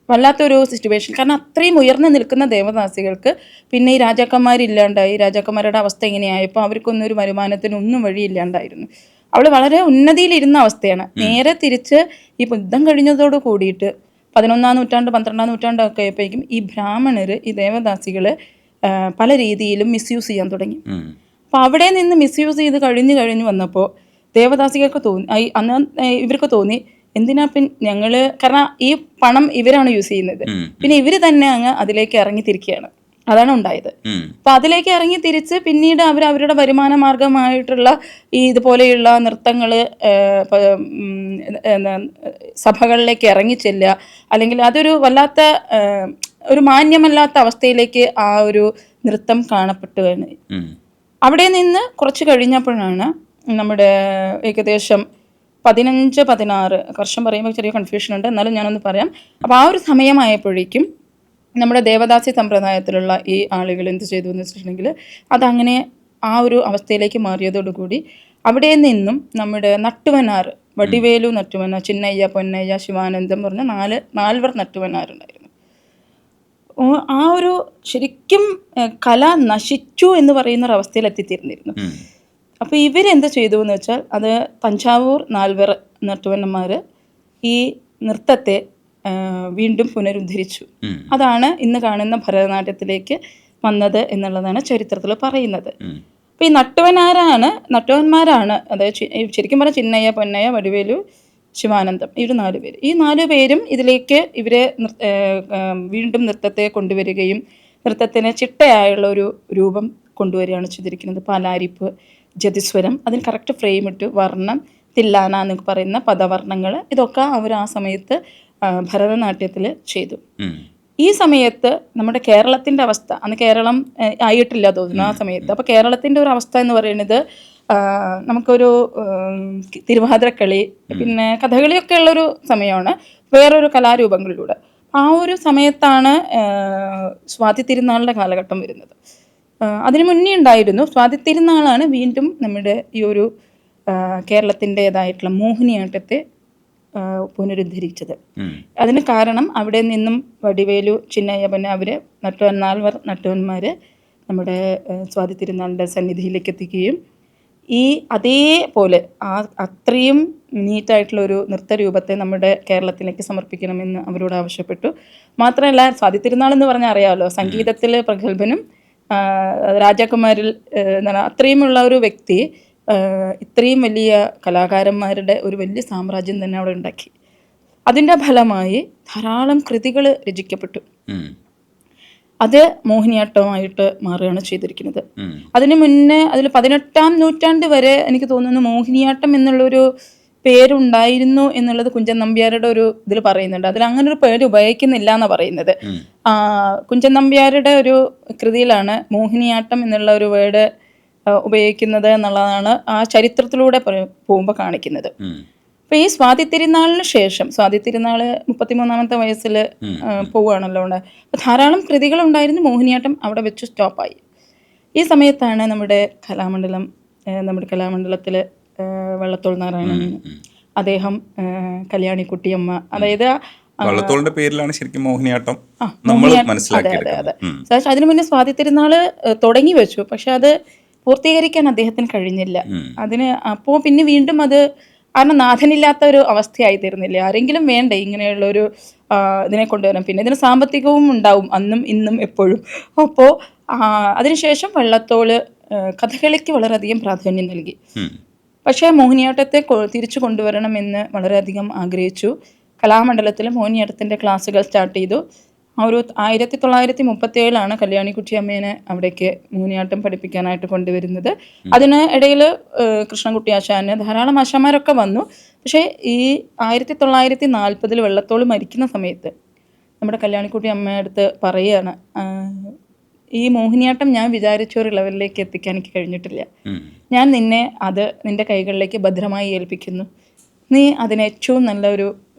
വല്ലാത്തൊരു സിറ്റുവേഷൻ. കാരണം അത്രയും ഉയർന്നു നിൽക്കുന്ന ദേവദാസികൾക്ക് പിന്നെ ഈ രാജാക്കന്മാരില്ലാണ്ടായി. രാജാക്കന്മാരുടെ അവസ്ഥ എങ്ങനെയായപ്പോൾ അവർക്കൊന്നും ഒരു വരുമാനത്തിനൊന്നും വഴിയില്ലാണ്ടായിരുന്നു. അവൾ വളരെ ഉന്നതിയിലിരുന്ന അവസ്ഥയാണ്. നേരെ തിരിച്ച് ഈ യുദ്ധം കഴിഞ്ഞതോട് കൂടിയിട്ട് 11ാം നൂറ്റാണ്ട് 12ാം നൂറ്റാണ്ടൊക്കെ ആയപ്പോഴേക്കും ഈ ബ്രാഹ്മണർ ഈ ദേവദാസികൾ പല രീതിയിലും മിസ്യൂസ് ചെയ്യാൻ തുടങ്ങി. അപ്പോൾ അവിടെ നിന്ന് മിസ്യൂസ് ചെയ്ത് കഴിഞ്ഞു വന്നപ്പോൾ ദേവദാസികൾക്ക് തോന്നി, അന്ന് ഇവർക്ക് തോന്നി, എന്തിനാ ഞങ്ങൾ, കാരണം ഈ പണം ഇവരാണ് യൂസ് ചെയ്യുന്നത്, പിന്നെ ഇവർ തന്നെ അങ്ങ് അതിലേക്ക് ഇറങ്ങി തിരിക്കുകയാണ്. അതാണ് ഉണ്ടായത്. അപ്പൊ അതിലേക്ക് ഇറങ്ങി തിരിച്ച് പിന്നീട് അവരുടെ വരുമാന മാർഗമായിട്ടുള്ള ഈ ഇതുപോലെയുള്ള നൃത്തങ്ങള് സഭകളിലേക്ക് ഇറങ്ങിച്ചെല്ലുക, അല്ലെങ്കിൽ അതൊരു വല്ലാത്ത ഒരു മാന്യമല്ലാത്ത അവസ്ഥയിലേക്ക് ആ ഒരു നൃത്തം കാണപ്പെട്ടു. അവിടെ നിന്ന് കുറച്ച് കഴിഞ്ഞപ്പോഴാണ് നമ്മുടെ ഏകദേശം 15-16 വർഷം പറയുമ്പോൾ ചെറിയ കൺഫ്യൂഷൻ ഉണ്ട്, എന്നാലും ഞാനൊന്ന് പറയാം. അപ്പോൾ ആ ഒരു സമയമായപ്പോഴേക്കും നമ്മുടെ ദേവദാസി സമ്പ്രദായത്തിലുള്ള ഈ ആളുകൾ എന്ത് ചെയ്തു എന്ന് വെച്ചിട്ടുണ്ടെങ്കിൽ അതങ്ങനെ ആ ഒരു അവസ്ഥയിലേക്ക് മാറിയതോടുകൂടി അവിടെ നിന്നും നമ്മുടെ നട്ടുവനാർ, വടിവേലു നട്ടുവനാർ, ചിന്നയ്യ, പൊന്നയ്യ, ശിവാനന്ദം പറഞ്ഞ 4 നട്ടുവനാറുണ്ടായിരുന്നു. ആ ഒരു ശരിക്കും കല നശിച്ചു എന്ന് പറയുന്ന ഒരു അവസ്ഥയിൽ എത്തിത്തീർന്നിരുന്നു. അപ്പോൾ ഇവരെന്ത് ചെയ്തു എന്ന് വെച്ചാൽ അത് തഞ്ചാവൂർ 4 നട്ടുവന്മാർ ഈ നൃത്തത്തെ വീണ്ടും പുനരുദ്ധരിച്ചു. അതാണ് ഇന്ന് കാണുന്ന ഭരതനാട്യത്തിലേക്ക് വന്നത് എന്നുള്ളതാണ് ചരിത്രത്തിൽ പറയുന്നത്. അപ്പോൾ ഈ നട്ടുവന്മാരാണ്, അതായത് ശരിക്കും പറഞ്ഞാൽ ചിന്നയ്യ, പൊന്നയ്യ, വടിവേലു, ശിവാനന്ദം, ഇവർ 4 പേര്. ഈ 4 പേരും ഇതിലേക്ക് ഇവരെ വീണ്ടും നൃത്തത്തെ കൊണ്ടുവരികയും നൃത്തത്തിന് ചിട്ടയായുള്ള ഒരു രൂപം കൊണ്ടുവരികയാണ് ചെയ്തിരിക്കുന്നത്. പാലാരിപ്പ്, ജതിസ്വരം, അതിന് കറക്റ്റ് ഫ്രെയിം ഇട്ട്, വർണ്ണം, തില്ലാന എന്നൊക്കെ പറയുന്ന പദവർണ്ണങ്ങൾ, ഇതൊക്കെ അവർ ആ സമയത്ത് ഭരതനാട്യത്തിൽ ചെയ്തു. ഈ സമയത്ത് നമ്മുടെ കേരളത്തിൻ്റെ അവസ്ഥ, അന്ന് കേരളം ആയിട്ടില്ല തോന്നുന്നു ആ സമയത്ത്. അപ്പോൾ കേരളത്തിൻ്റെ ഒരു അവസ്ഥ എന്ന് പറയുന്നത് നമുക്കൊരു തിരുവാതിരക്കളി പിന്നെ കഥകളിയൊക്കെ ഉള്ളൊരു സമയമാണ്, വേറൊരു കലാരൂപങ്ങളിലൂടെ. ആ ഒരു സമയത്താണ് സ്വാതി തിരുനാളിൻ്റെ കാലഘട്ടം വരുന്നത്. അതിനു മുന്നേ ഉണ്ടായിരുന്നു. സ്വാതി തിരുനാളാണ് വീണ്ടും നമ്മുടെ ഈ ഒരു കേരളത്തിൻ്റെതായിട്ടുള്ള മോഹിനിയാട്ടത്തെ പുനരുദ്ധരിച്ചത്. അതിന് കാരണം അവിടെ നിന്നും വടിവേലു, ചിന്നയ്യ, പൊന്ന, അവർ 4 നട്ടുവന്മാർ നമ്മുടെ സ്വാതി തിരുനാളിൻ്റെ സന്നിധിയിലേക്ക് എത്തിക്കുകയും ഈ അതേപോലെ അത്രയും നീറ്റായിട്ടുള്ളൊരു നൃത്തരൂപത്തെ നമ്മുടെ കേരളത്തിലേക്ക് സമർപ്പിക്കണമെന്ന് അവരോട് ആവശ്യപ്പെട്ടു. മാത്രമല്ല സ്വാതി തിരുനാൾ എന്ന് പറഞ്ഞാൽ അറിയാമല്ലോ, സംഗീതത്തിൽ പ്രഗത്ഭനും രാജാക്കന്മാരിൽ എന്താണ് അത്രയുമുള്ള ഒരു വ്യക്തി ഇത്രയും വലിയ കലാകാരന്മാരുടെ ഒരു വലിയ സാമ്രാജ്യം തന്നെ അവിടെ ഉണ്ടാക്കി. അതിൻ്റെ ഫലമായി ധാരാളം കൃതികൾ രചിക്കപ്പെട്ടു. അത് മോഹിനിയാട്ടമായിട്ട് മാറുകയാണ് ചെയ്തിരിക്കുന്നത്. അതിനു മുന്നേ അതിൽ 18ാം നൂറ്റാണ്ട് വരെ എനിക്ക് തോന്നുന്നു മോഹിനിയാട്ടം എന്നുള്ളൊരു പേരുണ്ടായിരുന്നു എന്നുള്ളത് കുഞ്ചൻ നമ്പ്യാരുടെ ഒരു ഇതിൽ പറയുന്നുണ്ട്. അതിൽ അങ്ങനെ ഒരു പേര് ഉപയോഗിക്കുന്നില്ല എന്നാണ് പറയുന്നത്. കുഞ്ചൻ നമ്പ്യാരുടെ ഒരു കൃതിയിലാണ് മോഹിനിയാട്ടം എന്നുള്ള ഒരു വേർഡ് ഉപയോഗിക്കുന്നത് എന്നുള്ളതാണ് ആ ചരിത്രത്തിലൂടെ പോകുമ്പോൾ കാണിക്കുന്നത്. അപ്പൊ ഈ സ്വാതി തിരുനാളിന് ശേഷം, സ്വാതി തിരുനാള് 33ാമത്തെ വയസ്സിൽ പോവുകയാണല്ലോ അവിടെ, ധാരാളം കൃതികൾ ഉണ്ടായിരുന്നു. മോഹിനിയാട്ടം അവിടെ വെച്ച് സ്റ്റോപ്പായി. ഈ സമയത്താണ് നമ്മുടെ കലാമണ്ഡലത്തിൽ വള്ളത്തോൾ നാരായണൻ അദ്ദേഹം കല്യാണിക്കുട്ടിയമ്മ, അതായത് വള്ളത്തോളിന്റെ പേരിലാണ് ശരിക്കും മോഹിനിയാട്ടം നമ്മൾ മോഹിനിയാട്ടം. അതെ മനസ്സിലാക്കിയെടുക്കുന്നത്. അതിനു മുന്നേ സ്വാതി തിരുനാള് തുടങ്ങി വെച്ചു, പക്ഷെ അത് പൂർത്തീകരിക്കാൻ അദ്ദേഹത്തിന് കഴിഞ്ഞില്ല. അതിന് അപ്പോൾ പിന്നെ വീണ്ടും അത് കാരണം നാഥനില്ലാത്ത ഒരു അവസ്ഥയായി തീർന്നില്ല. ആരെങ്കിലും വേണ്ടേ ഇങ്ങനെയുള്ളൊരു ഇതിനെ കൊണ്ടുവരാൻ. പിന്നെ ഇതിന് സാമ്പത്തികവും ഉണ്ടാവും അന്നും ഇന്നും എപ്പോഴും. അപ്പോൾ അതിനുശേഷം വള്ളത്തോള് കഥകളിക്ക് വളരെയധികം പ്രാധാന്യം നൽകി. പക്ഷേ മോഹിനിയാട്ടത്തെ തിരിച്ചു കൊണ്ടുവരണമെന്ന് വളരെയധികം ആഗ്രഹിച്ചു. കലാമണ്ഡലത്തിൽ മോഹിനിയാട്ടത്തിൻ്റെ ക്ലാസ്സുകൾ സ്റ്റാർട്ട് ചെയ്തു. ഒരു 1937 കല്യാണിക്കുട്ടിയമ്മേനെ അവിടേക്ക് മോഹിനിയാട്ടം പഠിപ്പിക്കാനായിട്ട് കൊണ്ടുവരുന്നത്. അതിന് ഇടയിൽ കൃഷ്ണൻകുട്ടി ആശാന് ധാരാളം ആശാന്മാരൊക്കെ വന്നു. പക്ഷേ ഈ 1940 വള്ളത്തോൾ മരിക്കുന്ന സമയത്ത് നമ്മുടെ കല്യാണിക്കുട്ടി അമ്മയുടെ അടുത്ത് പറയുകയാണ്, ഈ മോഹിനിയാട്ടം ഞാൻ വിചാരിച്ച ഒരു ലെവലിലേക്ക് എത്തിക്കാൻ എനിക്ക് കഴിഞ്ഞിട്ടില്ല. ഞാൻ നിന്റെ കൈകളിലേക്ക് ഭദ്രമായി ഏൽപ്പിക്കുന്നു. നീ അതിനെ ഏറ്റവും നല്ലൊരു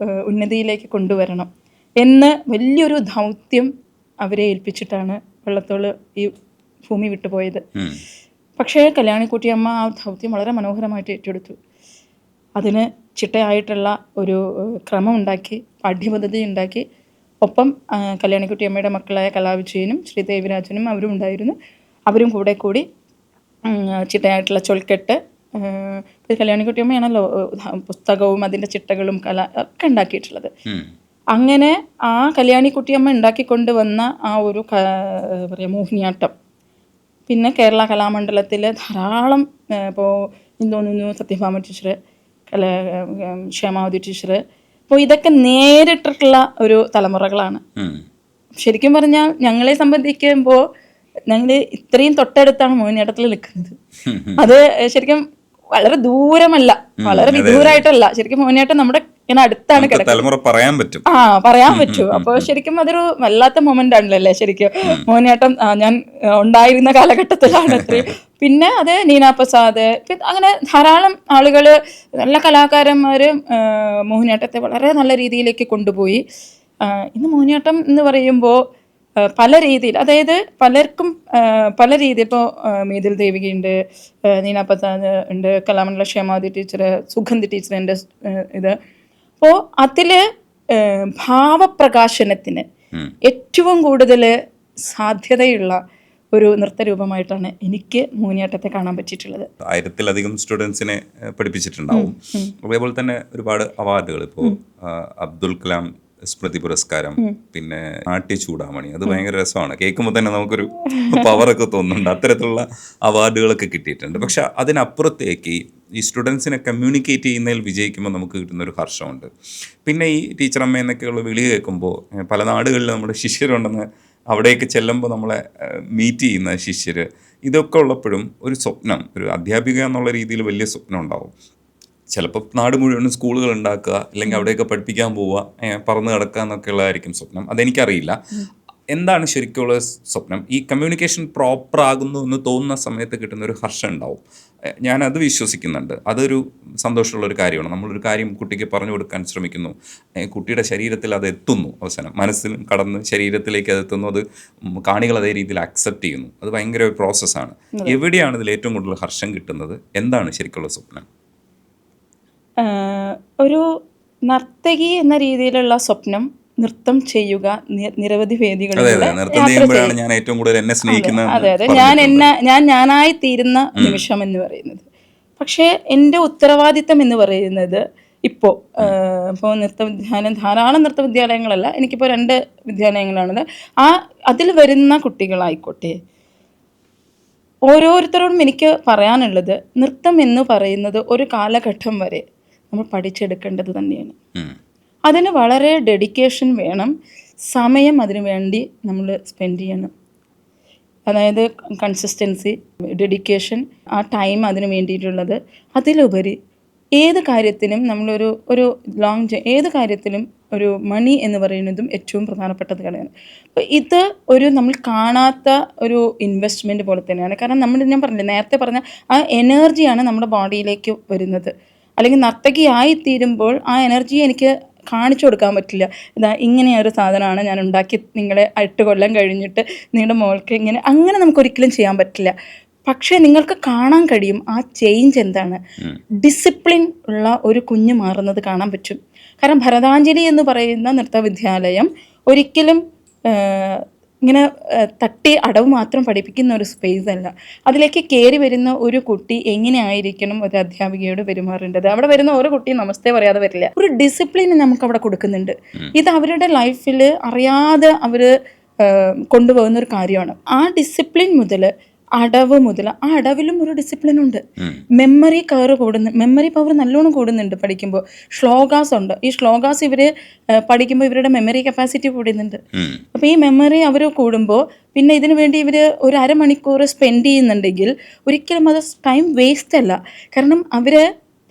ഉന്നതിയിലേക്ക് കൊണ്ടുവരണം എന്ന് വലിയൊരു ദൗത്യം അവരെ ഏൽപ്പിച്ചിട്ടാണ് വള്ളത്തോൾ ഈ ഭൂമി വിട്ടുപോയത്. പക്ഷേ കല്യാണിക്കുട്ടിയമ്മ ആ ദൗത്യം വളരെ മനോഹരമായിട്ട് ഏറ്റെടുത്തു. അതിന് ചിട്ടയായിട്ടുള്ള ഒരു ക്രമം ഉണ്ടാക്കി, പാഠ്യപദ്ധതി ഉണ്ടാക്കി. ഒപ്പം കല്യാണിക്കുട്ടിയമ്മയുടെ മക്കളായ കലാവിജയനും ശ്രീദേവിരാജനും അവരും ഉണ്ടായിരുന്നു. അവരും കൂടെ കൂടി ചിട്ടയായിട്ടുള്ള ചൊൽക്കെട്ട്, കല്യാണിക്കുട്ടിയമ്മയാണല്ലോ പുസ്തകവും അതിൻ്റെ ചിട്ടകളും ഒക്കെ ഉണ്ടാക്കിയിട്ടുള്ളത്. അങ്ങനെ ആ കല്യാണിക്കുട്ടിയമ്മ ഉണ്ടാക്കിക്കൊണ്ട് വന്ന ആ ഒരു മോഹിനിയാട്ടം പിന്നെ കേരള കലാമണ്ഡലത്തിൽ ധാരാളം, ഇപ്പോൾ എനിക്ക് തോന്നുന്നു സത്യഭാമ ടീച്ചർ, ക്ഷേമാവതി ടീച്ചർ, അപ്പോൾ ഇതൊക്കെ നേരിട്ടിട്ടുള്ള ഒരു തലമുറകളാണ്. ശരിക്കും പറഞ്ഞാൽ ഞങ്ങളെ സംബന്ധിക്കുമ്പോൾ ഞങ്ങൾ ഇത്രയും തൊട്ടടുത്താണ് മോഹിനിയാട്ടത്തിൽ നിൽക്കുന്നത്. അത് ശരിക്കും വളരെ ദൂരമല്ല, വളരെ വിദൂരമായിട്ടല്ല. ശരിക്കും മോഹിനിയാട്ടം നമ്മുടെ ഇങ്ങനെ അടുത്താണ് കിടക്കുന്നത്. പറയാൻ പറ്റും. അപ്പോൾ ശരിക്കും അതൊരു വല്ലാത്ത മൊമെന്റ് ആണല്ലേ ശരിക്കും മോഹിനിയാട്ടം. ഞാൻ ഉണ്ടായിരുന്ന കാലഘട്ടത്തിലാണ് അത്രയും. പിന്നെ അത് നീന പ്രസാദ്, അങ്ങനെ ധാരാളം ആളുകൾ, നല്ല കലാകാരന്മാർ മോഹിനിയാട്ടത്തെ വളരെ നല്ല രീതിയിലേക്ക് കൊണ്ടുപോയി. ഇന്ന് മോഹിനിയാട്ടം എന്ന് പറയുമ്പോൾ പല രീതിയിൽ, അതായത് പലർക്കും പല രീതിയിൽ, ഇപ്പോൾ മീതിൽ ദേവികയുണ്ട്, നീന പ്രസാദ് ഉണ്ട്, കലാമണ്ഡല ക്ഷേമാവതി ടീച്ചർ, സുഗന്ധി ടീച്ചറിൻ്റെ ഇത്. അപ്പോൾ അതിൽ ഭാവപ്രകാശനത്തിന് ഏറ്റവും കൂടുതൽ സാധ്യതയുള്ള ഒരു നൃത്തരൂപമായിട്ടാണ് എനിക്ക് മോഹിനിയാട്ടത്തെ കാണാൻ പറ്റിയിട്ടുള്ളത്. 1000-ലധികം സ്റ്റുഡൻസിനെ പഠിപ്പിച്ചിട്ടുണ്ടാവും. അതേപോലെ തന്നെ ഒരുപാട് അവാർഡുകൾ, ഇപ്പോൾ അബ്ദുൽ കലാം സ്മൃതി പുരസ്കാരം, പിന്നെ നാട്യ ചൂടാമണി, അത് ഭയങ്കര രസമാണ്. കേൾക്കുമ്പോൾ തന്നെ നമുക്കൊരു പവറൊക്കെ തോന്നുന്നുണ്ട്. അത്തരത്തിലുള്ള അവാർഡുകളൊക്കെ കിട്ടിയിട്ടുണ്ട്. പക്ഷെ അതിനപ്പുറത്തേക്ക് ഈ സ്റ്റുഡൻസിനെ കമ്മ്യൂണിക്കേറ്റ് ചെയ്യുന്നതിൽ വിജയിക്കുമ്പോൾ നമുക്ക് കിട്ടുന്നൊരു ഹർഷമുണ്ട്. പിന്നെ ഈ ടീച്ചർ അമ്മ എന്നൊക്കെയുള്ള വിളി കേൾക്കുമ്പോൾ പല നാടുകളിൽ നമ്മുടെ ശിഷ്യരുണ്ടെന്ന്, അവിടേക്ക് ചെല്ലുമ്പോൾ നമ്മളെ മീറ്റ് ചെയ്യുന്ന ശിഷ്യർ, ഇതൊക്കെ ഉള്ളപ്പോഴും ഒരു സ്വപ്നം, ഒരു അധ്യാപിക എന്നുള്ള രീതിയിൽ വലിയ സ്വപ്നം ഉണ്ടാവും. ചിലപ്പോൾ നാട് മുഴുവനും സ്കൂളുകൾ ഉണ്ടാക്കുക, അല്ലെങ്കിൽ അവിടെയൊക്കെ പഠിപ്പിക്കാൻ പോവുക, പറന്ന് കിടക്കുക എന്നൊക്കെ ഉള്ളതായിരിക്കും സ്വപ്നം. അതെനിക്കറിയില്ല എന്താണ് ശരിക്കുള്ള സ്വപ്നം. ഈ കമ്മ്യൂണിക്കേഷൻ പ്രോപ്പർ ആകുന്നു എന്ന് തോന്നുന്ന സമയത്ത് കിട്ടുന്ന ഒരു ഹർഷം ഉണ്ടാവും. ഞാനത് വിശ്വസിക്കുന്നുണ്ട്. അതൊരു സന്തോഷമുള്ളൊരു കാര്യമാണ്. നമ്മളൊരു കാര്യം കുട്ടിക്ക് പറഞ്ഞു കൊടുക്കാൻ ശ്രമിക്കുന്നു, കുട്ടിയുടെ ശരീരത്തിൽ അത് എത്തുന്നു, അവസാനം മനസ്സിൽ കടന്ന് ശരീരത്തിലേക്ക് അത് എത്തുന്നു, അത് കാണികൾ അതേ രീതിയിൽ അക്സെപ്റ്റ് ചെയ്യുന്നു. അത് ഭയങ്കര ഒരു പ്രോസസ്സാണ്. എവിടെയാണ് ഇതിൽ ഏറ്റവും കൂടുതൽ ഹർഷം കിട്ടുന്നത്? എന്താണ് ശരിക്കുള്ള സ്വപ്നം? ഒരു നർത്തകി എന്ന രീതിയിലുള്ള സ്വപ്നം, നൃത്തം ചെയ്യുക, നിരവധി വേദികളിലൂടെ ഞാൻ ഏറ്റവും കൂടുതൽ എന്നെ സ്നേഹിക്കുന്ന, അതെ ഞാൻ ഞാനായി തീരുന്ന നിമിഷം എന്ന് പറയുന്നത്. പക്ഷേ എൻ്റെ ഉത്തരവാദിത്തം എന്ന് പറയുന്നത് ഇപ്പോൾ നൃത്തവിദ്യാലയം, ധാരാളം നൃത്തവിദ്യാലയങ്ങളല്ല, എനിക്കിപ്പോൾ 2 വിദ്യാലയങ്ങളാണത്. അതിൽ വരുന്ന കുട്ടികളായിക്കോട്ടെ, ഓരോരുത്തരോടും എനിക്ക് പറയാനുള്ളത്, നൃത്തം എന്ന് പറയുന്നത് ഒരു കാലഘട്ടം വരെ നമ്മൾ പഠിച്ചെടുക്കേണ്ടത് തന്നെയാണ്. അതിന് വളരെ ഡെഡിക്കേഷൻ വേണം, സമയം അതിനു വേണ്ടി നമ്മൾ സ്പെൻഡ് ചെയ്യണം. അതായത് കൺസിസ്റ്റൻസി, ഡെഡിക്കേഷൻ, ആ ടൈം അതിന് വേണ്ടിയിട്ടുള്ളത്. അതിലുപരി ഏത് കാര്യത്തിനും നമ്മളൊരു ഏത് കാര്യത്തിലും ഒരു മണി എന്ന് പറയുന്നതും ഏറ്റവും പ്രധാനപ്പെട്ടത് കാര്യമാണ്. അപ്പോൾ ഇത് നമ്മൾ കാണാത്ത ഒരു ഇൻവെസ്റ്റ്മെൻറ്റ് പോലെ തന്നെയാണ്. കാരണം ഞാൻ പറഞ്ഞില്ലേ, നേരത്തെ പറഞ്ഞ ആ എനർജിയാണ് നമ്മുടെ ബോഡിയിലേക്ക് വരുന്നത്. അല്ലെങ്കിൽ നർത്തകിയായി തീരുമ്പോൾ ആ എനർജി എനിക്ക് കാണിച്ചു കൊടുക്കാൻ പറ്റില്ല. ഇങ്ങനെയൊരു സാധനമാണ് ഞാൻ ഉണ്ടാക്കി നിങ്ങളെ 8 കൊല്ലം കഴിഞ്ഞിട്ട് നിങ്ങളുടെ മോൾക്ക് അങ്ങനെ നമുക്കൊരിക്കലും ചെയ്യാൻ പറ്റില്ല. പക്ഷേ നിങ്ങൾക്ക് കാണാൻ കഴിയും ആ ചേഞ്ച് എന്താണ്. ഡിസിപ്ലിൻ ഉള്ള ഒരു കുഞ്ഞ് മാറുന്നത് കാണാൻ പറ്റും. കാരണം ഭരതാഞ്ജലി എന്ന് പറയുന്ന നൃത്തവിദ്യാലയം ഒരിക്കലും ഇങ്ങനെ തട്ടി അടവ് മാത്രം പഠിപ്പിക്കുന്ന ഒരു സ്പേസ് അല്ല. അതിലേക്ക് കയറി വരുന്ന ഒരു കുട്ടി എങ്ങനെയായിരിക്കണം ഒരു അധ്യാപികയോട് പെരുമാറേണ്ടത്. അവിടെ വരുന്ന ഓരോ കുട്ടിയും നമസ്തേ പറയാതെ വരില്ല. ഒരു ഡിസിപ്ലിൻ നമുക്ക് അവിടെ കൊടുക്കുന്നുണ്ട്. ഇത് അവരുടെ ലൈഫിൽ അറിയാതെ അവർ കൊണ്ടുപോകുന്ന ഒരു കാര്യമാണ്. ആ ഡിസിപ്ലിൻ മുതൽ അടവ് മുതൽ ആ അടവിലും ഒരു ഡിസിപ്ലിൻ ഉണ്ട്. മെമ്മറി പവർ നല്ലോണം കൂടുന്നുണ്ട് പഠിക്കുമ്പോൾ. ശ്ലോകാസ് ഉണ്ട്. ഈ ശ്ലോകാസ് ഇവർ പഠിക്കുമ്പോൾ ഇവരുടെ മെമ്മറി കപ്പാസിറ്റി കൂടുന്നുണ്ട്. അപ്പോൾ ഈ മെമ്മറി അവർ കൂടുമ്പോൾ പിന്നെ ഇതിനു വേണ്ടി ഇവർ ഒരു അരമണിക്കൂർ സ്പെൻഡ് ചെയ്യുന്നുണ്ടെങ്കിൽ ഒരിക്കലും അത് ടൈം വേസ്റ്റ് അല്ല. കാരണം അവർ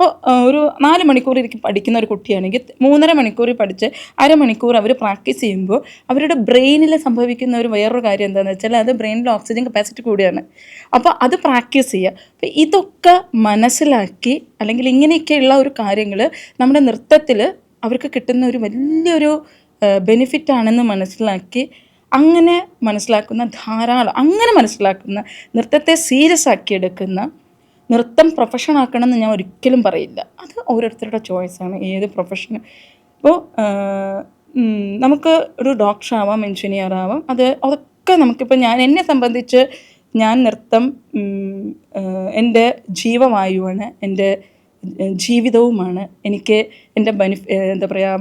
ഇപ്പോൾ ഒരു 4 മണിക്കൂർ പഠിക്കുന്ന ഒരു കുട്ടിയാണെങ്കിൽ 3.5 മണിക്കൂർ പഠിച്ച് അരമണിക്കൂർ അവർ പ്രാക്ടീസ് ചെയ്യുമ്പോൾ അവരുടെ ബ്രെയിനിൽ സംഭവിക്കുന്ന ഒരു വേറൊരു കാര്യം എന്താണെന്ന് വെച്ചാൽ അത് ബ്രെയിനിൽ ഓക്സിജൻ കപ്പാസിറ്റി കൂടിയാണ്. അപ്പോൾ അത് പ്രാക്ടീസ് ചെയ്യുക. അപ്പോൾ ഇതൊക്കെ മനസ്സിലാക്കി അല്ലെങ്കിൽ ഇങ്ങനെയൊക്കെയുള്ള ഒരു കാര്യങ്ങൾ നമ്മുടെ നൃത്തത്തിൽ അവർക്ക് കിട്ടുന്ന ഒരു വലിയൊരു ബെനിഫിറ്റ് ആണെന്ന് മനസ്സിലാക്കി അങ്ങനെ മനസ്സിലാക്കുന്ന നൃത്തത്തെ സീരിയസ് ആക്കി എടുക്കുന്ന നൃത്തം പ്രൊഫഷൻ ആക്കണമെന്ന് ഞാൻ ഒരിക്കലും പറയില്ല. അത് ഓരോരുത്തരുടെ ചോയ്സാണ് ഏത് പ്രൊഫഷൻ. ഇപ്പോൾ നമുക്ക് ഒരു ഡോക്ടർ ആവാം, എൻജിനീയർ ആവാം. അതൊക്കെ നമുക്കിപ്പോൾ എന്നെ സംബന്ധിച്ച് ഞാൻ നൃത്തം എൻ്റെ ജീവവായുവാണ്, എൻ്റെ ജീവിതവുമാണ്. എനിക്ക് എൻ്റെ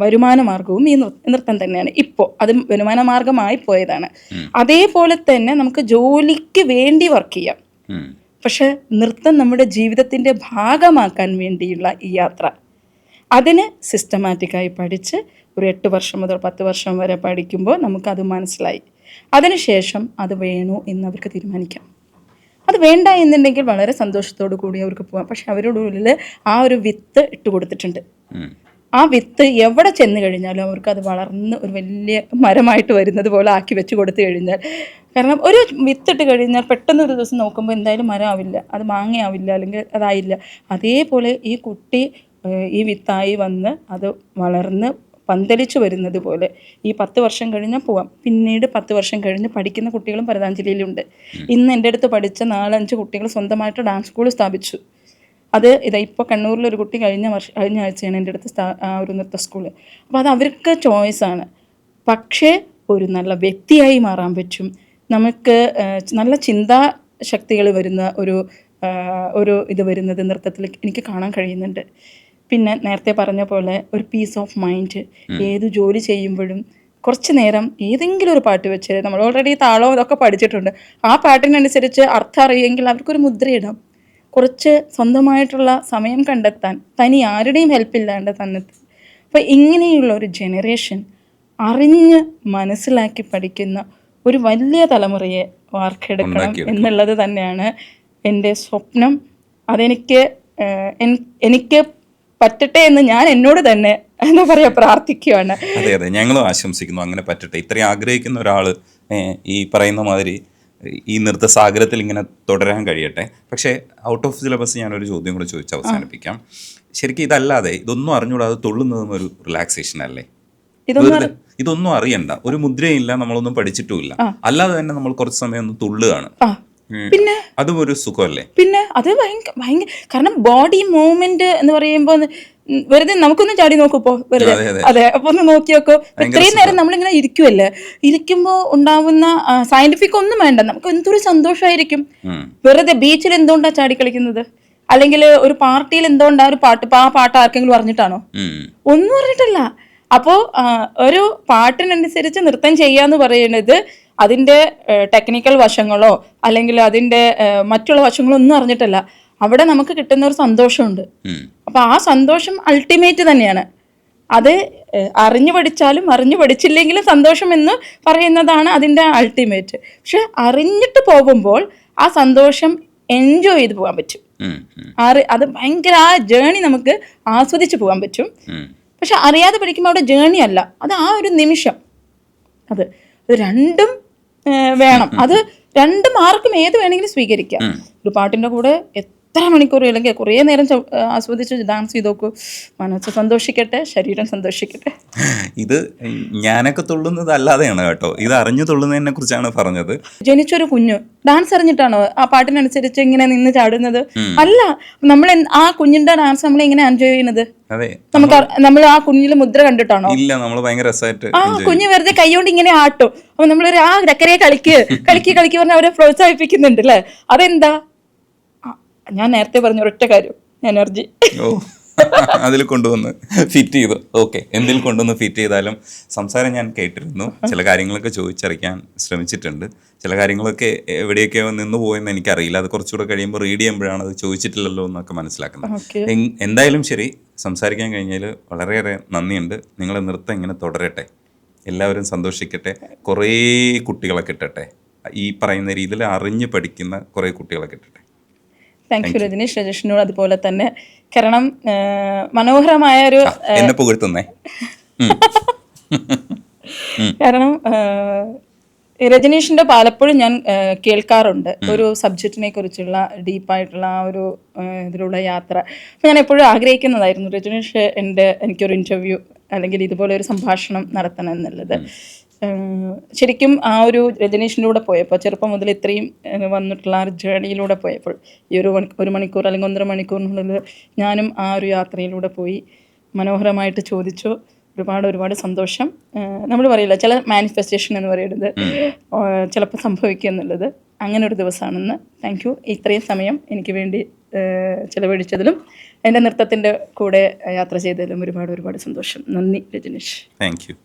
വരുമാന മാർഗവും ഈ നൃത്തം തന്നെയാണ്. ഇപ്പോൾ അത് വരുമാന മാർഗമായി പോയതാണ്. അതേപോലെ തന്നെ നമുക്ക് ജോലിക്ക് വേണ്ടി വർക്ക് ചെയ്യാം. പക്ഷെ നൃത്തം നമ്മുടെ ജീവിതത്തിൻ്റെ ഭാഗമാക്കാൻ വേണ്ടിയുള്ള ഈ യാത്ര, അതിന് സിസ്റ്റമാറ്റിക്കായി പഠിച്ച് ഒരു 8 വർഷം മുതൽ 10 വർഷം വരെ പഠിക്കുമ്പോൾ നമുക്കത് മനസ്സിലായി. അതിനുശേഷം അത് വേണോ എന്ന് അവർക്ക് തീരുമാനിക്കാം. അത് വേണ്ട എന്നുണ്ടെങ്കിൽ വളരെ സന്തോഷത്തോടു കൂടി അവർക്ക് പോകാം. പക്ഷെ അവരുടെ ഉള്ളിൽ ആ ഒരു വിത്ത് ഇട്ട് കൊടുത്തിട്ടുണ്ട്. ആ വിത്ത് എവിടെ ചെന്ന് കഴിഞ്ഞാലും അവർക്ക് അത് വളർന്ന് ഒരു വലിയ മരമായിട്ട് വരുന്നത് പോലെ ആക്കി വെച്ച് കൊടുത്തു കഴിഞ്ഞാൽ, കാരണം ഒരു വിത്തിട്ട് കഴിഞ്ഞാൽ പെട്ടെന്ന് ഒരു ദിവസം നോക്കുമ്പോൾ എന്തായാലും മരമാവില്ല, അത് മാങ്ങയാവില്ല, അല്ലെങ്കിൽ അതായില്ല. അതേപോലെ ഈ കുട്ടി ഈ വിത്തായി വന്ന് അത് വളർന്ന് പന്തലിച്ചു വരുന്നത് പോലെ ഈ 10 വർഷം കഴിഞ്ഞാൽ പോവാം. പിന്നീട് 10 വർഷം കഴിഞ്ഞ് പഠിക്കുന്ന കുട്ടികളും ഭരതാഞ്ജലിയിലുണ്ട്. ഇന്ന് എൻ്റെ അടുത്ത് പഠിച്ച 4-5 കുട്ടികൾ സ്വന്തമായിട്ട് ഡാൻസ് സ്കൂൾ സ്ഥാപിച്ചു. അത് ഇപ്പോൾ കണ്ണൂരിലൊരു കുട്ടി കഴിഞ്ഞ ആഴ്ചയാണ് എൻ്റെ അടുത്ത് ഒരു നൃത്ത സ്കൂള്. അപ്പോൾ അത് അവർക്ക് ചോയ്സാണ്. പക്ഷേ ഒരു നല്ല വ്യക്തിയായി മാറാൻ പറ്റും. നമുക്ക് നല്ല ചിന്താശക്തികൾ വരുന്ന ഒരു ഇത് വരുന്നത് നൃത്തത്തിൽ എനിക്ക് കാണാൻ കഴിയുന്നുണ്ട്. പിന്നെ നേരത്തെ പറഞ്ഞ പോലെ ഒരു പീസ് ഓഫ് മൈൻഡ്. ഏത് ജോലി ചെയ്യുമ്പോഴും കുറച്ച് നേരം ഏതെങ്കിലും ഒരു പാട്ട് വെച്ച്, നമ്മൾ ഓൾറെഡി താളവും ഇതൊക്കെ പഠിച്ചിട്ടുണ്ട്, ആ പാട്ടിനനുസരിച്ച് അർത്ഥം അറിയുമെങ്കിൽ അവർക്കൊരു മുദ്രയിടാം. കുറച്ച് സ്വന്തമായിട്ടുള്ള സമയം കണ്ടെത്താൻ, തനി ആരുടെയും ഹെൽപ്പില്ലാണ്ട് തന്നെ. അപ്പോൾ ഇങ്ങനെയുള്ള ഒരു ജനറേഷൻ അറിഞ്ഞ് മനസ്സിലാക്കി പഠിക്കുന്ന ഒരു വലിയ തലമുറയെ വാർത്തെടുക്കണം എന്നുള്ളത് തന്നെയാണ് എൻ്റെ സ്വപ്നം. അതെനിക്ക് എനിക്ക് പറ്റട്ടെ എന്ന് ഞാൻ എന്നോട് തന്നെ എന്താ പറയുക പ്രാർത്ഥിക്കുകയാണ്. അതെ അതെ, ഞങ്ങളും ആശംസിക്കുന്നു അങ്ങനെ പറ്റട്ടെ. ഇത്രയും ആഗ്രഹിക്കുന്ന ഒരാൾ ഈ പറയുന്ന മാതിരി ഈ നൃത്തസാഗരത്തിൽ ഇങ്ങനെ തുടരാൻ കഴിയട്ടെ. പക്ഷേ ഔട്ട് ഓഫ് സിലബസ് ഞാനൊരു ചോദ്യം കൂടെ ചോദിച്ച് അവസാനിപ്പിക്കാം. ശരിക്കും ഇതല്ലാതെ ഇതൊന്നും അറിഞ്ഞുകൂടാതെ തുള്ളുന്നതും ഒരു റിലാക്സേഷൻ അല്ലേ? ഇതൊന്നും അറിയണ്ട, ഒരു മുദ്രയില്ല, നമ്മളൊന്നും പഠിച്ചിട്ടുമില്ല, അല്ലാതെ തന്നെ നമ്മൾ കുറച്ച് സമയം ഒന്ന് തുള്ളുകയാണ്. പിന്നെ അതും ഒരു സുഖമല്ലേ? പിന്നെ അത് ഭയങ്കര കാരണം ബോഡി മൂവ്മെന്റ് എന്ന് പറയുമ്പോൾ വെറുതെ നമുക്കൊന്നും ചാടി നോക്കൂപ്പോ വെറുതെ. അതെ, അപ്പൊ ഒന്ന് നോക്കി നോക്കോ. ഇത്രയും നേരം നമ്മളിങ്ങനെ ഇരിക്കുമല്ലേ, ഇരിക്കുമ്പോൾ ഉണ്ടാവുന്ന സയന്റിഫിക് ഒന്നും വേണ്ട, നമുക്ക് എന്തൊരു സന്തോഷമായിരിക്കും. വെറുതെ ബീച്ചിൽ എന്തുകൊണ്ടാ ചാടി കളിക്കുന്നത്, അല്ലെങ്കിൽ ഒരു പാർട്ടിയിൽ എന്തുകൊണ്ടാ ഒരു പാട്ട്, ആ പാട്ട് ആർക്കെങ്കിലും പറഞ്ഞിട്ടാണോ? ഒന്നും പറഞ്ഞിട്ടല്ല. അപ്പോൾ ഒരു പാട്ടിനനുസരിച്ച് നൃത്തം ചെയ്യാന്ന് പറയുന്നത് അതിൻ്റെ ടെക്നിക്കൽ വശങ്ങളോ അല്ലെങ്കിൽ അതിൻ്റെ മറ്റുള്ള വശങ്ങളോ ഒന്നും അറിഞ്ഞിട്ടല്ല. അവിടെ നമുക്ക് കിട്ടുന്ന ഒരു സന്തോഷമുണ്ട്. അപ്പോൾ ആ സന്തോഷം അൾട്ടിമേറ്റ് തന്നെയാണ്. അത് അറിഞ്ഞു പഠിച്ചാലും അറിഞ്ഞു പഠിച്ചില്ലെങ്കിലും സന്തോഷം എന്ന് പറയുന്നതാണ് അതിൻ്റെ അൾട്ടിമേറ്റ്. പക്ഷെ അറിഞ്ഞിട്ട് പോകുമ്പോൾ ആ സന്തോഷം എൻജോയ് ചെയ്ത് പോകാൻ പറ്റും. അത് ഭയങ്കര ആ ജേണി നമുക്ക് ആസ്വദിച്ച് പോകാൻ പറ്റും. പക്ഷെ അറിയാതെ പഠിക്കുമ്പോൾ അവിടെ ജേണി അല്ല, അത് ആ ഒരു നിമിഷം. അത് രണ്ടും വേണം. അത് രണ്ടും ആർക്കും ഏത് വേണമെങ്കിലും സ്വീകരിക്കാം. ഒരു പാട്ടിൻ്റെ കൂടെ എത്ര മണിക്കൂർ അല്ലെങ്കിൽ കുറേ നേരം ആസ്വദിച്ച് ഡാൻസ് ചെയ്ത് നോക്കൂ. മനസ്സ് സന്തോഷിക്കട്ടെ, ശരീരം സന്തോഷിക്കട്ടെ. ഇത് ഞാനൊക്കെ തുള്ളുന്നത് അല്ലാതെയാണ് കേട്ടോ, ഇത് അറിഞ്ഞു തുള്ളുന്നതിനെ കുറിച്ചാണ് പറഞ്ഞത്. ജനിച്ചൊരു കുഞ്ഞു ഡാൻസ് അറിഞ്ഞിട്ടാണോ ആ പാട്ടിനനുസരിച്ച് ഇങ്ങനെ നിന്ന് ചാടുന്നത്? അല്ല, നമ്മൾ ആ കുഞ്ഞിന്റെ ഡാൻസ് നമ്മൾ എങ്ങനെ എൻജോയ് ചെയ്യുന്നത്? നമ്മൾ ആ കുഞ്ഞില് മുദ്ര കണ്ടിട്ടാണോ? ഇല്ല, നമ്മൾ ഭയങ്കര രസമായിട്ട് ആ കുഞ്ഞ് വെറുതെ കൈകൊണ്ട് ഇങ്ങനെ ആട്ടും. അപ്പൊ നമ്മളൊരു ആ ചക്കരയെ കളിക്ക് പറഞ്ഞ് അവരെ പ്രോത്സാഹിപ്പിക്കുന്നുണ്ട് അല്ലേ? അതെന്താ? ഞാൻ നേരത്തെ പറഞ്ഞ ഒരൊറ്റ കാര്യം, എനർജി. അതിൽ കൊണ്ടുവന്ന് ഫിറ്റ് ചെയ്തു. ഓക്കെ, എന്തിൽ കൊണ്ടുവന്ന് ഫിറ്റ് ചെയ്താലും സംസാരം ഞാൻ കേട്ടിരുന്നു. ചില കാര്യങ്ങളൊക്കെ ചോദിച്ചറിയാൻ ശ്രമിച്ചിട്ടുണ്ട്. ചില കാര്യങ്ങളൊക്കെ എവിടെയൊക്കെയോ നിന്ന് പോയെന്ന് എനിക്കറിയില്ല. അത് കുറച്ചുകൂടെ കഴിയുമ്പോൾ റീഡ് ചെയ്യുമ്പോഴാണ് അത് ചോദിച്ചിട്ടില്ലല്ലോ എന്നൊക്കെ മനസ്സിലാക്കുന്നത്. എന്തായാലും ശരി, സംസാരിക്കാൻ കഴിഞ്ഞതിൽ വളരെയേറെ നന്ദിയുണ്ട്. നിങ്ങളെ നൃത്തം ഇങ്ങനെ തുടരട്ടെ, എല്ലാവരും സന്തോഷിക്കട്ടെ, കുറേ കുട്ടികളെ കിട്ടട്ടെ, ഈ പറയുന്ന രീതിയിൽ അറിഞ്ഞ് പഠിക്കുന്ന കുറേ കുട്ടികളെ കിട്ടട്ടെ. Thank you Rajneesh. രജേഷിനോട് അതുപോലെ തന്നെ. കാരണം മനോഹരമായ ഒരു എന്നെ പുകഴ്ത്തുന്നേ. കാരണം രജനീഷിന്റെ പലപ്പോഴും ഞാൻ കേൾക്കാറുണ്ട് ഒരു സബ്ജക്റ്റിനെ കുറിച്ചുള്ള ഡീപ്പായിട്ടുള്ള ആ ഒരു ഇതിലുള്ള യാത്ര. അപ്പം ഞാൻ എപ്പോഴും ആഗ്രഹിക്കുന്നതായിരുന്നു രജനീഷ് എനിക്കൊരു ഇൻ്റർവ്യൂ അല്ലെങ്കിൽ ഇതുപോലെ ഒരു സംഭാഷണം നടത്തണം എന്നുള്ളത്. ശരിക്കും ആ ഒരു രജനീഷിൻ്റെ കൂടെ പോയപ്പോൾ, ചെറുപ്പം മുതൽ ഇത്രയും വന്നിട്ടുള്ള ആ ഒരു ജേണിയിലൂടെ പോയപ്പോൾ, ഈ ഒരു മണിക്കൂർ അല്ലെങ്കിൽ 1.5 മണിക്കൂറിനുള്ളിൽ ഞാനും ആ ഒരു യാത്രയിലൂടെ പോയി. മനോഹരമായിട്ട് ചോദിച്ചു. ഒരുപാട് സന്തോഷം. നമ്മൾ പറയില്ല, ചില മാനിഫെസ്റ്റേഷൻ എന്ന് പറയുന്നത് ചിലപ്പോൾ സംഭവിക്കുക എന്നുള്ളത്, അങ്ങനെ ഒരു ദിവസമാണെന്ന്. Thank you. ഇത്രയും സമയം എനിക്ക് വേണ്ടി ചിലവഴിച്ചതിലും എൻ്റെ നൃത്തത്തിൻ്റെ കൂടെ യാത്ര ചെയ്തതിലും ഒരുപാട് സന്തോഷം. നന്ദി രജനീഷ്. Thank you.